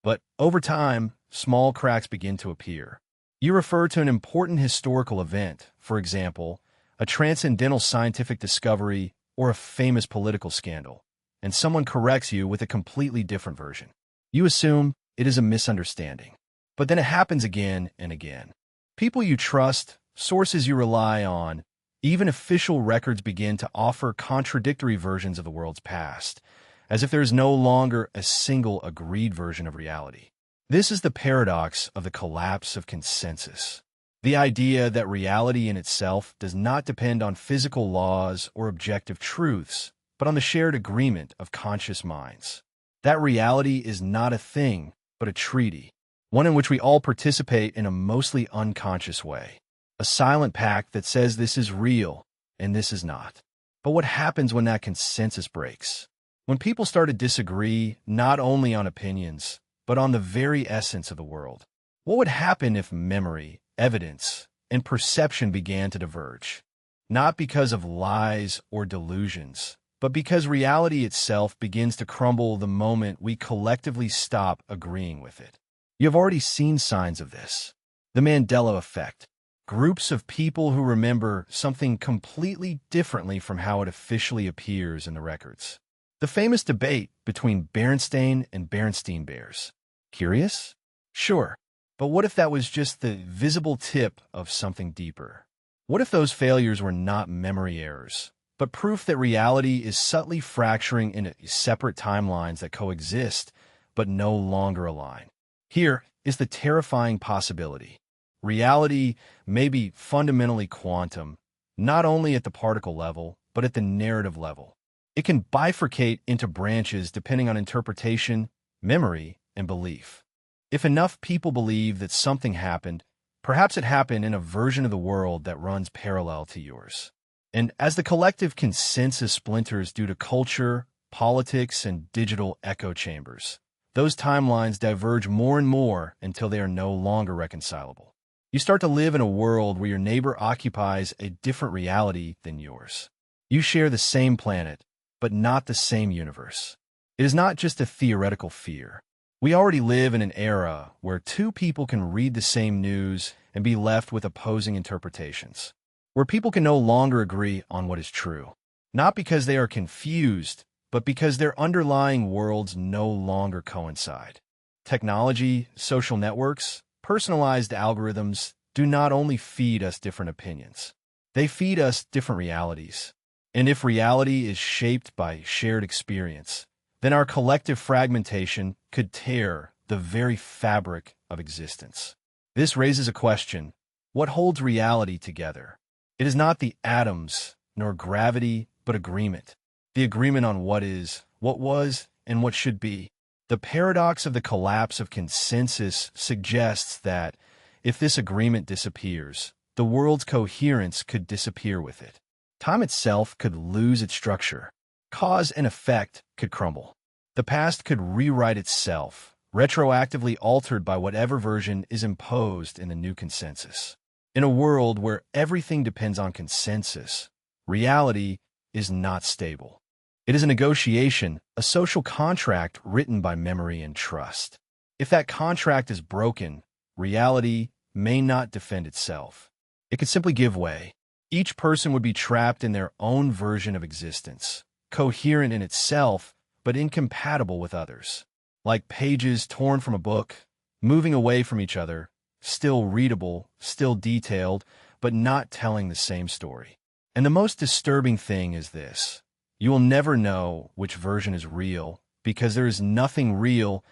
But over time, small cracks begin to appear. You refer to an important historical event, for example, a transcendental scientific discovery or a famous political scandal, and someone corrects you with a completely different version. You assume it is a misunderstanding. But then it happens again and again. People you trust, sources you rely on, even official records begin to offer contradictory versions of the world's past, as if there is no longer a single agreed version of reality. This is the paradox of the collapse of consensus. The idea that reality in itself does not depend on physical laws or objective truths, but on the shared agreement of conscious minds. That reality is not a thing, but a treaty, one in which we all participate in a mostly unconscious way. A silent pact that says this is real and this is not. But what happens when that consensus breaks? When people start to disagree not only on opinions, but on the very essence of the world? What would happen if memory, evidence, and perception began to diverge? Not because of lies or delusions, but because reality itself begins to crumble the moment we collectively stop agreeing with it. You have already seen signs of this. The Mandela effect. Groups of people who remember something completely differently from how it officially appears in the records. The famous debate between Berenstain and Berenstein Bears. Curious? Sure. But what if that was just the visible tip of something deeper? What if those failures were not memory errors, but proof that reality is subtly fracturing into separate timelines that coexist, but no longer align? Here is the terrifying possibility. Reality may be fundamentally quantum, not only at the particle level, but at the narrative level. It can bifurcate into branches depending on interpretation, memory, and belief. If enough people believe that something happened, perhaps it happened in a version of the world that runs parallel to yours. And as the collective consensus splinters due to culture, politics, and digital echo chambers, those timelines diverge more and more until they are no longer reconcilable. You start to live in a world where your neighbor occupies a different reality than yours. You share the same planet, but not the same universe. It is not just a theoretical fear. We already live in an era where two people can read the same news and be left with opposing interpretations, where people can no longer agree on what is true, not because they are confused, but because their underlying worlds no longer coincide. Technology, social networks, personalized algorithms do not only feed us different opinions, they feed us different realities. And if reality is shaped by shared experience, then our collective fragmentation could tear the very fabric of existence. This raises a question: what holds reality together? It is not the atoms nor gravity, but agreement. The agreement on what is, what was, and what should be. The paradox of the collapse of consensus suggests that if this agreement disappears, the world's coherence could disappear with it. Time itself could lose its structure. Cause and effect could crumble. The past could rewrite itself, retroactively altered by whatever version is imposed in the new consensus. In a world where everything depends on consensus, reality is not stable. It is a negotiation, a social contract written by memory and trust. If that contract is broken, reality may not defend itself. It could simply give way. Each person would be trapped in their own version of existence, coherent in itself, but incompatible with others. Like pages torn from a book, moving away from each other, still readable, still detailed, but not telling the same story. And the most disturbing thing is this: you will never know which version is real, because there is nothing real,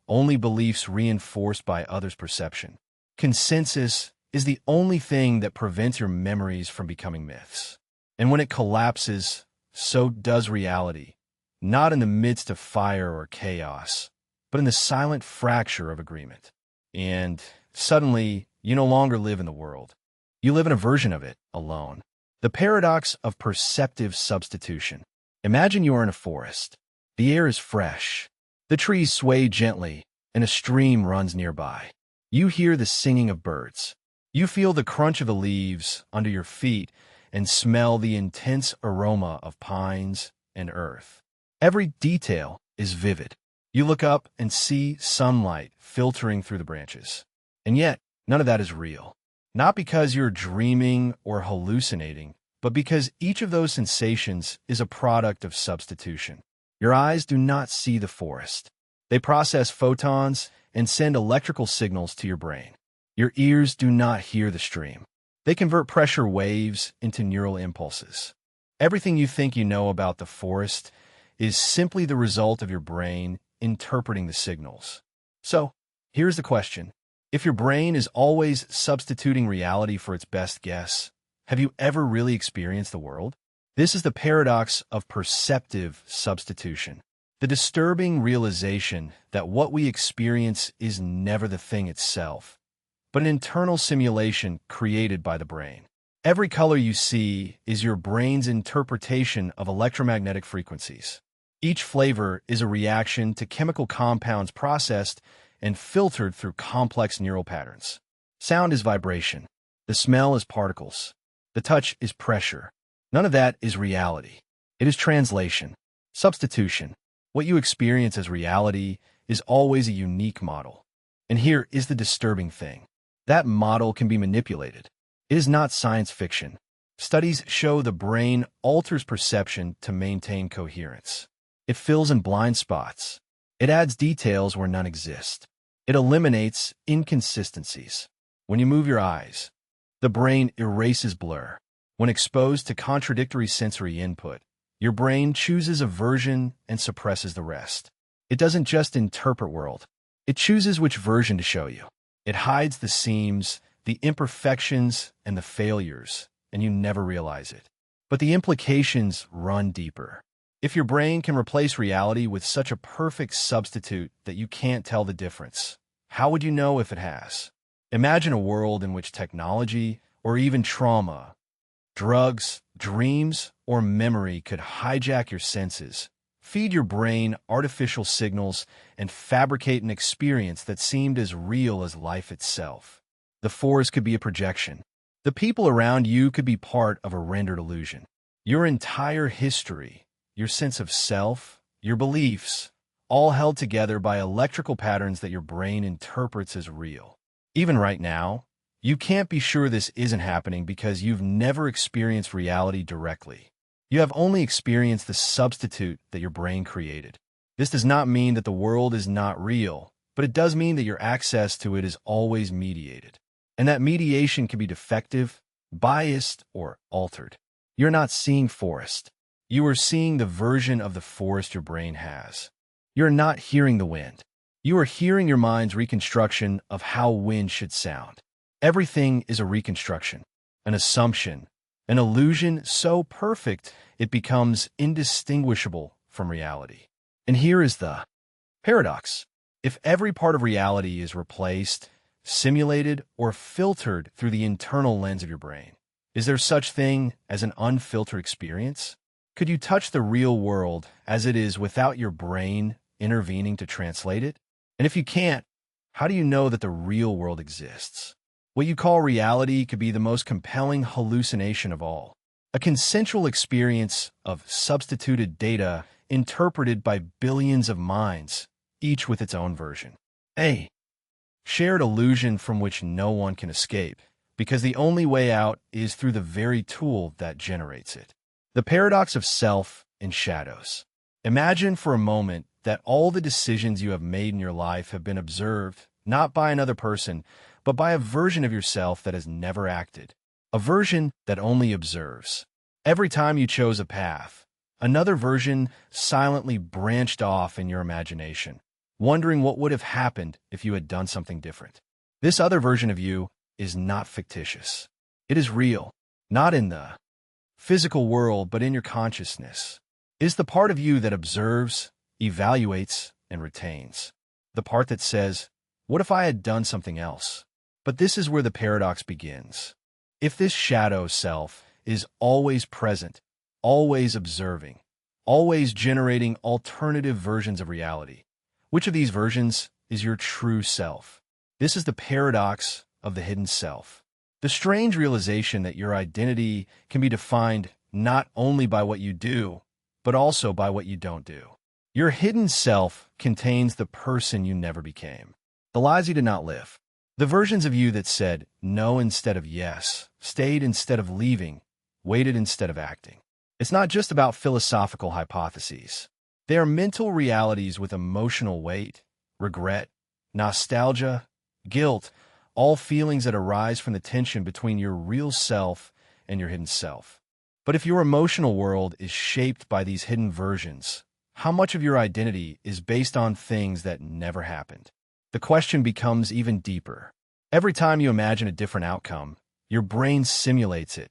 only beliefs reinforced by others' perception. Consensus is the only thing that prevents your memories from becoming myths. And when it collapses, so does reality, not in the midst of fire or chaos, but in the silent fracture of agreement. And suddenly, you no longer live in the world. You live in a version of it, alone. The paradox of perceptive substitution. Imagine you are in a forest. The air is fresh. The trees sway gently, and a stream runs nearby. You hear the singing of birds. You feel the crunch of the leaves under your feet and smell the intense aroma of pines and earth. Every detail is vivid. You look up and see sunlight filtering through the branches. And yet, none of that is real. Not because you're dreaming or hallucinating, but because each of those sensations is a product of substitution. Your eyes do not see the forest. They process photons and send electrical signals to your brain. Your ears do not hear the stream. They convert pressure waves into neural impulses. Everything you think you know about the forest is simply the result of your brain interpreting the signals. So, here's the question. If your brain is always substituting reality for its best guess, have you ever really experienced the world? This is the paradox of perceptive substitution. The disturbing realization that what we experience is never the thing itself, but an internal simulation created by the brain. Every color you see is your brain's interpretation of electromagnetic frequencies. Each flavor is a reaction to chemical compounds processed and filtered through complex neural patterns. Sound is vibration. The smell is particles. The touch is pressure. None of that is reality. It is translation, substitution. What you experience as reality is always a unique model. And here is the disturbing thing. That model can be manipulated. It is not science fiction. Studies show the brain alters perception to maintain coherence. It fills in blind spots. It adds details where none exist. It eliminates inconsistencies. When you move your eyes, the brain erases blur. When exposed to contradictory sensory input, your brain chooses a version and suppresses the rest. It doesn't just interpret world. It chooses which version to show you. It hides the seams, the imperfections, and the failures, and you never realize it. But the implications run deeper. If your brain can replace reality with such a perfect substitute that you can't tell the difference, how would you know if it has? Imagine a world in which technology, or even trauma, drugs, dreams, or memory could hijack your senses, feed your brain artificial signals, and fabricate an experience that seemed as real as life itself. The forest could be a projection. The people around you could be part of a rendered illusion. Your entire history, your sense of self, your beliefs, all held together by electrical patterns that your brain interprets as real. Even right now, you can't be sure this isn't happening because you've never experienced reality directly. You have only experienced the substitute that your brain created. This does not mean that the world is not real, but it does mean that your access to it is always mediated. And that mediation can be defective, biased, or altered. You're not seeing forest. You are seeing the version of the forest your brain has. You're not hearing the wind. You are hearing your mind's reconstruction of how wind should sound. Everything is a reconstruction, an assumption, an illusion so perfect it becomes indistinguishable from reality. And here is the paradox. If every part of reality is replaced, simulated, or filtered through the internal lens of your brain, is there such thing as an unfiltered experience? Could you touch the real world as it is without your brain intervening to translate it? And if you can't, how do you know that the real world exists? What you call reality could be the most compelling hallucination of all. A consensual experience of substituted data interpreted by billions of minds, each with its own version. A shared illusion from which no one can escape, because the only way out is through the very tool that generates it. The paradox of self in shadows. Imagine for a moment that all the decisions you have made in your life have been observed, not by another person, but by a version of yourself that has never acted. A version that only observes. Every time you chose a path, another version silently branched off in your imagination, wondering what would have happened if you had done something different. This other version of you is not fictitious. It is real, not in the physical world, but in your consciousness. It is the part of you that observes, evaluates, and retains. The part that says, what if I had done something else? But this is where the paradox begins. If this shadow self is always present, always observing, always generating alternative versions of reality, which of these versions is your true self? This is the paradox of the hidden self. The strange realization that your identity can be defined not only by what you do, but also by what you don't do. Your hidden self contains the person you never became, the lies you did not live, the versions of you that said no instead of yes, stayed instead of leaving, waited instead of acting. It's not just about philosophical hypotheses. They are mental realities with emotional weight, regret, nostalgia, guilt, all feelings that arise from the tension between your real self and your hidden self. But if your emotional world is shaped by these hidden versions, how much of your identity is based on things that never happened? The question becomes even deeper. Every time you imagine a different outcome, your brain simulates it,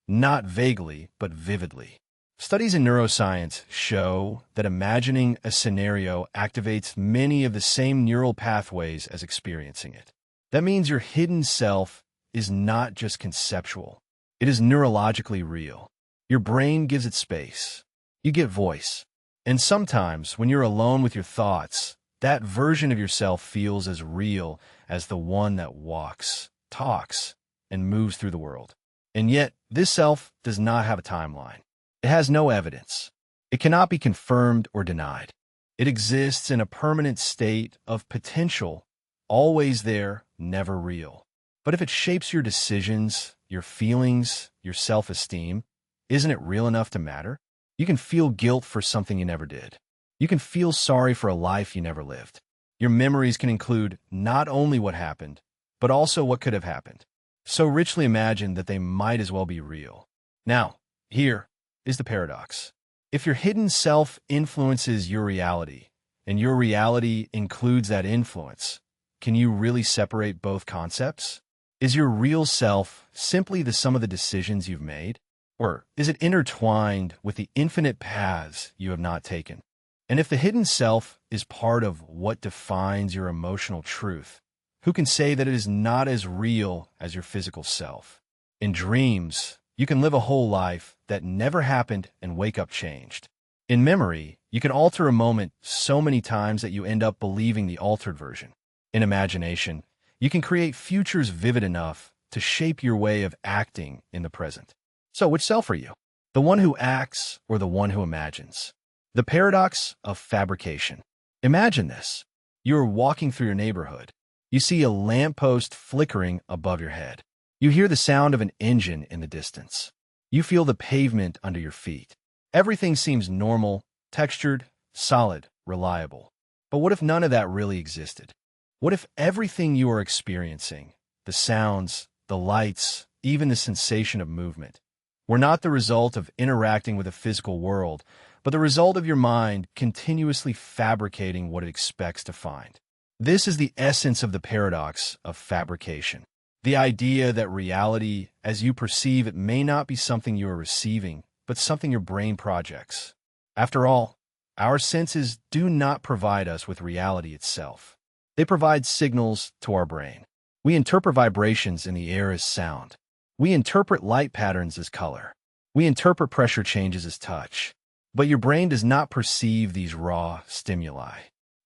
not vaguely, but vividly. Studies in neuroscience show that imagining a scenario activates many of the same neural pathways as experiencing it. That means your hidden self is not just conceptual. It is neurologically real. Your brain gives it space. You get voice. And sometimes, when you're alone with your thoughts, that version of yourself feels as real as the one that walks, talks, and moves through the world. And yet, this self does not have a timeline. It has no evidence. It cannot be confirmed or denied. It exists in a permanent state of potential, always there, never real. But if it shapes your decisions, your feelings, your self-esteem, isn't it real enough to matter? You can feel guilt for something you never did. You can feel sorry for a life you never lived. Your memories can include not only what happened, but also what could have happened. So richly imagined that they might as well be real. Now, here is the paradox. If your hidden self influences your reality, and your reality includes that influence, can you really separate both concepts? Is your real self simply the sum of the decisions you've made? Or is it intertwined with the infinite paths you have not taken? And if the hidden self is part of what defines your emotional truth, who can say that it is not as real as your physical self? In dreams, you can live a whole life that never happened and wake up changed. In memory, you can alter a moment so many times that you end up believing the altered version. In imagination, you can create futures vivid enough to shape your way of acting in the present. So which self are you? The one who acts or the one who imagines? The paradox of fabrication. Imagine this. You are walking through your neighborhood. You see a lamppost flickering above your head. You hear the sound of an engine in the distance. You feel the pavement under your feet. Everything seems normal, textured, solid, reliable. But what if none of that really existed? What if everything you are experiencing, the sounds, the lights, even the sensation of movement, were not the result of interacting with a physical world, but the result of your mind continuously fabricating what it expects to find? This is the essence of the paradox of fabrication. The idea that reality, as you perceive it, may not be something you are receiving, but something your brain projects. After all, our senses do not provide us with reality itself. They provide signals to our brain. We interpret vibrations in the air as sound. We interpret light patterns as color. We interpret pressure changes as touch. But your brain does not perceive these raw stimuli.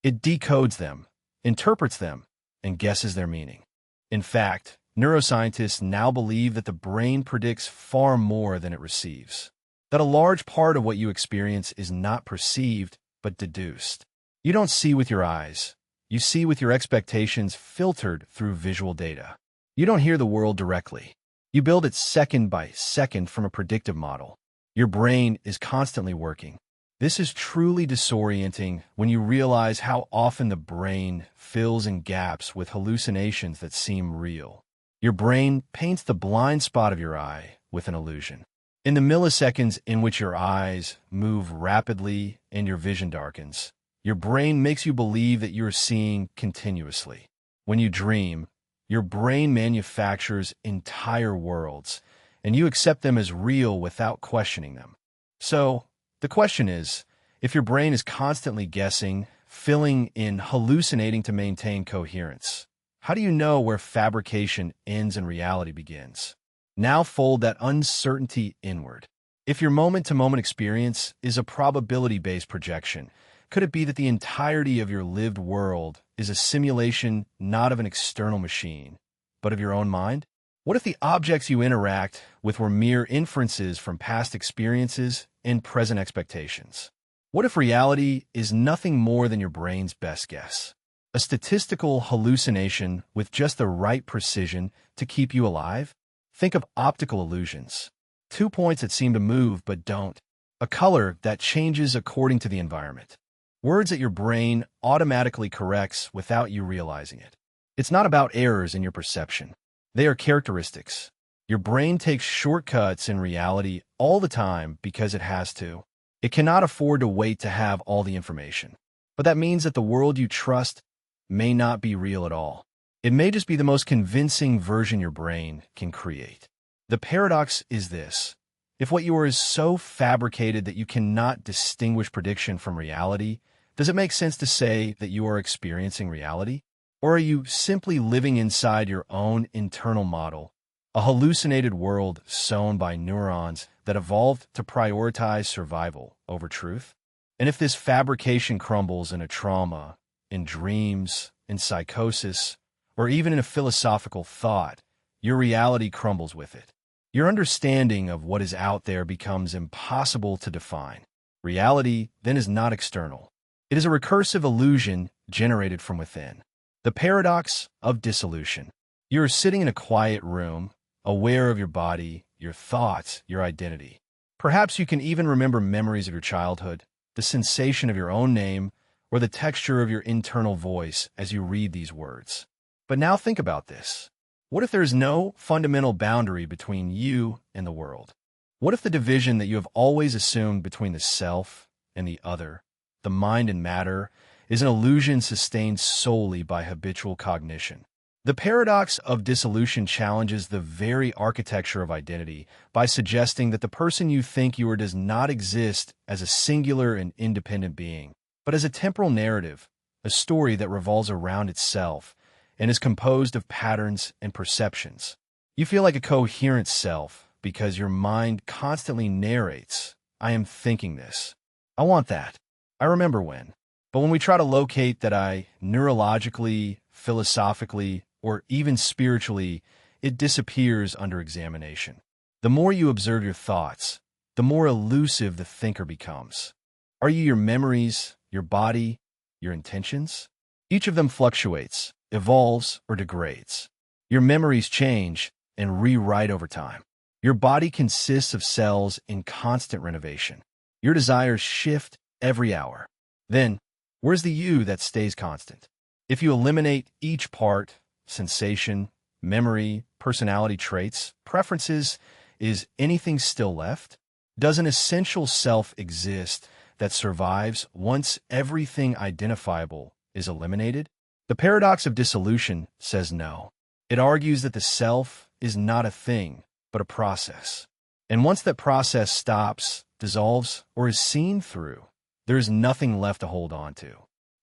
It decodes them, interprets them, and guesses their meaning. In fact, neuroscientists now believe that the brain predicts far more than it receives. That a large part of what you experience is not perceived, but deduced. You don't see with your eyes. You see with your expectations filtered through visual data. You don't hear the world directly. You build it second by second from a predictive model. Your brain is constantly working. This is truly disorienting when you realize how often the brain fills in gaps with hallucinations that seem real. Your brain paints the blind spot of your eye with an illusion. In the milliseconds in which your eyes move rapidly and your vision darkens, your brain makes you believe that you are seeing continuously. When you dream, Your brain manufactures entire worlds, and you accept them as real without questioning them. So, the question is, if your brain is constantly guessing, filling in, hallucinating to maintain coherence, how do you know where fabrication ends and reality begins? Now fold that uncertainty inward. If your moment-to-moment experience is a probability-based projection, could it be that the entirety of your lived world is a simulation not of an external machine, but of your own mind? What if the objects you interact with were mere inferences from past experiences and present expectations? What if reality is nothing more than your brain's best guess? A statistical hallucination with just the right precision to keep you alive? Think of optical illusions. 2 points that seem to move but don't. A color that changes according to the environment. Words that your brain automatically corrects without you realizing it. It's not about errors in your perception. They are characteristics. Your brain takes shortcuts in reality all the time because it has to. It cannot afford to wait to have all the information. But that means that the world you trust may not be real at all. It may just be the most convincing version your brain can create. The paradox is this. If what you are is so fabricated that you cannot distinguish prediction from reality, does it make sense to say that you are experiencing reality? Or are you simply living inside your own internal model, a hallucinated world sewn by neurons that evolved to prioritize survival over truth? And if this fabrication crumbles in a trauma, in dreams, in psychosis, or even in a philosophical thought, your reality crumbles with it. Your understanding of what is out there becomes impossible to define. Reality then is not external. It is a recursive illusion generated from within. The paradox of dissolution. You are sitting in a quiet room, aware of your body, your thoughts, your identity. Perhaps you can even remember memories of your childhood, the sensation of your own name, or the texture of your internal voice as you read these words. But now think about this. What if there is no fundamental boundary between you and the world? What if the division that you have always assumed between the self and the other, the mind and matter, is an illusion sustained solely by habitual cognition? The paradox of dissolution challenges the very architecture of identity by suggesting that the person you think you are does not exist as a singular and independent being, but as a temporal narrative, a story that revolves around itself and is composed of patterns and perceptions. You feel like a coherent self because your mind constantly narrates, I am thinking this. I want that. I remember when. But when we try to locate that I neurologically, philosophically, or even spiritually, it disappears under examination. The more you observe your thoughts, the more elusive the thinker becomes. Are you your memories, your body, your intentions? Each of them fluctuates, evolves, or degrades. Your memories change and rewrite over time. Your body consists of cells in constant renovation. Your desires shift every hour. Then, where's the you that stays constant? If you eliminate each part, sensation, memory, personality traits, preferences, is anything still left? Does an essential self exist that survives once everything identifiable is eliminated? The paradox of dissolution says no. It argues that the self is not a thing, but a process. And once that process stops, dissolves, or is seen through, there is nothing left to hold on to.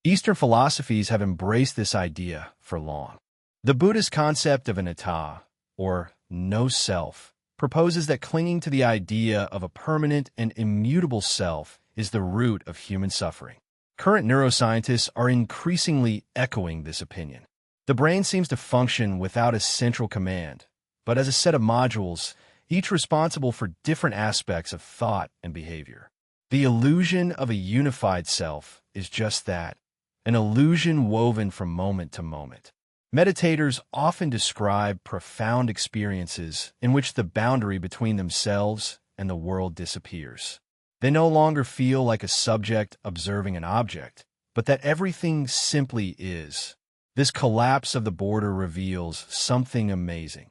Eastern philosophies have embraced this idea for long. The Buddhist concept of anatta, or no self, proposes that clinging to the idea of a permanent and immutable self is the root of human suffering. Current neuroscientists are increasingly echoing this opinion. The brain seems to function without a central command, but as a set of modules, each responsible for different aspects of thought and behavior. The illusion of a unified self is just that, an illusion woven from moment to moment. Meditators often describe profound experiences in which the boundary between themselves and the world disappears. They no longer feel like a subject observing an object, but that everything simply is. This collapse of the border reveals something amazing.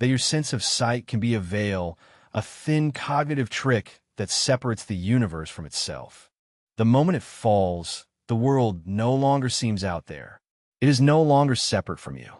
That your sense of sight can be a veil, a thin cognitive trick that separates the universe from itself. The moment it falls, the world no longer seems out there. It is no longer separate from you.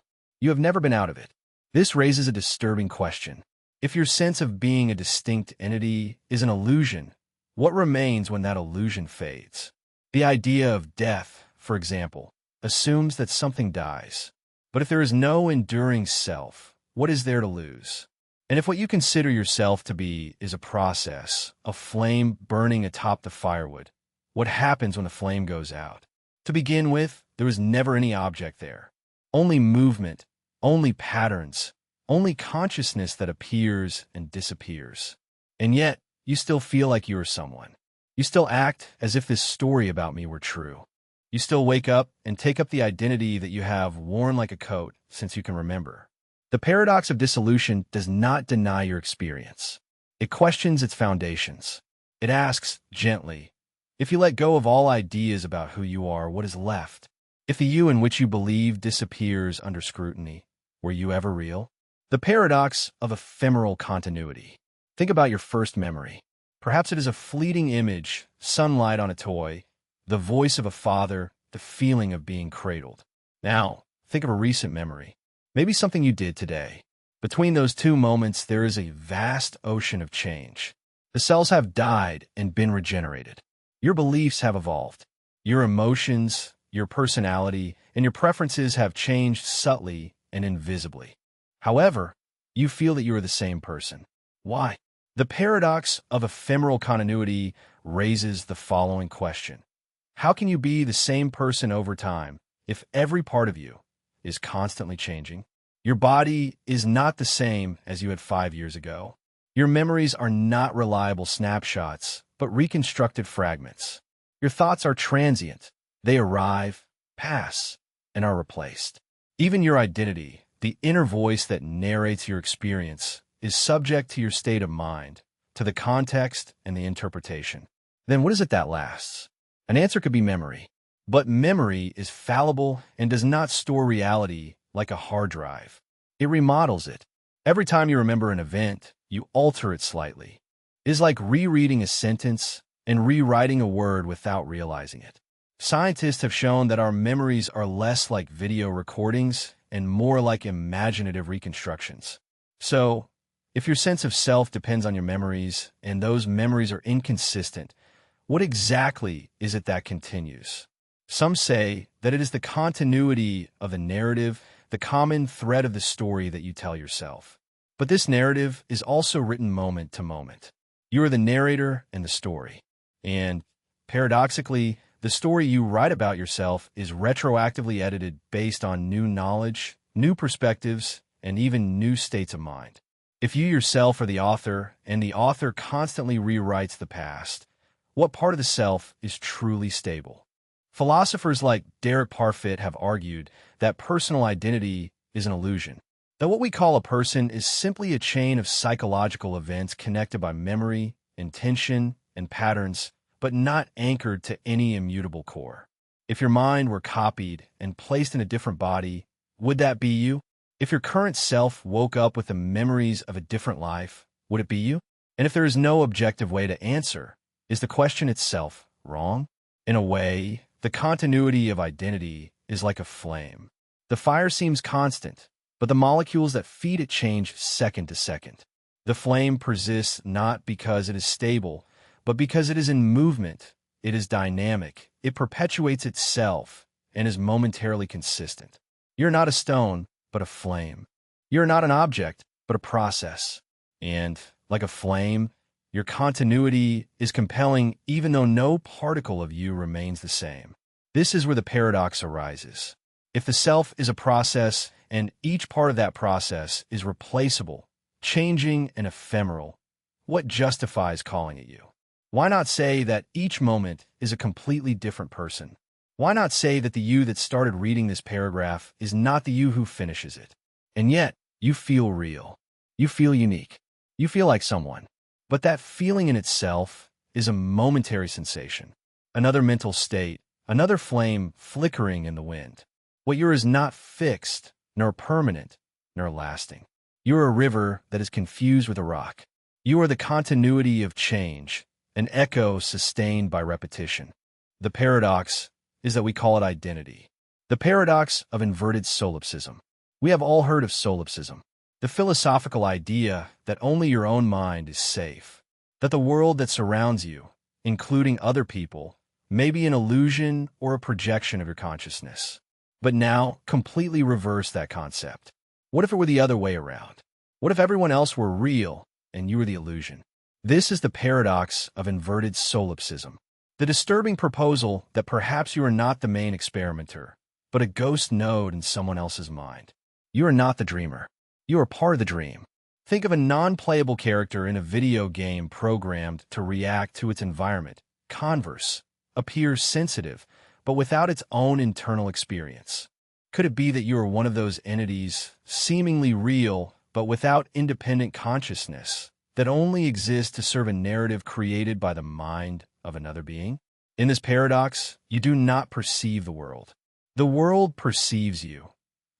You have never been out of it. This raises a disturbing question. If your sense of being a distinct entity is an illusion, what remains when that illusion fades? The idea of death, for example, assumes that something dies. But if there is no enduring self, what is there to lose? And if what you consider yourself to be is a process, a flame burning atop the firewood, what happens when the flame goes out? To begin with, there is never any object there. Only movement, only patterns, only consciousness that appears and disappears. And yet, you still feel like you are someone. You still act as if this story about me were true. You still wake up and take up the identity that you have worn like a coat since you can remember. The paradox of dissolution does not deny your experience. It questions its foundations. It asks, gently, if you let go of all ideas about who you are, what is left? If the you in which you believe disappears under scrutiny, were you ever real? The paradox of ephemeral continuity. Think about your first memory. Perhaps it is a fleeting image, sunlight on a toy, the voice of a father, the feeling of being cradled. Now, think of a recent memory. Maybe something you did today. Between those two moments, there is a vast ocean of change. The cells have died and been regenerated. Your beliefs have evolved. Your emotions, your personality, and your preferences have changed subtly and invisibly. However, you feel that you are the same person. Why? The paradox of ephemeral continuity raises the following question. How can you be the same person over time if every part of you is constantly changing? Your body is not the same as you had 5 years ago. Your memories are not reliable snapshots, but reconstructed fragments. Your thoughts are transient. They arrive, pass, and are replaced. Even your identity, the inner voice that narrates your experience, is subject to your state of mind, to the context and the interpretation. Then what is it that lasts? An answer could be memory. But memory is fallible and does not store reality like a hard drive. It remodels it. Every time you remember an event, you alter it slightly. It is like rereading a sentence and rewriting a word without realizing it. Scientists have shown that our memories are less like video recordings and more like imaginative reconstructions. So, if your sense of self depends on your memories, and those memories are inconsistent, what exactly is it that continues? Some say that it is the continuity of the narrative, the common thread of the story that you tell yourself. But this narrative is also written moment to moment. You are the narrator in the story. And, paradoxically, the story you write about yourself is retroactively edited based on new knowledge, new perspectives, and even new states of mind. If you yourself are the author, and the author constantly rewrites the past, what part of the self is truly stable? Philosophers like Derek Parfit have argued that personal identity is an illusion, that what we call a person is simply a chain of psychological events connected by memory, intention, and patterns, but not anchored to any immutable core. If your mind were copied and placed in a different body, would that be you? If your current self woke up with the memories of a different life, would it be you? And if there is no objective way to answer, is the question itself wrong? In a way, the continuity of identity is like a flame. The fire seems constant, but the molecules that feed it change second to second. The flame persists not because it is stable, but because it is in movement, it is dynamic, it perpetuates itself, and is momentarily consistent. You're not a stone, but a flame. You're not an object, but a process. And, like a flame, your continuity is compelling even though no particle of you remains the same. This is where the paradox arises. If the self is a process, and each part of that process is replaceable, changing, and ephemeral, what justifies calling it you? Why not say that each moment is a completely different person? Why not say that the you that started reading this paragraph is not the you who finishes it? And yet, you feel real. You feel unique. You feel like someone. But that feeling in itself is a momentary sensation, another mental state, another flame flickering in the wind. What you are is not fixed, nor permanent, nor lasting. You are a river that is confused with a rock. You are the continuity of change, an echo sustained by repetition. The paradox is that we call it identity. The paradox of inverted solipsism. We have all heard of solipsism, the philosophical idea that only your own mind is safe, that the world that surrounds you, including other people, may be an illusion or a projection of your consciousness. But now, completely reverse that concept. What if it were the other way around? What if everyone else were real and you were the illusion? This is the paradox of inverted solipsism, the disturbing proposal that perhaps you are not the main experimenter, but a ghost node in someone else's mind. You are not the dreamer. You are part of the dream. Think of a non-playable character in a video game programmed to react to its environment, converse, appears sensitive, but without its own internal experience. Could it be that you are one of those entities, seemingly real, but without independent consciousness, that only exist to serve a narrative created by the mind of another being? In this paradox, you do not perceive the world. The world perceives you.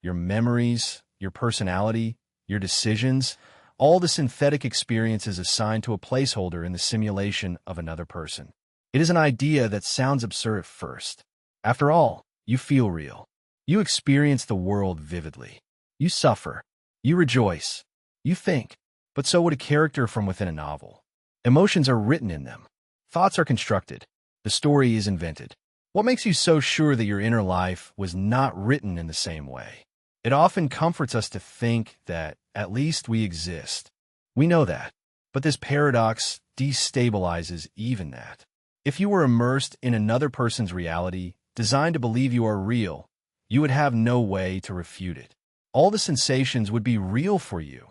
Your memories, your personality, your decisions, all the synthetic experiences assigned to a placeholder in the simulation of another person. It is an idea that sounds absurd at first. After all, you feel real. You experience the world vividly. You suffer. You rejoice. You think. But so would a character from within a novel. Emotions are written in them. Thoughts are constructed. The story is invented. What makes you so sure that your inner life was not written in the same way? It often comforts us to think that at least we exist. We know that. But this paradox destabilizes even that. If you were immersed in another person's reality, designed to believe you are real, you would have no way to refute it. All the sensations would be real for you,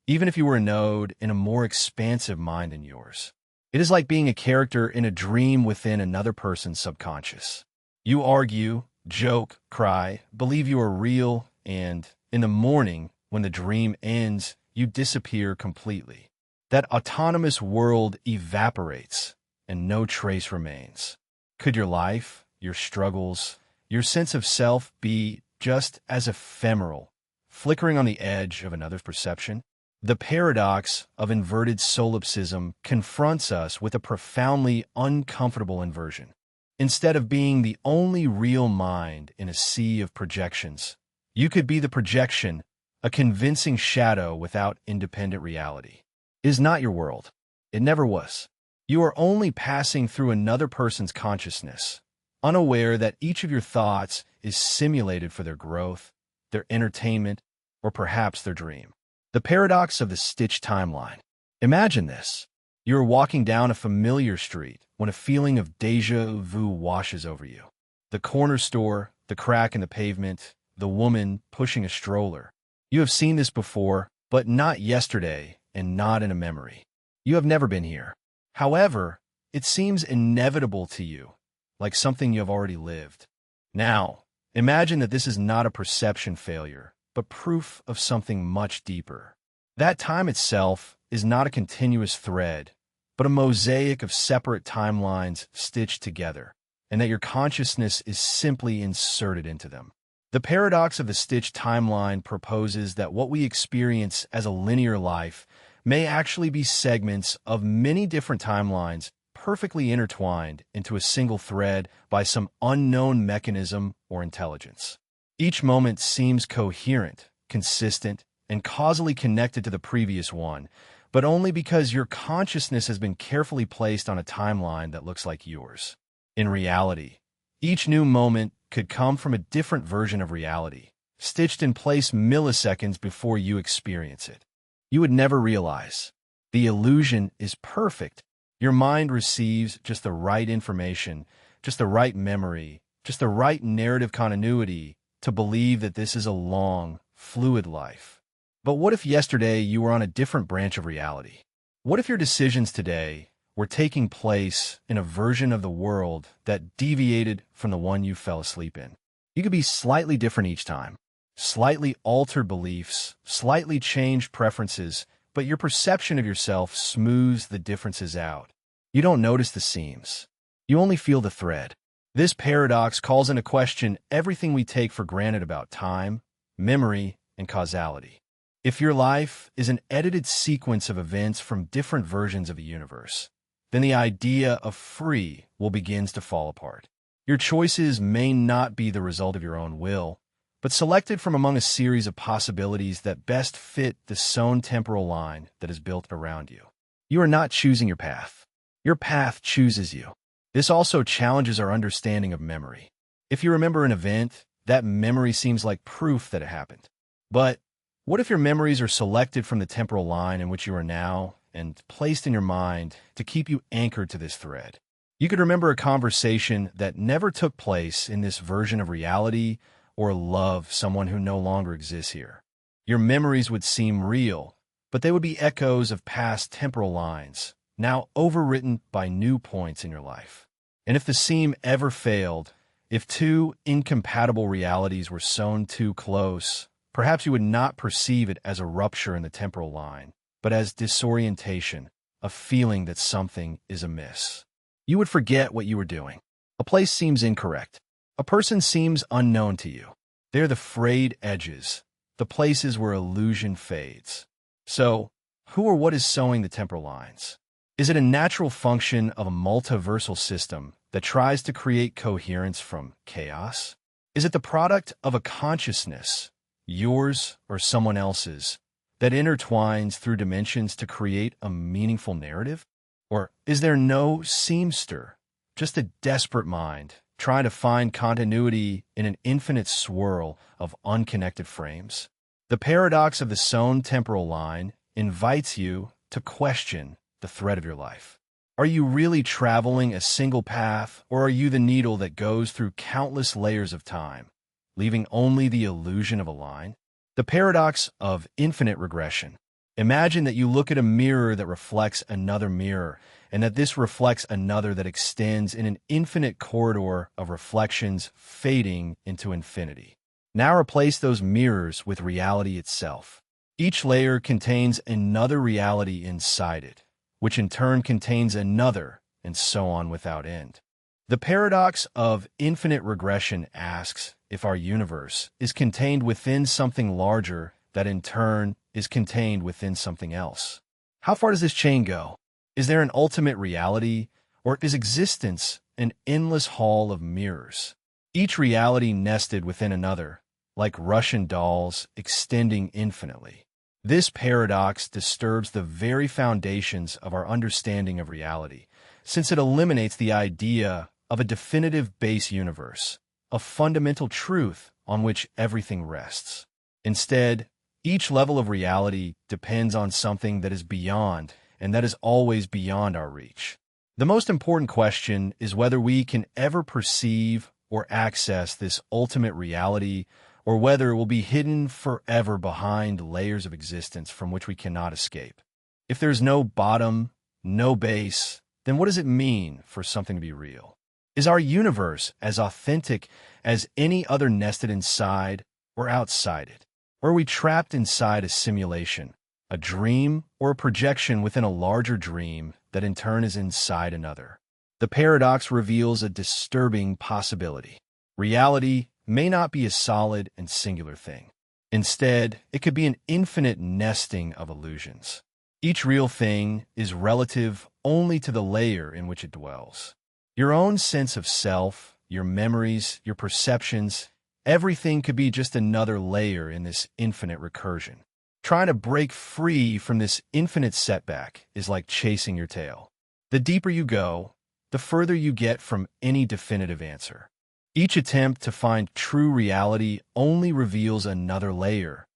even if you were a node in a more expansive mind than yours. It is like being a character in a dream within another person's subconscious. You argue, joke, cry, believe you are real, and in the morning, when the dream ends, you disappear completely. That autonomous world evaporates, and no trace remains. Could your life, your struggles, your sense of self be just as ephemeral, flickering on the edge of another's perception? The paradox of inverted solipsism confronts us with a profoundly uncomfortable inversion. Instead of being the only real mind in a sea of projections, you could be the projection, a convincing shadow without independent reality. It is not your world. It never was. You are only passing through another person's consciousness, unaware that each of your thoughts is simulated for their growth, their entertainment, or perhaps their dream. The paradox of the stitched timeline. Imagine this. You are walking down a familiar street when a feeling of déjà vu washes over you. The corner store, the crack in the pavement, the woman pushing a stroller. You have seen this before, but not yesterday and not in a memory. You have never been here. However, it seems inevitable to you, like something you have already lived. Now, imagine that this is not a perception failure, but proof of something much deeper. That time itself is not a continuous thread, but a mosaic of separate timelines stitched together, and that your consciousness is simply inserted into them. The paradox of the stitched timeline proposes that what we experience as a linear life may actually be segments of many different timelines perfectly intertwined into a single thread by some unknown mechanism or intelligence. Each moment seems coherent, consistent, and causally connected to the previous one, but only because your consciousness has been carefully placed on a timeline that looks like yours. In reality, each new moment could come from a different version of reality, stitched in place milliseconds before you experience it. You would never realize. The illusion is perfect. Your mind receives just the right information, just the right memory, just the right narrative continuity to believe that this is a long, fluid life. But what if yesterday you were on a different branch of reality? What if your decisions today were taking place in a version of the world that deviated from the one you fell asleep in? You could be slightly different each time. Slightly altered beliefs, slightly changed preferences, but your perception of yourself smooths the differences out. You don't notice the seams. You only feel the thread. This paradox calls into question everything we take for granted about time, memory, and causality. If your life is an edited sequence of events from different versions of the universe, then the idea of free will begin to fall apart. Your choices may not be the result of your own will, but selected from among a series of possibilities that best fit the sewn temporal line that is built around you. You are not choosing your path. Your path chooses you. This also challenges our understanding of memory. If you remember an event, that memory seems like proof that it happened. But what if your memories are selected from the temporal line in which you are now and placed in your mind to keep you anchored to this thread? You could remember a conversation that never took place in this version of reality or love someone who no longer exists here. Your memories would seem real, but they would be echoes of past temporal lines, now overwritten by new points in your life. And if the seam ever failed, if two incompatible realities were sewn too close, perhaps you would not perceive it as a rupture in the temporal line, but as disorientation, a feeling that something is amiss. You would forget what you were doing. A place seems incorrect. A person seems unknown to you. They're the frayed edges, the places where illusion fades. So, who or what is sewing the temporal lines? Is it a natural function of a multiversal system that tries to create coherence from chaos? Is it the product of a consciousness, yours or someone else's, that intertwines through dimensions to create a meaningful narrative? Or is there no seamster, just a desperate mind trying to find continuity in an infinite swirl of unconnected frames? The paradox of the sewn temporal line invites you to question the thread of your life. Are you really traveling a single path, or are you the needle that goes through countless layers of time, leaving only the illusion of a line? The paradox of infinite regression. Imagine that you look at a mirror that reflects another mirror, and that this reflects another that extends in an infinite corridor of reflections fading into infinity. Now replace those mirrors with reality itself. Each layer contains another reality inside it, which in turn contains another, and so on without end. The paradox of infinite regression asks if our universe is contained within something larger that in turn is contained within something else. How far does this chain go? Is there an ultimate reality, or is existence an endless hall of mirrors, each reality nested within another, like Russian dolls extending infinitely? This paradox disturbs the very foundations of our understanding of reality, since it eliminates the idea of a definitive base universe, a fundamental truth on which everything rests. Instead, each level of reality depends on something that is beyond, and that is always beyond our reach. The most important question is whether we can ever perceive or access this ultimate reality, or whether it will be hidden forever behind layers of existence from which we cannot escape. If there's no bottom, no base, then what does it mean for something to be real? Is our universe as authentic as any other nested inside or outside it? Or are we trapped inside a simulation, a dream, or a projection within a larger dream that in turn is inside another? The paradox reveals a disturbing possibility. Reality may not be a solid and singular thing. Instead, it could be an infinite nesting of illusions. Each real thing is relative only to the layer in which it dwells. Your own sense of self, your memories, your perceptions, everything could be just another layer in this infinite recursion. Trying to break free from this infinite setback is like chasing your tail. The deeper you go, the further you get from any definitive answer. Each attempt to find true reality only reveals another layer,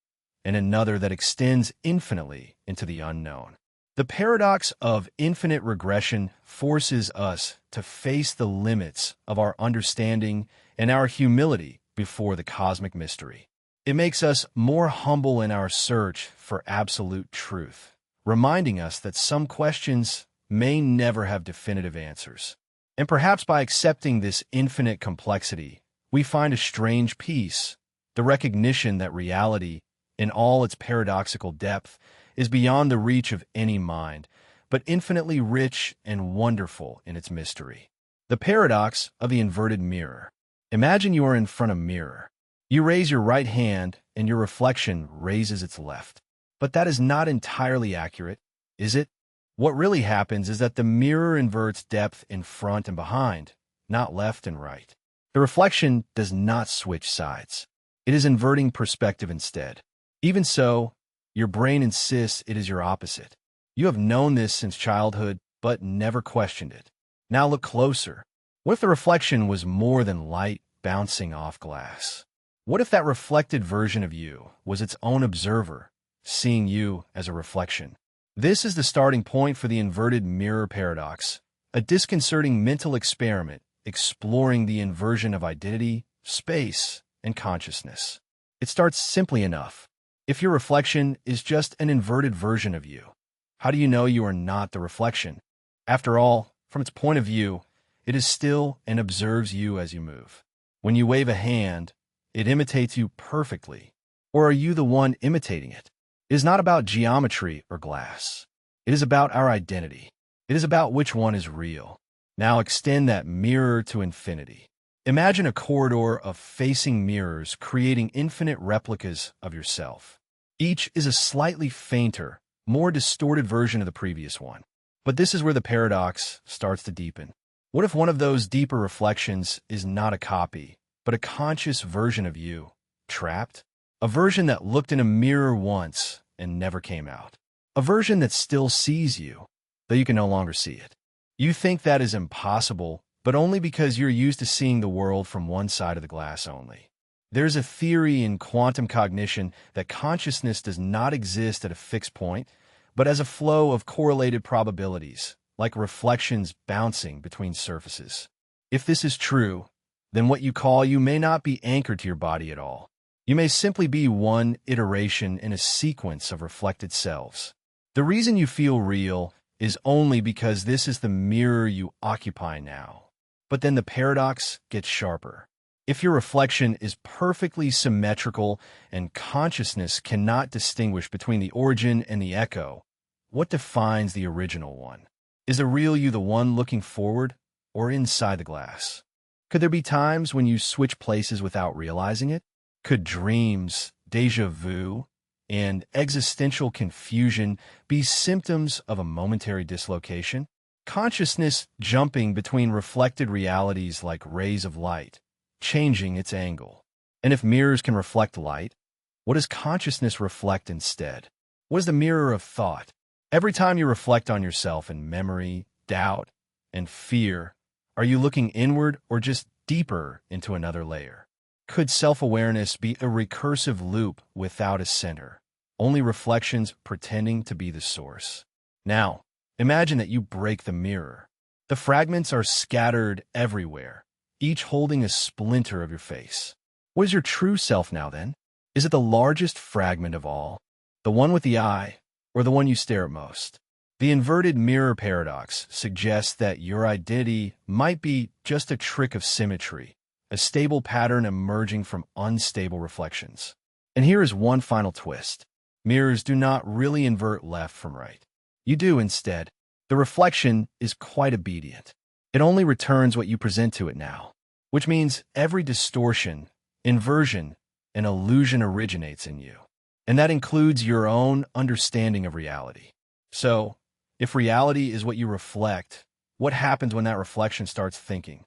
and another that extends infinitely into the unknown. The paradox of infinite regression forces us to face the limits of our understanding and our humility before the cosmic mystery. It makes us more humble in our search for absolute truth, reminding us that some questions may never have definitive answers. And perhaps by accepting this infinite complexity, we find a strange peace, the recognition that reality, in all its paradoxical depth, is beyond the reach of any mind, but infinitely rich and wonderful in its mystery. The paradox of the inverted mirror. Imagine you are in front of a mirror. You raise your right hand, and your reflection raises its left. But that is not entirely accurate, is it? What really happens is that the mirror inverts depth in front and behind, not left and right. The reflection does not switch sides. It is inverting perspective instead. Even so, your brain insists it is your opposite. You have known this since childhood, but never questioned it. Now look closer. What if the reflection was more than light bouncing off glass? What if that reflected version of you was its own observer, seeing you as a reflection? This is the starting point for the inverted mirror paradox, a disconcerting mental experiment exploring the inversion of identity, space, and consciousness. It starts simply enough. If your reflection is just an inverted version of you, how do you know you are not the reflection? After all, from its point of view, it is still and observes you as you move. When you wave a hand, it imitates you perfectly. Or are you the one imitating it? It is not about geometry or glass. It is about our identity. It is about which one is real. Now extend that mirror to infinity. Imagine a corridor of facing mirrors creating infinite replicas of yourself. Each is a slightly fainter, more distorted version of the previous one. But this is where the paradox starts to deepen. What if one of those deeper reflections is not a copy, but a conscious version of you, trapped? A version that looked in a mirror once and never came out. A version that still sees you, though you can no longer see it. You think that is impossible, but only because you're used to seeing the world from one side of the glass only. There's a theory in quantum cognition that consciousness does not exist at a fixed point, but as a flow of correlated probabilities, like reflections bouncing between surfaces. If this is true, then what you call you may not be anchored to your body at all. You may simply be one iteration in a sequence of reflected selves. The reason you feel real is only because this is the mirror you occupy now. But then the paradox gets sharper. If your reflection is perfectly symmetrical and consciousness cannot distinguish between the origin and the echo, what defines the original one? Is the real you the one looking forward or inside the glass? Could there be times when you switch places without realizing it? Could dreams, déjà vu, and existential confusion be symptoms of a momentary dislocation? Consciousness jumping between reflected realities like rays of light, changing its angle. And if mirrors can reflect light, what does consciousness reflect instead? What is the mirror of thought? Every time you reflect on yourself in memory, doubt, and fear, are you looking inward or just deeper into another layer? Could self-awareness be a recursive loop without a center, only reflections pretending to be the source? Now, imagine that you break the mirror. The fragments are scattered everywhere, each holding a splinter of your face. What is your true self now then? Is it the largest fragment of all, the one with the eye, or the one you stare at most? The inverted mirror paradox suggests that your identity might be just a trick of symmetry, a stable pattern emerging from unstable reflections. And here is one final twist. Mirrors do not really invert left from right. You do instead. The reflection is quite obedient. It only returns what you present to it now, which means every distortion, inversion, and illusion originates in you. And that includes your own understanding of reality. So, if reality is what you reflect, what happens when that reflection starts thinking?